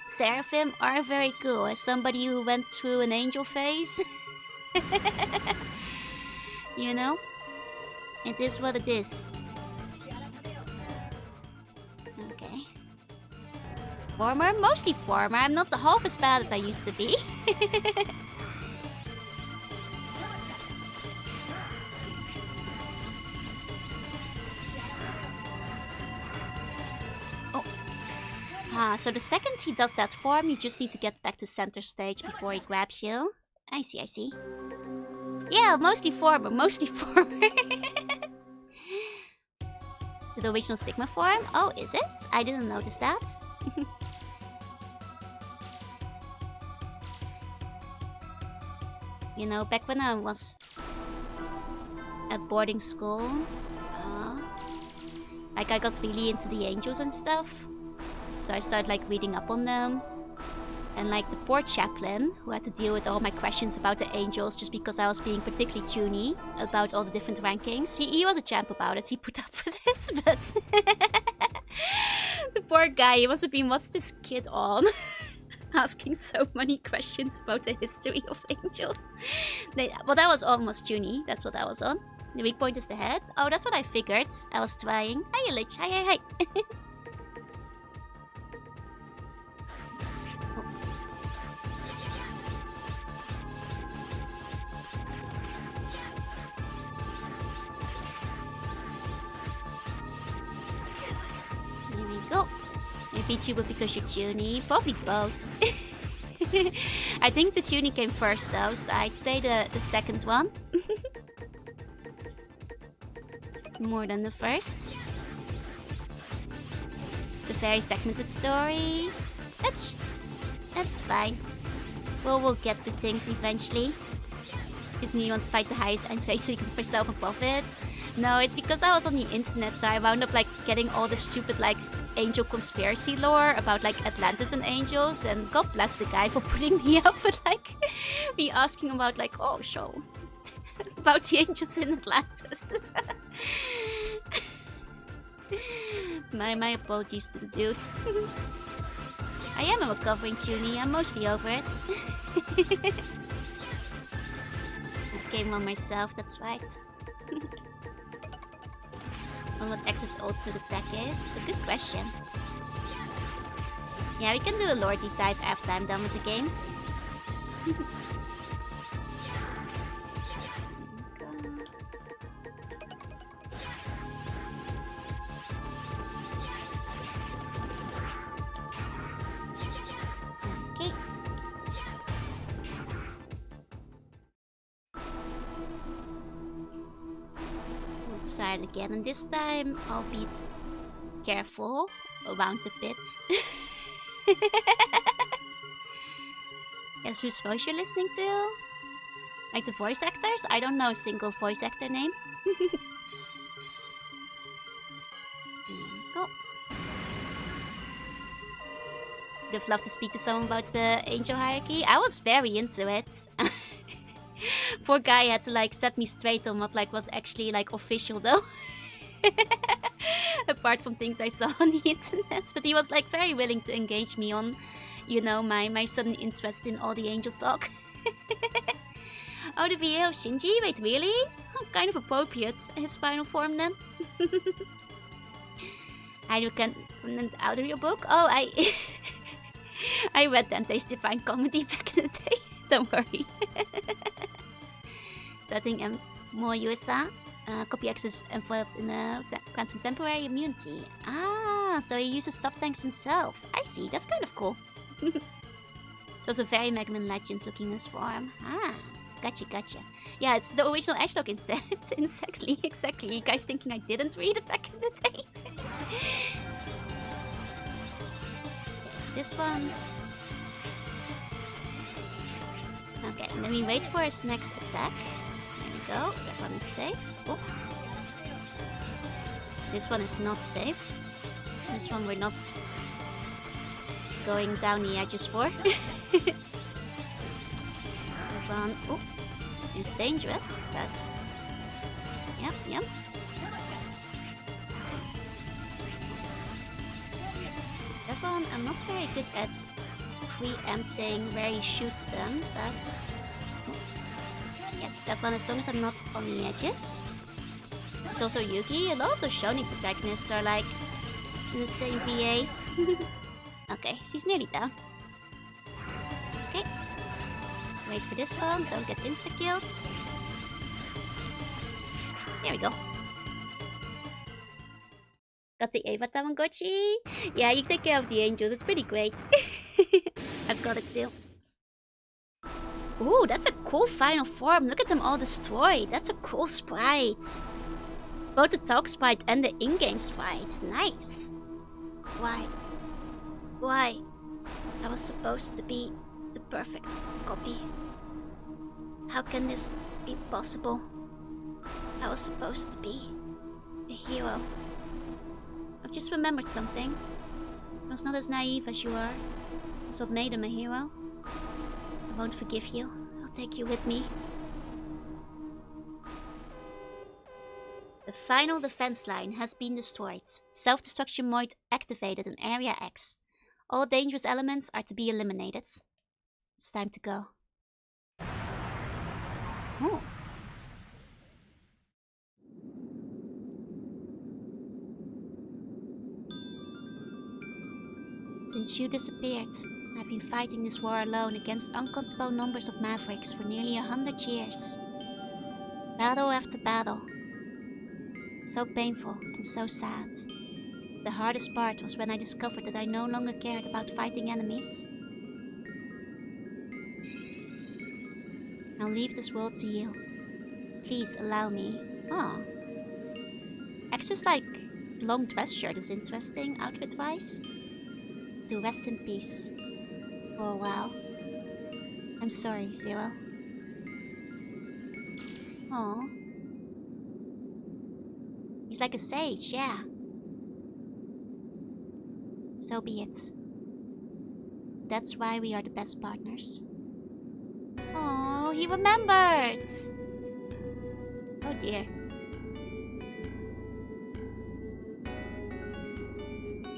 Seraphim are very cool. As somebody who went through an angel phase. You know? It is what it is. Okay. Former? Mostly former. I'm not half as bad as I used to be. Oh. So the second he does that form, you just need to get back to center stage before he grabs you. I see, I see. Yeah, mostly former, mostly former. The original Sigma form? Oh, is it? I didn't notice that. You know, back when I was at boarding school, like I got really into the angels and stuff. So I started like reading up on them. And like the poor chaplain, who had to deal with all my questions about the angels just because I was being particularly tuney about all the different rankings. He was a champ about it, he put up with it, but... The poor guy, he must have been, what's this kid on? asking so many questions about the history of angels. Well, that was almost Junie. That's what I was on. The weak point is the head. Oh, that's what I figured. I was trying. Hi, Lich. Hi. Here we go. Maybe Tuba because you're Junie. Probably both. I think the Junie came first though, so I'd say the second one. More than the first. It's a very segmented story. That's fine. Well, we'll get to things eventually. Isn't you want to fight the highest entry so you can put myself above it? No, it's because I was on the internet, so I wound up like getting all the stupid like angel conspiracy lore about like Atlantis and angels, and God bless the guy for putting me up with like me asking about like, oh, so about the angels in Atlantis. my apologies to the dude. I am a recovering Junie, I'm mostly over it. I came on myself, that's right. On what X's ultimate attack is? A good question. Yeah, we can do a lore deep dive after I'm done with the games. Okay. Let's try it again, and this time I'll be careful around the pits. Guess whose voice you're listening to? Like the voice actors? I don't know a single voice actor name. Go. Would have loved to speak to someone about the angel hierarchy. I was very into it. Poor guy had to like set me straight on what like was actually like official though. Apart from things I saw on the internet, but he was like very willing to engage me on, you know, my sudden interest in all the angel talk. Oh, the VA of Shinji? Wait, really? Oh, kind of appropriate, his final form then. I can out of your book? Oh, I read Dante's Divine Comedy back in the day. Don't worry. Setting and more USA. Copy X is involved in grants some temporary immunity. Ah, so he uses sub-tanks himself. I see, that's kind of cool. It's also very Mega Man Legends looking in his form. Ah, gotcha. Yeah, it's the original Edgelord instead. Exactly. You guys thinking I didn't read it back in the day? This one. Okay, and then we wait for his next attack. There we go. That one is safe. Oh. This one is not safe. This one we're not going down the edges for. Move on. Oh, it's dangerous, but yep. That one I'm not very good at preempting where he shoots them, but yeah, that one as long as I'm not on the edges. There's also Yugi. A lot of those Shonen protagonists are like in the same VA. Okay, she's nearly down. Okay. Wait for this one, don't get insta-killed. There we go. Got the Eva Tamagotchi. Yeah, you take care of the angels, it's pretty great. I've got it too. Ooh, that's a cool final form. Look at them all destroyed. That's a cool sprite. Both the talk sprite and the in-game sprite. Nice. Why? I was supposed to be the perfect copy. How can this be possible? I was supposed to be a hero. I've just remembered something. I was not as naive as you are. That's what made him a hero. I won't forgive you. I'll take you with me. The final defense line has been destroyed. Self-destruction mode activated in Area X. All dangerous elements are to be eliminated. It's time to go. Oh. Since you disappeared, I've been fighting this war alone against uncountable numbers of mavericks for nearly 100 years. Battle after battle. So painful and so sad. The hardest part was when I discovered that I no longer cared about fighting enemies. I'll leave this world to you. Please allow me. Oh. Axe's like long dress shirt is interesting outfit-wise. To rest in peace. For a while. I'm sorry, Zero. Oh. He's like a sage, yeah. So be it. That's why we are the best partners. Oh, he remembered! Oh dear.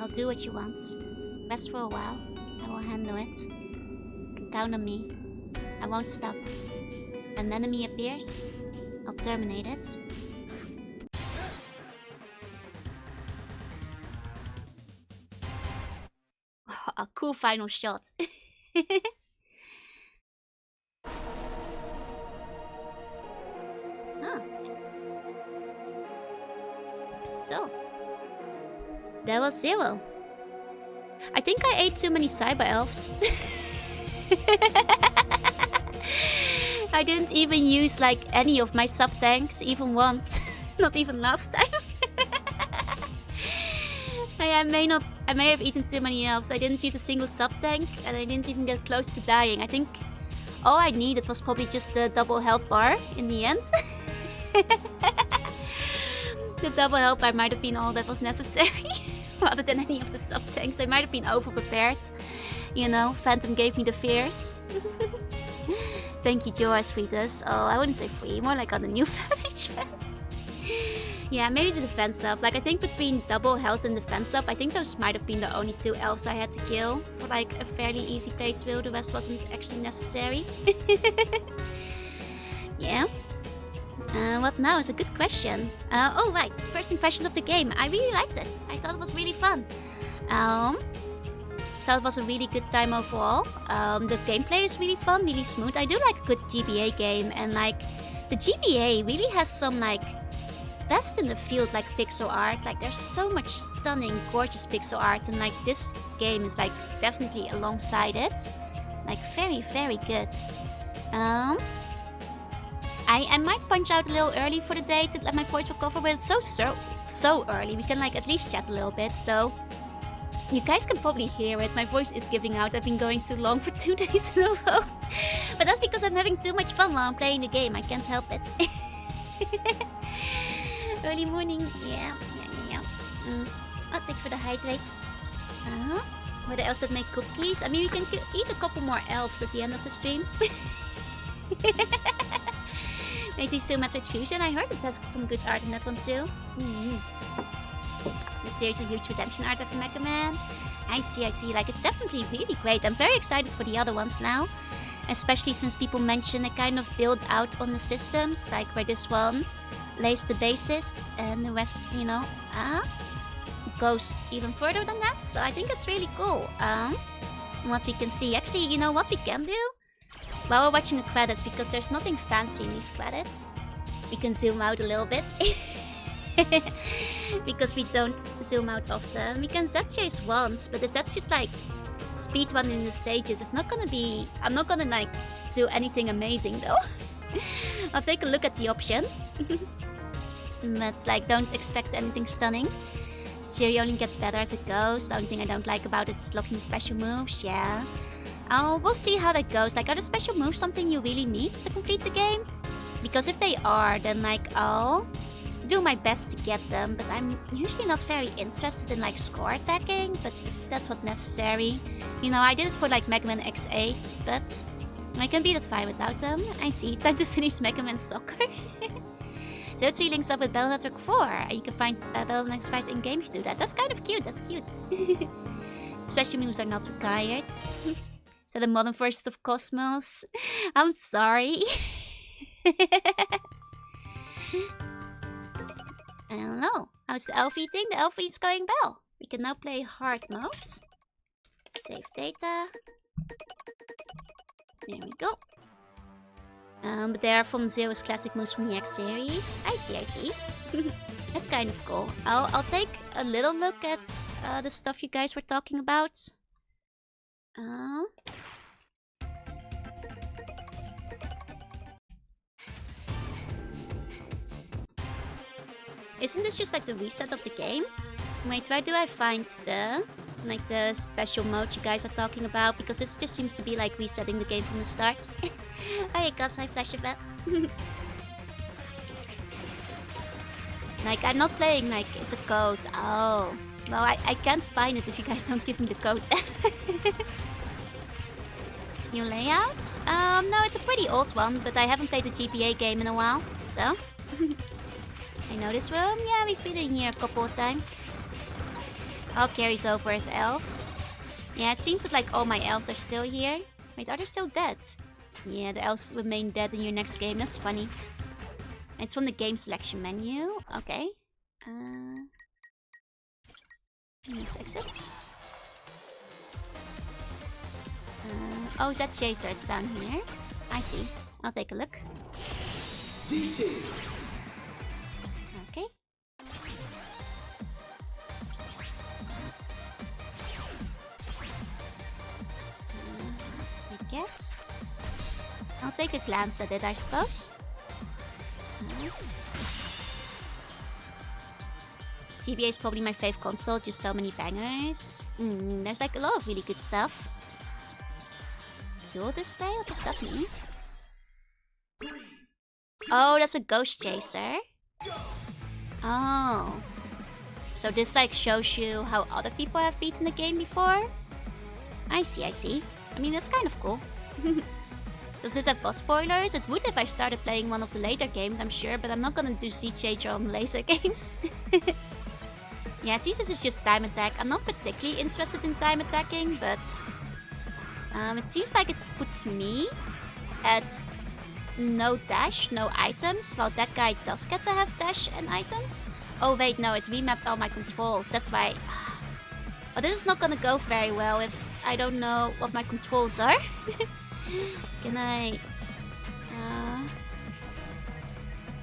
I'll do what you want. Rest for a while. I will handle it. You can count on me. I won't stop. When an enemy appears, I'll terminate it. A cool final shot. Huh. So, that was Zero. I think I ate too many cyber elves. I didn't even use like any of my sub tanks even once. Not even last time. I may have eaten too many elves. I didn't use a single sub tank and I didn't even get close to dying. I think all I needed was probably just the double health bar in the end. The double health bar might have been all that was necessary. Rather than any of the sub tanks. I might have been over prepared. You know, Phantom gave me the fears. Thank you, Jorah's Fetus. Oh, I wouldn't say free, more like on the new management. Yeah, maybe the defense up. Like, I think between double health and defense up, I think those might have been the only two elves I had to kill for like a fairly easy playthrough. The rest wasn't actually necessary. Yeah. What now is a good question. Oh right, first impressions of the game. I really liked it. I thought it was really fun. Thought it was a really good time overall. The gameplay is really fun, really smooth. I do like a good GBA game, and like the GBA really has some like best in the field like pixel art. Like there's so much stunning, gorgeous pixel art, and like this game is like definitely alongside it. Like very, very good. I might punch out a little early for the day to let my voice recover, but it's so early. We can like at least chat a little bit, though. You guys can probably hear it. My voice is giving out. I've been going too long for 2 days in a row. But that's because I'm having too much fun while I'm playing the game. I can't help it. Early morning. Yeah. I'll take for the hydrates. What else that make cookies? I mean, we can eat a couple more elves at the end of the stream. Maybe still Metroid Fusion. I heard it has some good art in that one too. The series of huge redemption art of Mega Man. I see. Like, it's definitely really great. I'm very excited for the other ones now. Especially since people mention a kind of build out on the systems, like where this one lays the basis and the rest, you know, goes even further than that. So I think it's really cool. What we can see. Actually, you know what we can do? While we're watching the credits, because there's nothing fancy in these credits, we can zoom out a little bit. Because we don't zoom out often. We can Z-chase once, but if that's just like speedrunning the stages, it's not gonna be... I'm not gonna like do anything amazing though. I'll take a look at the option. But like, don't expect anything stunning. Theory only gets better as it goes. The only thing I don't like about it is locking the special moves, yeah. We'll see how that goes. Like, are the special moves something you really need to complete the game? Because if they are, then like, I'll do my best to get them. But I'm usually not very interested in like score attacking. But if that's what's necessary, you know, I did it for like Mega Man X8, but I can be that fine without them. I see. Time to finish Mega Man Soccer. So it's links up with Battle Network 4. You can find Battle Network 5 in game if you do that. That's kind of cute. That's cute. Special moves are not required. So the modern version of Cosmos. I'm sorry. I don't know. How's the elf eating? The elf is going well. We can now play hard mode. Save data. There we go. But they are from Zero's classic moves from the X series. I see. That's kind of cool. I'll take a little look at the stuff you guys were talking about. Isn't this just like the reset of the game? Wait, where do I find the special mode you guys are talking about? Because this just seems to be like resetting the game from the start. Hi Gus, hi Flash Event. Like, I'm not playing like it's a code. Oh. Well, I can't find it if you guys don't give me the code. New layouts? No, it's a pretty old one, but I haven't played the GBA game in a while, so... I know this room. Yeah, we've been in here a couple of times. All carries over as elves. Yeah, it seems that like all my elves are still here. Wait, are they still dead? Yeah, the elves remain dead in your next game. That's funny. It's from the game selection menu. Okay. Let's exit. Oh, is that Chaser? It's down here. I see. I'll take a look. Okay. I guess. I'll take a glance at it, I suppose. GBA is probably my fave console, just so many bangers. There's like a lot of really good stuff. Dual display? What does that mean? Oh, that's a ghost chaser. Oh. So this like shows you how other people have beaten the game before? I see. I mean, that's kind of cool. Does this have boss spoilers? It would if I started playing one of the later games, I'm sure, but I'm not gonna do Sea Changer on laser games. Yeah, it seems this is just time attack. I'm not particularly interested in time attacking, but it seems like it puts me at no dash, no items, while that guy does get to have dash and items. Oh wait, no, it remapped all my controls, that's why. Oh, this is not gonna go very well if I don't know what my controls are. Can I...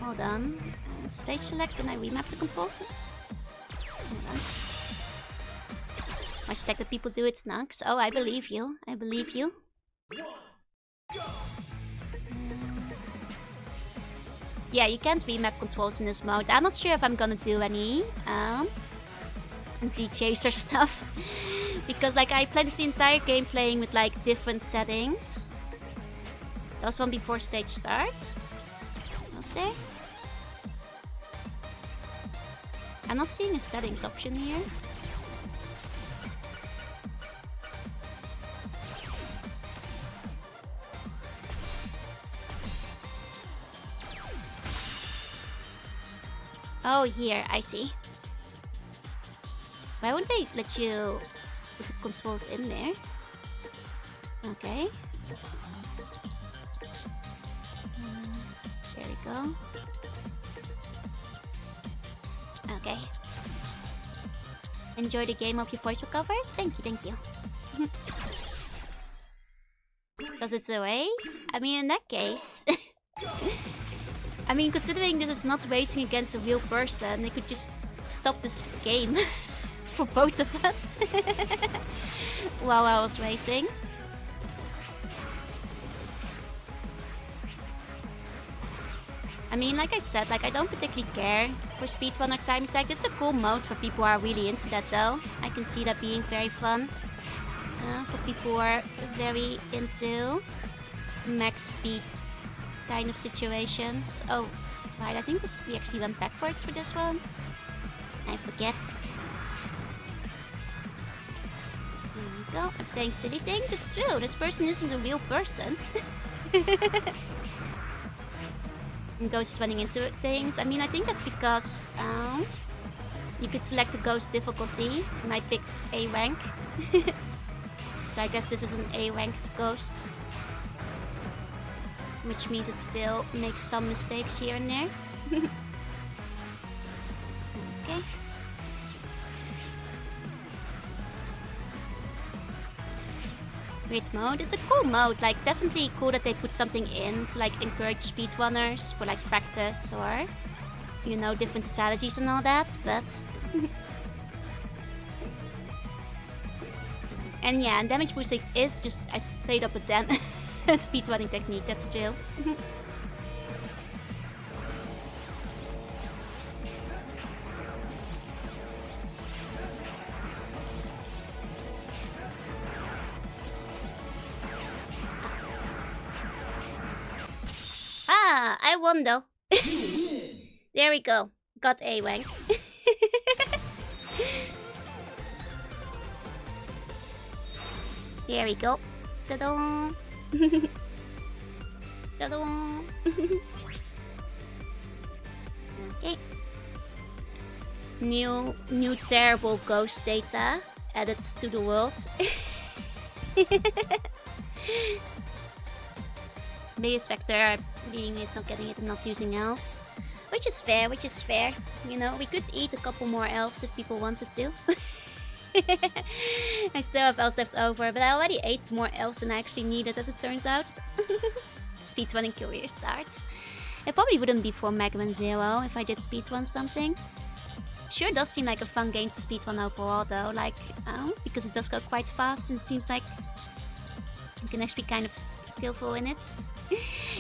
hold on. Stage select, can I remap the controls? I suspect that people do it, Snugs. Oh, I believe you. Yeah, you can't remap controls in this mode. I'm not sure if I'm gonna do any Sea Chaser stuff. Because like I played the entire game playing with like different settings. There was one before stage start. Was there? I'm not seeing a settings option here. Oh, here, I see. Why wouldn't they let you put the controls in there? Okay. There we go. Okay. Enjoy the game, hope your voice recovers. Thank you. Because it's a race? I mean, in that case... I mean, considering this is not racing against a real person, they could just stop this game for both of us while I was racing. I mean, like I said, like I don't particularly care for speedrun or time attack. This is a cool mode for people who are really into that though. I can see that being very fun. For people who are very into max speed kind of situations. Oh, right, I think we actually went backwards for this one. I forget. There we go. I'm saying silly things. It's true. This person isn't a real person. And Ghost is running into things. I mean, I think that's because you could select a ghost difficulty, and I picked A rank. So I guess this is an A ranked ghost. Which means it still makes some mistakes here and there. Okay. Great mode. It's a cool mode. Like, definitely cool that they put something in to like encourage speedrunners for like practice or, you know, different strategies and all that. But and yeah, and damage boosting is just a straight up a speedrunning technique. That's true. Ah, I won though. There we go. Got A rank. Here we go. Ta-da! Ta-da! Okay. New terrible ghost data added to the world. Biggest factor being it, not getting it, and not using elves. Which is fair, You know, we could eat a couple more elves if people wanted to. I still have elves left over, but I already ate more elves than I actually needed, as it turns out. Speedrunning career starts. It probably wouldn't be for Mega Man Zero if I did speedrun something. Sure does seem like a fun game to speedrun overall though, like, because it does go quite fast and seems like you can actually be kind of skillful in it.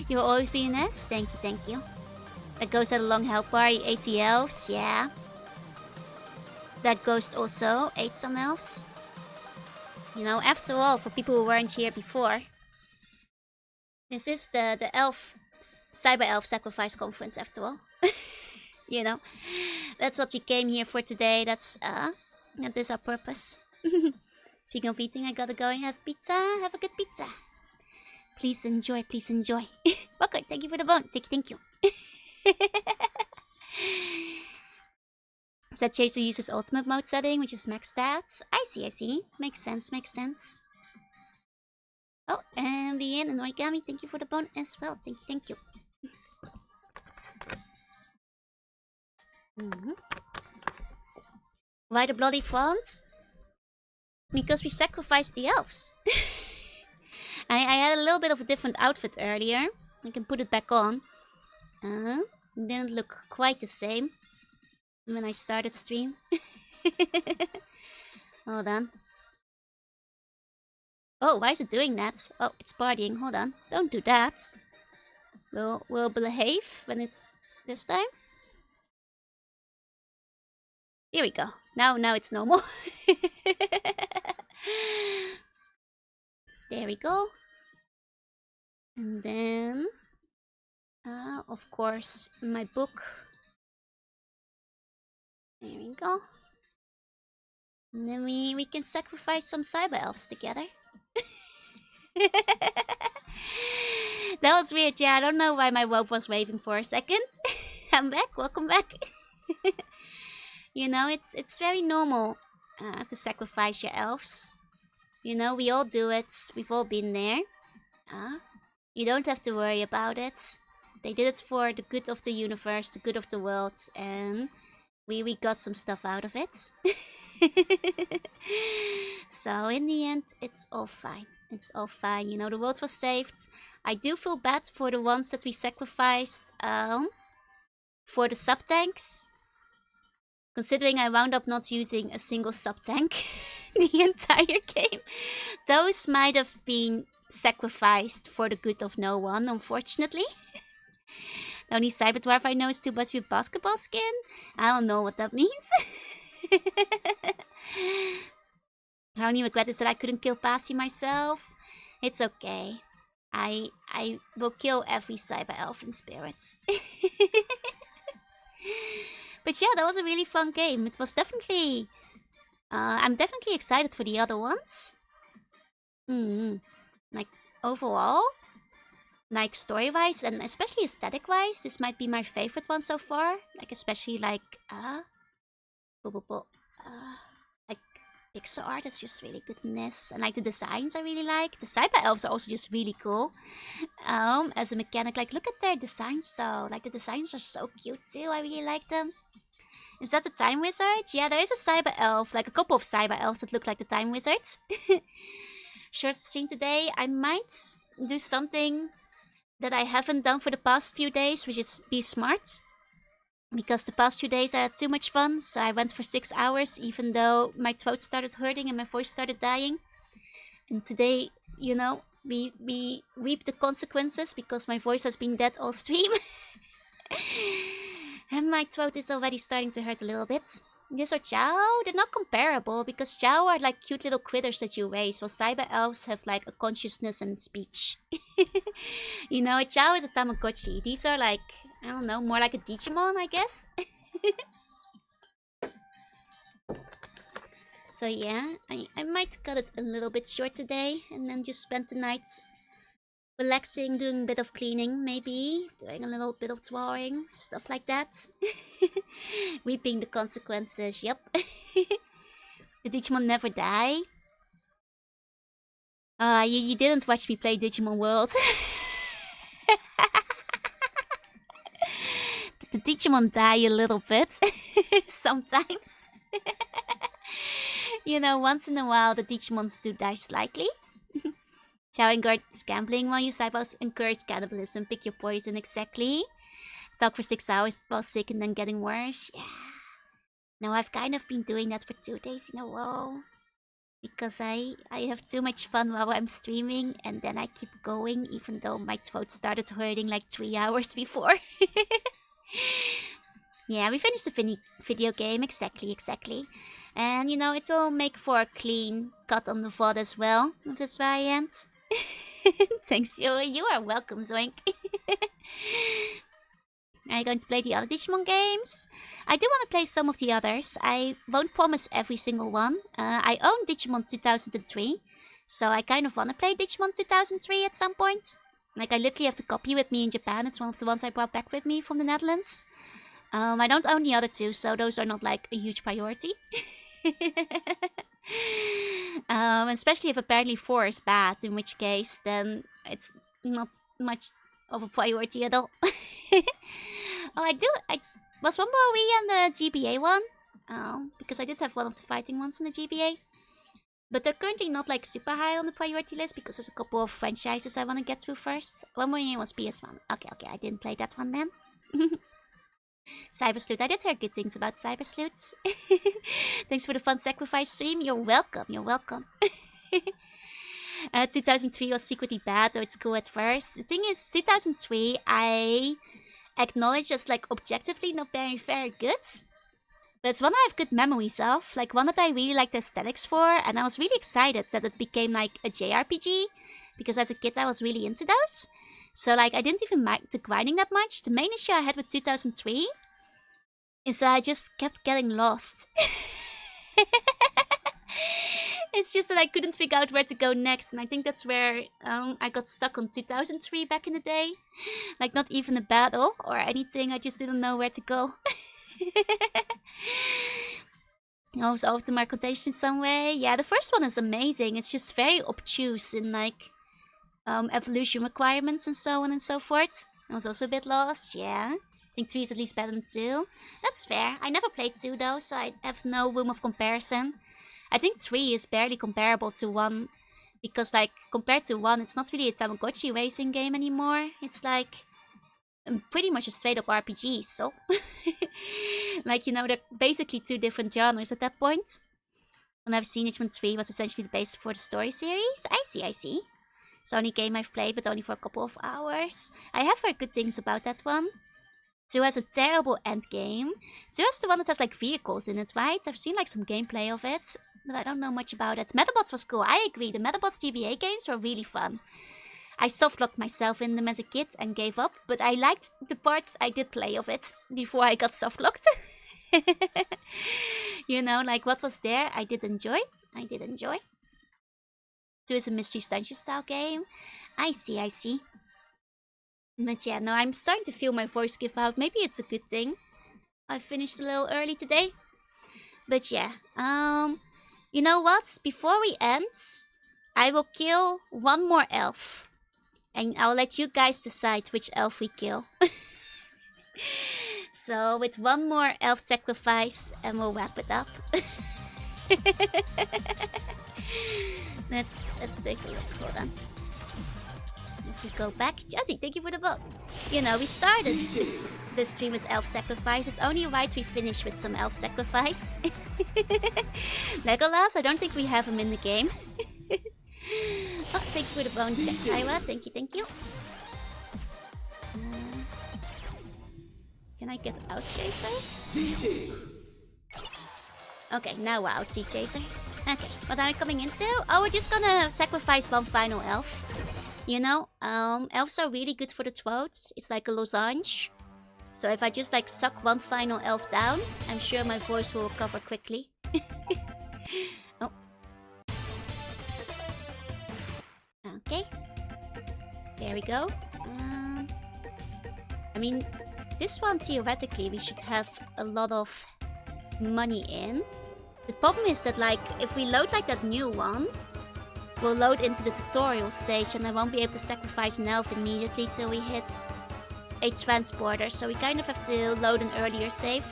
You'll always be an S. Thank you. That ghost had a long health bar, he ate the elves, yeah. That ghost also ate some elves. You know, after all, for people who weren't here before, this is the elf, Cyber Elf Sacrifice Conference after all. You know, that's what we came here for today, that is our purpose. Speaking of eating, I gotta go and have pizza. Have a good pizza. Please enjoy. Okay, thank you for the bone. Thank you. Set Chaser uses ultimate mode setting, which is max stats. I see. Makes sense. Oh, and Bien and Origami, thank you for the bone as well. Thank you. Why the bloody fronts? Because we sacrificed the elves. I had a little bit of a different outfit earlier. I can put it back on. Didn't look quite the same when I started stream. Hold on. Oh, why is it doing that? Oh, it's partying. Hold on. Don't do that. We'll behave when it's this time. Here we go. Now it's normal. There we go. And then, of course, my book. There we go. And then we can sacrifice some cyber elves together. That was weird, yeah. I don't know why my rope was waving for a second. I'm back. Welcome back. You know, it's very normal to sacrifice your elves. You know, we all do it. We've all been there. You don't have to worry about it. They did it for the good of the universe, the good of the world, and we got some stuff out of it. So in the end, it's all fine. You know, the world was saved. I do feel bad for the ones that we sacrificed for the sub-tanks. Considering I wound up not using a single sub-tank the entire game. Those might have been sacrificed for the good of no one, unfortunately. The only Cyber Dwarf I know is too much with basketball skin. I don't know what that means. My only regret is that I couldn't kill Pasi myself. It's okay. I will kill every Cyber Elf in spirit. But yeah, that was a really fun game. It was definitely... I'm definitely excited for the other ones. Like, overall, like, story-wise and especially aesthetic-wise, this might be my favorite one so far. Like, especially, like, Like pixel art is just really goodness, and like the designs I really like. The cyber elves are also just really cool. As a mechanic, like look at their designs though. Like the designs are so cute too. I really like them. Is that the Time Wizard? Yeah, there is a cyber elf, like a couple of cyber elves that look like the Time Wizard. Short stream today. I might do something that I haven't done for the past few days, which is be smart. Because the past few days I had too much fun, so I went for 6 hours, even though my throat started hurting and my voice started dying. And today, you know, we reap the consequences because my voice has been dead all stream. And my throat is already starting to hurt a little bit. These are Chow. They're not comparable because Chow are like cute little critters that you raise, while cyber elves have like a consciousness and speech. You know, a Chow is a Tamagotchi. These are like, I don't know, more like a Digimon, I guess. So yeah, I might cut it a little bit short today and then just spend the night relaxing, doing a bit of cleaning, maybe, doing a little bit of drawing, stuff like that. Reaping the consequences, yep. The Digimon never die. You didn't watch me play Digimon World. The Digimon die a little bit, sometimes. You know, once in a while the Digimons do die slightly. Showering guard is gambling while you cyber encourage cannibalism. Pick your poison exactly. Talk for 6 hours while sick and then getting worse. Yeah. No, I've kind of been doing that for 2 days in a row. Because I have too much fun while I'm streaming and then I keep going even though my throat started hurting like 3 hours before. Yeah, we finished the video game, exactly. And you know, it will make for a clean cut on the VOD as well of this variant. Thanks, you are welcome, Zoink. Are you going to play the other Digimon games? I do want to play some of the others. I won't promise every single one. I own Digimon 2003, so I kind of want to play Digimon 2003 at some point. Like, I literally have the copy with me in Japan. It's one of the ones I brought back with me from the Netherlands. I don't own the other two, so those are not like a huge priority. Especially if apparently 4 is bad, in which case then it's not much of a priority at all. I was one more Wii on the GBA one. Because I did have one of the fighting ones on the GBA. But they're currently not like super high on the priority list because there's a couple of franchises I want to get through first. One more year was PS1. Okay, I didn't play that one then. Cyber Sleuth. I did hear good things about Cyber Sleuths. Thanks for the fun sacrifice stream. You're welcome. 2003 was secretly bad, though it's cool at first. The thing is, 2003 I acknowledge as like objectively not very good. But it's one I have good memories of, like one that I really liked the aesthetics for, and I was really excited that it became like a JRPG, because as a kid I was really into those. So like I didn't even mind the grinding that much. The main issue I had with 2003 is that I just kept getting lost. It's just that I couldn't figure out where to go next, and I think that's where I got stuck on 2003 back in the day. Like not even a battle or anything, I just didn't know where to go. I was over to my quotation in some way. Yeah, the first one is amazing. It's just very obtuse in like evolution requirements and so on and so forth. I was also a bit lost, yeah. I think 3 is at least better than 2. That's fair. I never played 2 though, so I have no room of comparison. I think 3 is barely comparable to 1, because like compared to 1, it's not really a Tamagotchi racing game anymore. It's like pretty much a straight up RPG, so like, you know, they're basically 2 different genres at that point. When I've seen Digimon 3 was essentially the basis for the story series. I see. It's the only game I've played, but only for a couple of hours. I have heard good things about that one. 2 has a terrible endgame. 2 has the one that has like vehicles in it, right? I've seen like some gameplay of it, but I don't know much about it. Metabots was cool, I agree. The Metabots GBA games were really fun. I softlocked myself in them as a kid and gave up, but I liked the parts I did play of it before I got softlocked. You know, like what was there, I did enjoy. 2 is a Mystery Dungeon style game. I see. But yeah, no, I'm starting to feel my voice give out. Maybe it's a good thing. I finished a little early today. But yeah, you know what? Before we end, I will kill one more elf. And I'll let you guys decide which elf we kill. So with one more elf sacrifice and we'll wrap it up. Let's take a look. Hold on. If we go back, Jazzy, thank you for the vote. You know, we started the stream with elf sacrifice. It's only right we finish with some elf sacrifice. Legolas, I don't think we have him in the game. Oh, thank you for the bonus check, Iowa. Thank you, thank you. Can I get out, Chaser? Okay, now we're out, Sea Chaser. Okay, what are we coming into? Oh, we're just gonna sacrifice one final elf. You know, elves are really good for the throat. It's like a lozenge. So if I just like suck one final elf down, I'm sure my voice will recover quickly. Oh. Okay. There we go. I mean, this one theoretically we should have a lot of money in. The problem is that like if we load like that new one, we'll load into the tutorial stage and I won't be able to sacrifice an elf immediately till we hit a transporter. So we kind of have to load an earlier save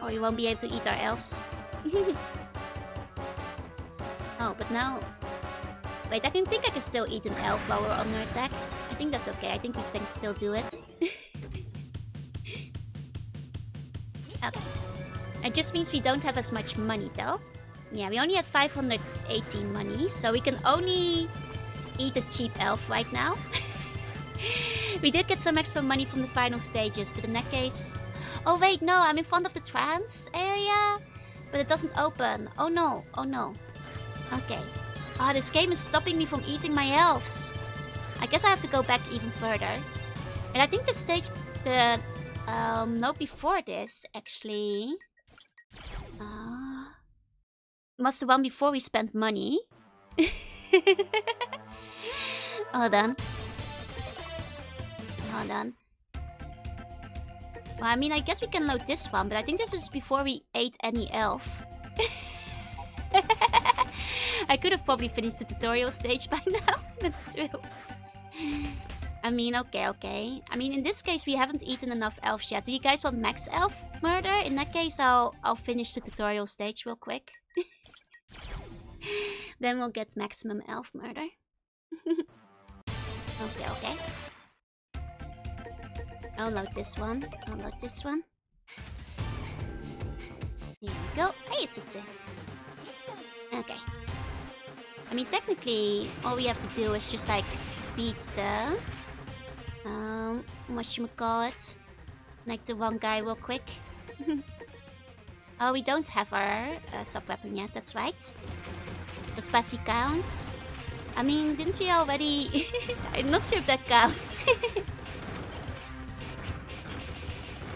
or we won't be able to eat our elves. Oh, but now... Wait, I think I can still eat an elf while we're under attack. I think that's okay. I think we can still do it. Okay. It just means we don't have as much money though. Yeah, we only have 518 money, so we can only eat a cheap elf right now. We did get some extra money from the final stages, but in that case... Oh wait, no, I'm in front of the trance area, but it doesn't open. Oh no, oh no. Okay. Oh, this game is stopping me from eating my elves. I guess I have to go back even further. And I think the stage... no, before this, actually... was the one before we spent money. Hold on. Hold on. Well, I mean, I guess we can load this one, but I think this was before we ate any elf. I could have probably finished the tutorial stage by now. That's true. I mean, okay. I mean, in this case, we haven't eaten enough elves yet. Do you guys want max elf murder? In that case, I'll finish the tutorial stage real quick. Then we'll get maximum elf murder. Okay. I'll load this one. Here we go. Hey, it's it. Okay. I mean, technically, all we have to do is just like beat the whatchamacallit, like the one guy real quick. Oh, we don't have our sub-weapon yet, that's right. Does Passy count? I mean, didn't we already... I'm not sure if that counts.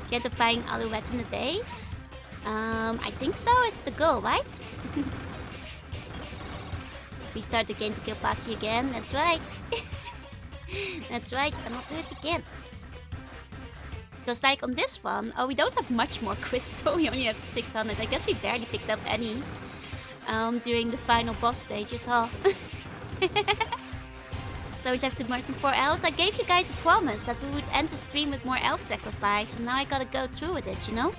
Identifying Alouette in the base? I think so, it's the goal, right? We start the game to kill Passy again, that's right. That's right, and I'll do it again. Because like on this one, oh, we don't have much more crystal. We only have 600. I guess we barely picked up any during the final boss stages, huh? So we have to merge some 4 elves. I gave you guys a promise that we would end the stream with more elf sacrifice, and now I gotta go through with it, you know?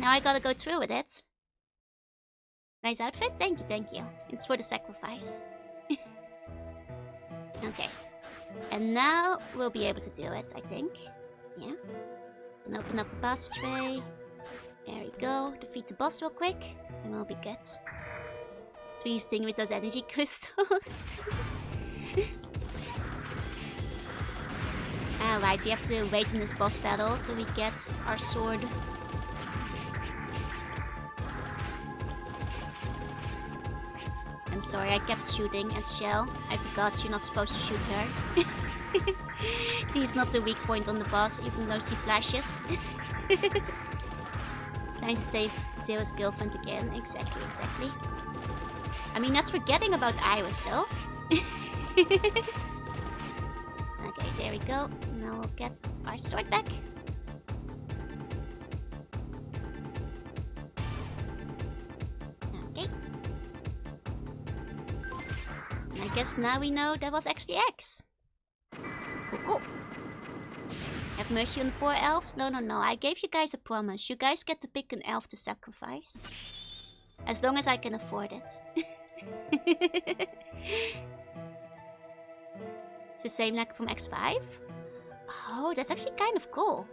Now I gotta go through with it. Nice outfit? Thank you. It's for the sacrifice. Okay. And now we'll be able to do it, I think. Yeah. And open up the passageway. There we go. Defeat the boss real quick. And we'll be good. Trees sting with those energy crystals. Alright, we have to wait in this boss battle till we get our sword. I'm sorry, I kept shooting at Shell. I forgot you're not supposed to shoot her. She's not the weak point on the boss, even though she flashes. Trying to save Zero's girlfriend again. Exactly. I mean, that's forgetting about Iris, though. Okay, there we go. Now we'll get our sword back. I guess now we know that was actually eggs. Cool. Have mercy on the poor elves? No. I gave you guys a promise. You guys get to pick an elf to sacrifice. As long as I can afford it. It's the same like from X5. Oh, that's actually kind of cool.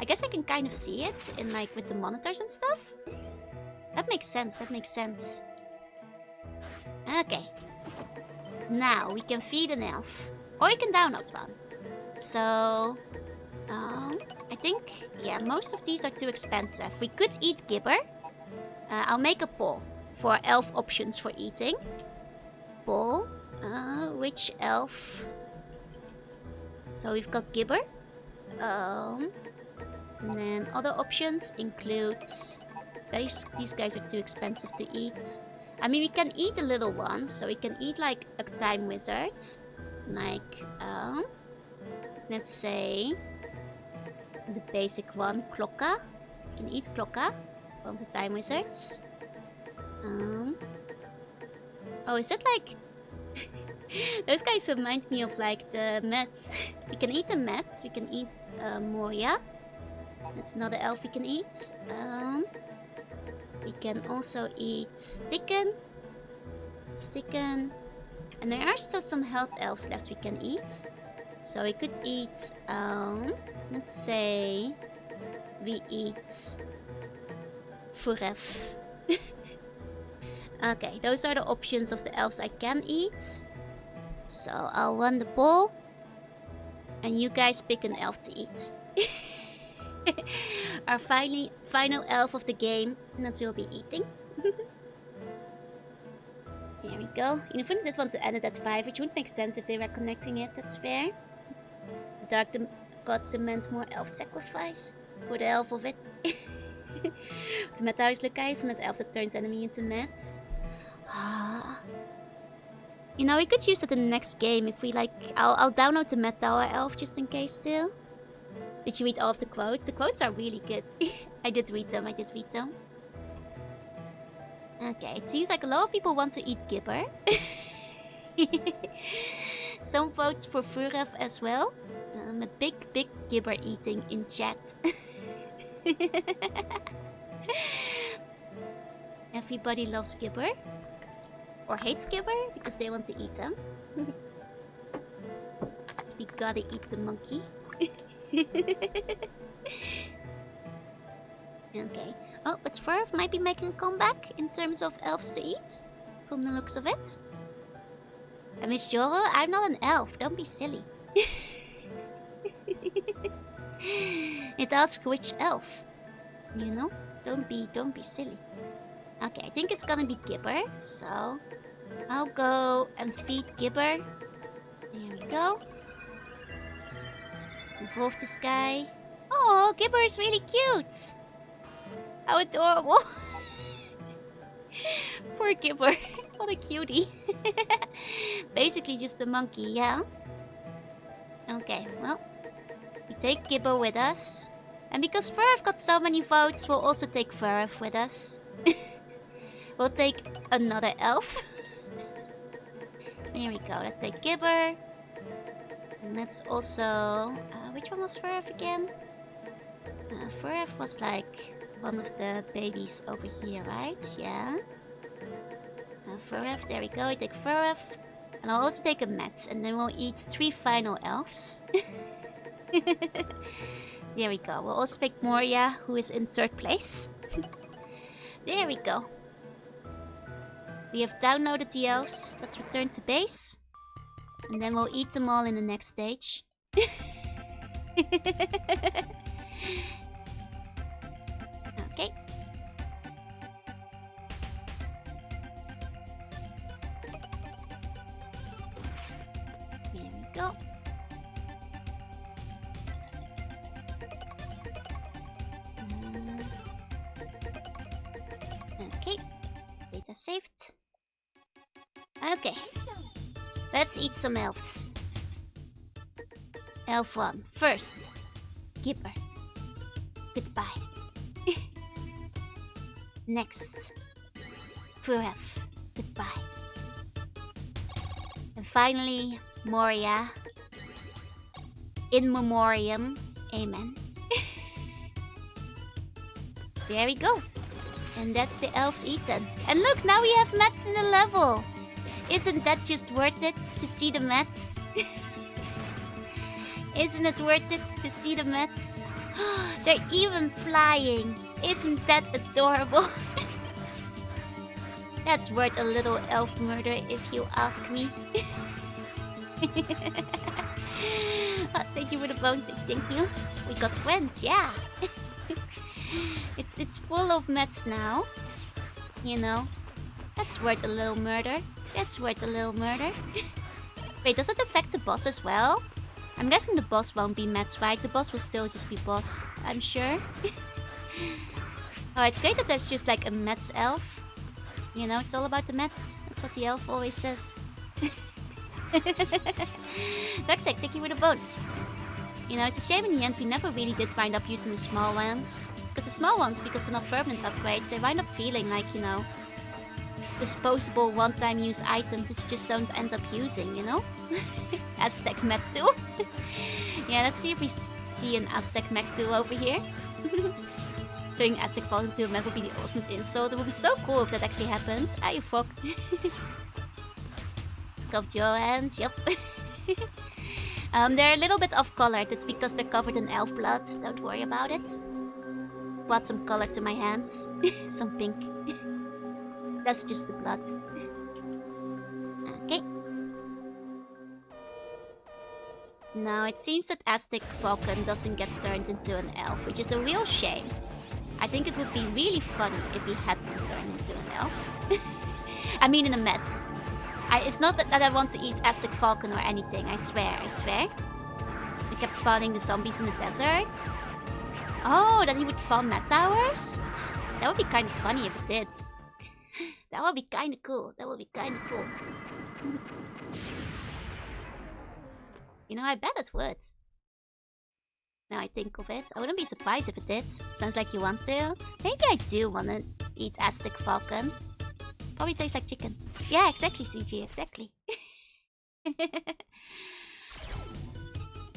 I guess I can kind of see it in like with the monitors and stuff. That makes sense. Okay. Now we can feed an elf. Or we can download one. So... I think, yeah, most of these are too expensive. We could eat Gibber. I'll make a poll for elf options for eating. Poll. Which elf? So we've got Gibber. And then other options includes... These guys are too expensive to eat. I mean, we can eat a little one. So we can eat like a time wizard. Like, let's say... the basic one, Klokka. You can eat Klokka. One of the time wizards. Oh, is that like... Those guys remind me of like the Mets. We can eat the Mets. We can eat Moria. That's another elf we can eat. We can also eat Sticken. And there are still some health elves left we can eat. So we could eat... let's say we eat Furef. Okay, those are the options of the elves I can eat. So I'll run the poll. And you guys pick an elf to eat. Our final elf of the game that we'll be eating. There we go. Infinite did want to end it at 5, which would make sense if they were connecting it. That's fair. Dark gods demand more elf sacrificed. For the elf of it. De methuiselijke guy van het elf that turns enemy into mets. You know, we could use that in the next game if we like... I'll download the Met Tower elf just in case too. Did you read all of the quotes? The quotes are really good. I did read them. Okay, it seems like a lot of people want to eat Gibber. Some votes for Furef as well. A big Gibber eating in chat. Everybody loves Gibber. Or hates Gibber because they want to eat them. We gotta eat the monkey. Okay. Oh, but Furf might be making a comeback in terms of elves to eat. From the looks of it. And Miss Joro, I'm not an elf. Don't be silly. It asks which elf. You know? Don't be silly. Okay, I think it's gonna be Gibber. So, I'll go and feed Gibber. There we go. Involve this guy. Oh, Gibber is really cute. How adorable. Poor Gibber. What a cutie. Basically just a monkey, yeah? Okay, well. We take Gibber with us. And because Furf got so many votes, we'll also take Furf with us. We'll take another elf. There we go. Let's take Gibber. And let's also... which one was Furf again? Furf was like one of the babies over here, right? Yeah. Furf, there we go. I take Furf. And I'll also take a Mets. And then we'll eat 3 final elves. There we go. We'll also pick Moria, who is in 3rd place. There we go. We have downloaded the elves. Let's return to base. And then we'll eat them all in the next stage. Okay. Here we go. Okay. Data saved. Okay. Let's eat some elves. Elf 1. First. Gibber. Goodbye. Next. Furef. Goodbye. And finally, Moria. In memoriam. Amen. There we go. And that's the elves eaten. And look, now we have Mets in the level. Isn't that just worth it to see the Mets? Isn't it worth it to see the Mets? They're even flying. Isn't that adorable? That's worth a little elf murder if you ask me. Oh, thank you for the bone. Thank you. We got friends, yeah. It's full of Mets now. You know. That's worth a little murder. That's worth a little murder. Wait, does it affect the boss as well? I'm guessing the boss won't be Mets, right? The boss will still just be boss, I'm sure. Oh, it's great that there's just like a Mets elf. You know, it's all about the Mets. That's what the elf always says. Darkseid, thank you for the bone. You know, it's a shame in the end we never really did wind up using the small ones. Because the small ones, because they're not permanent upgrades, they wind up feeling like, you know, disposable one-time use items that you just don't end up using, you know? Aztec Mech2. Yeah, let's see if we see an Aztec Mech2 over here. Turning Aztec Falcon into a mech would be the ultimate insult. It would be so cool if that actually happened. Ah, you fuck. Sculpt your hands, yep. They're a little bit off-colored. That's because they're covered in elf blood. Don't worry about it. Brought some color to my hands. Some pink. That's just the blood. Okay. Now, it seems that Aztec Falcon doesn't get turned into an elf, which is a real shame. I think it would be really funny if he had been turned into an elf. I mean in a Met. It's not that I want to eat Aztec Falcon or anything, I swear, I swear. I kept spawning the zombies in the desert. Oh, that he would spawn Met Towers? That would be kind of funny if it did. That would be kind of cool. That would be kind of cool. You know, I bet it would. Now I think of it, I wouldn't be surprised if it did. Sounds like you want to. Maybe I do want to eat Aztec Falcon. Probably tastes like chicken. Yeah, exactly, CG, exactly.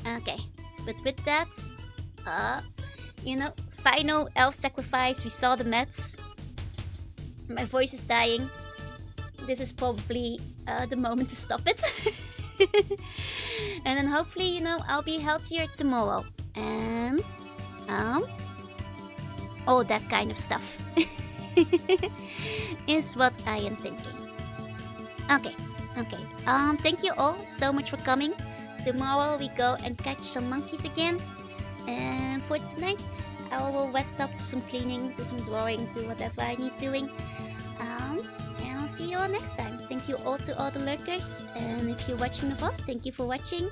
Okay, but with that, you know, final elf sacrifice. We saw the Mets. My voice is dying. This is probably the moment to stop it. And then hopefully, you know, I'll be healthier tomorrow. And all that kind of stuff is what I am thinking. Okay. Thank you all so much for coming. Tomorrow we go and catch some monkeys again. And for tonight, I will rest up, do some cleaning, do some drawing, do whatever I need doing. And I'll see you all next time. Thank you all to all the lurkers. And if you're watching the vlog, thank you for watching.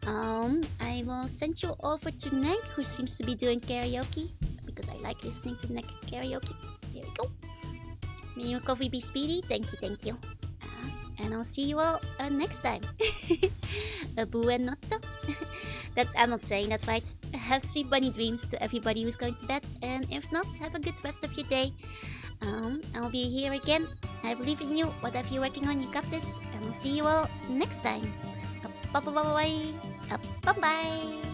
I will send you over to Nick, who seems to be doing karaoke, because I like listening to Nick karaoke. There we go. May your coffee be speedy. Thank you. And I'll see you all next time. Buonanotte. That I'm not saying that right. Have sweet bunny dreams to everybody who's going to bed, and if not, have a good rest of your day. I'll be here again. I believe in you. Whatever you're working on, you got this. And I'll see you all next time. Bye bye. Bye bye.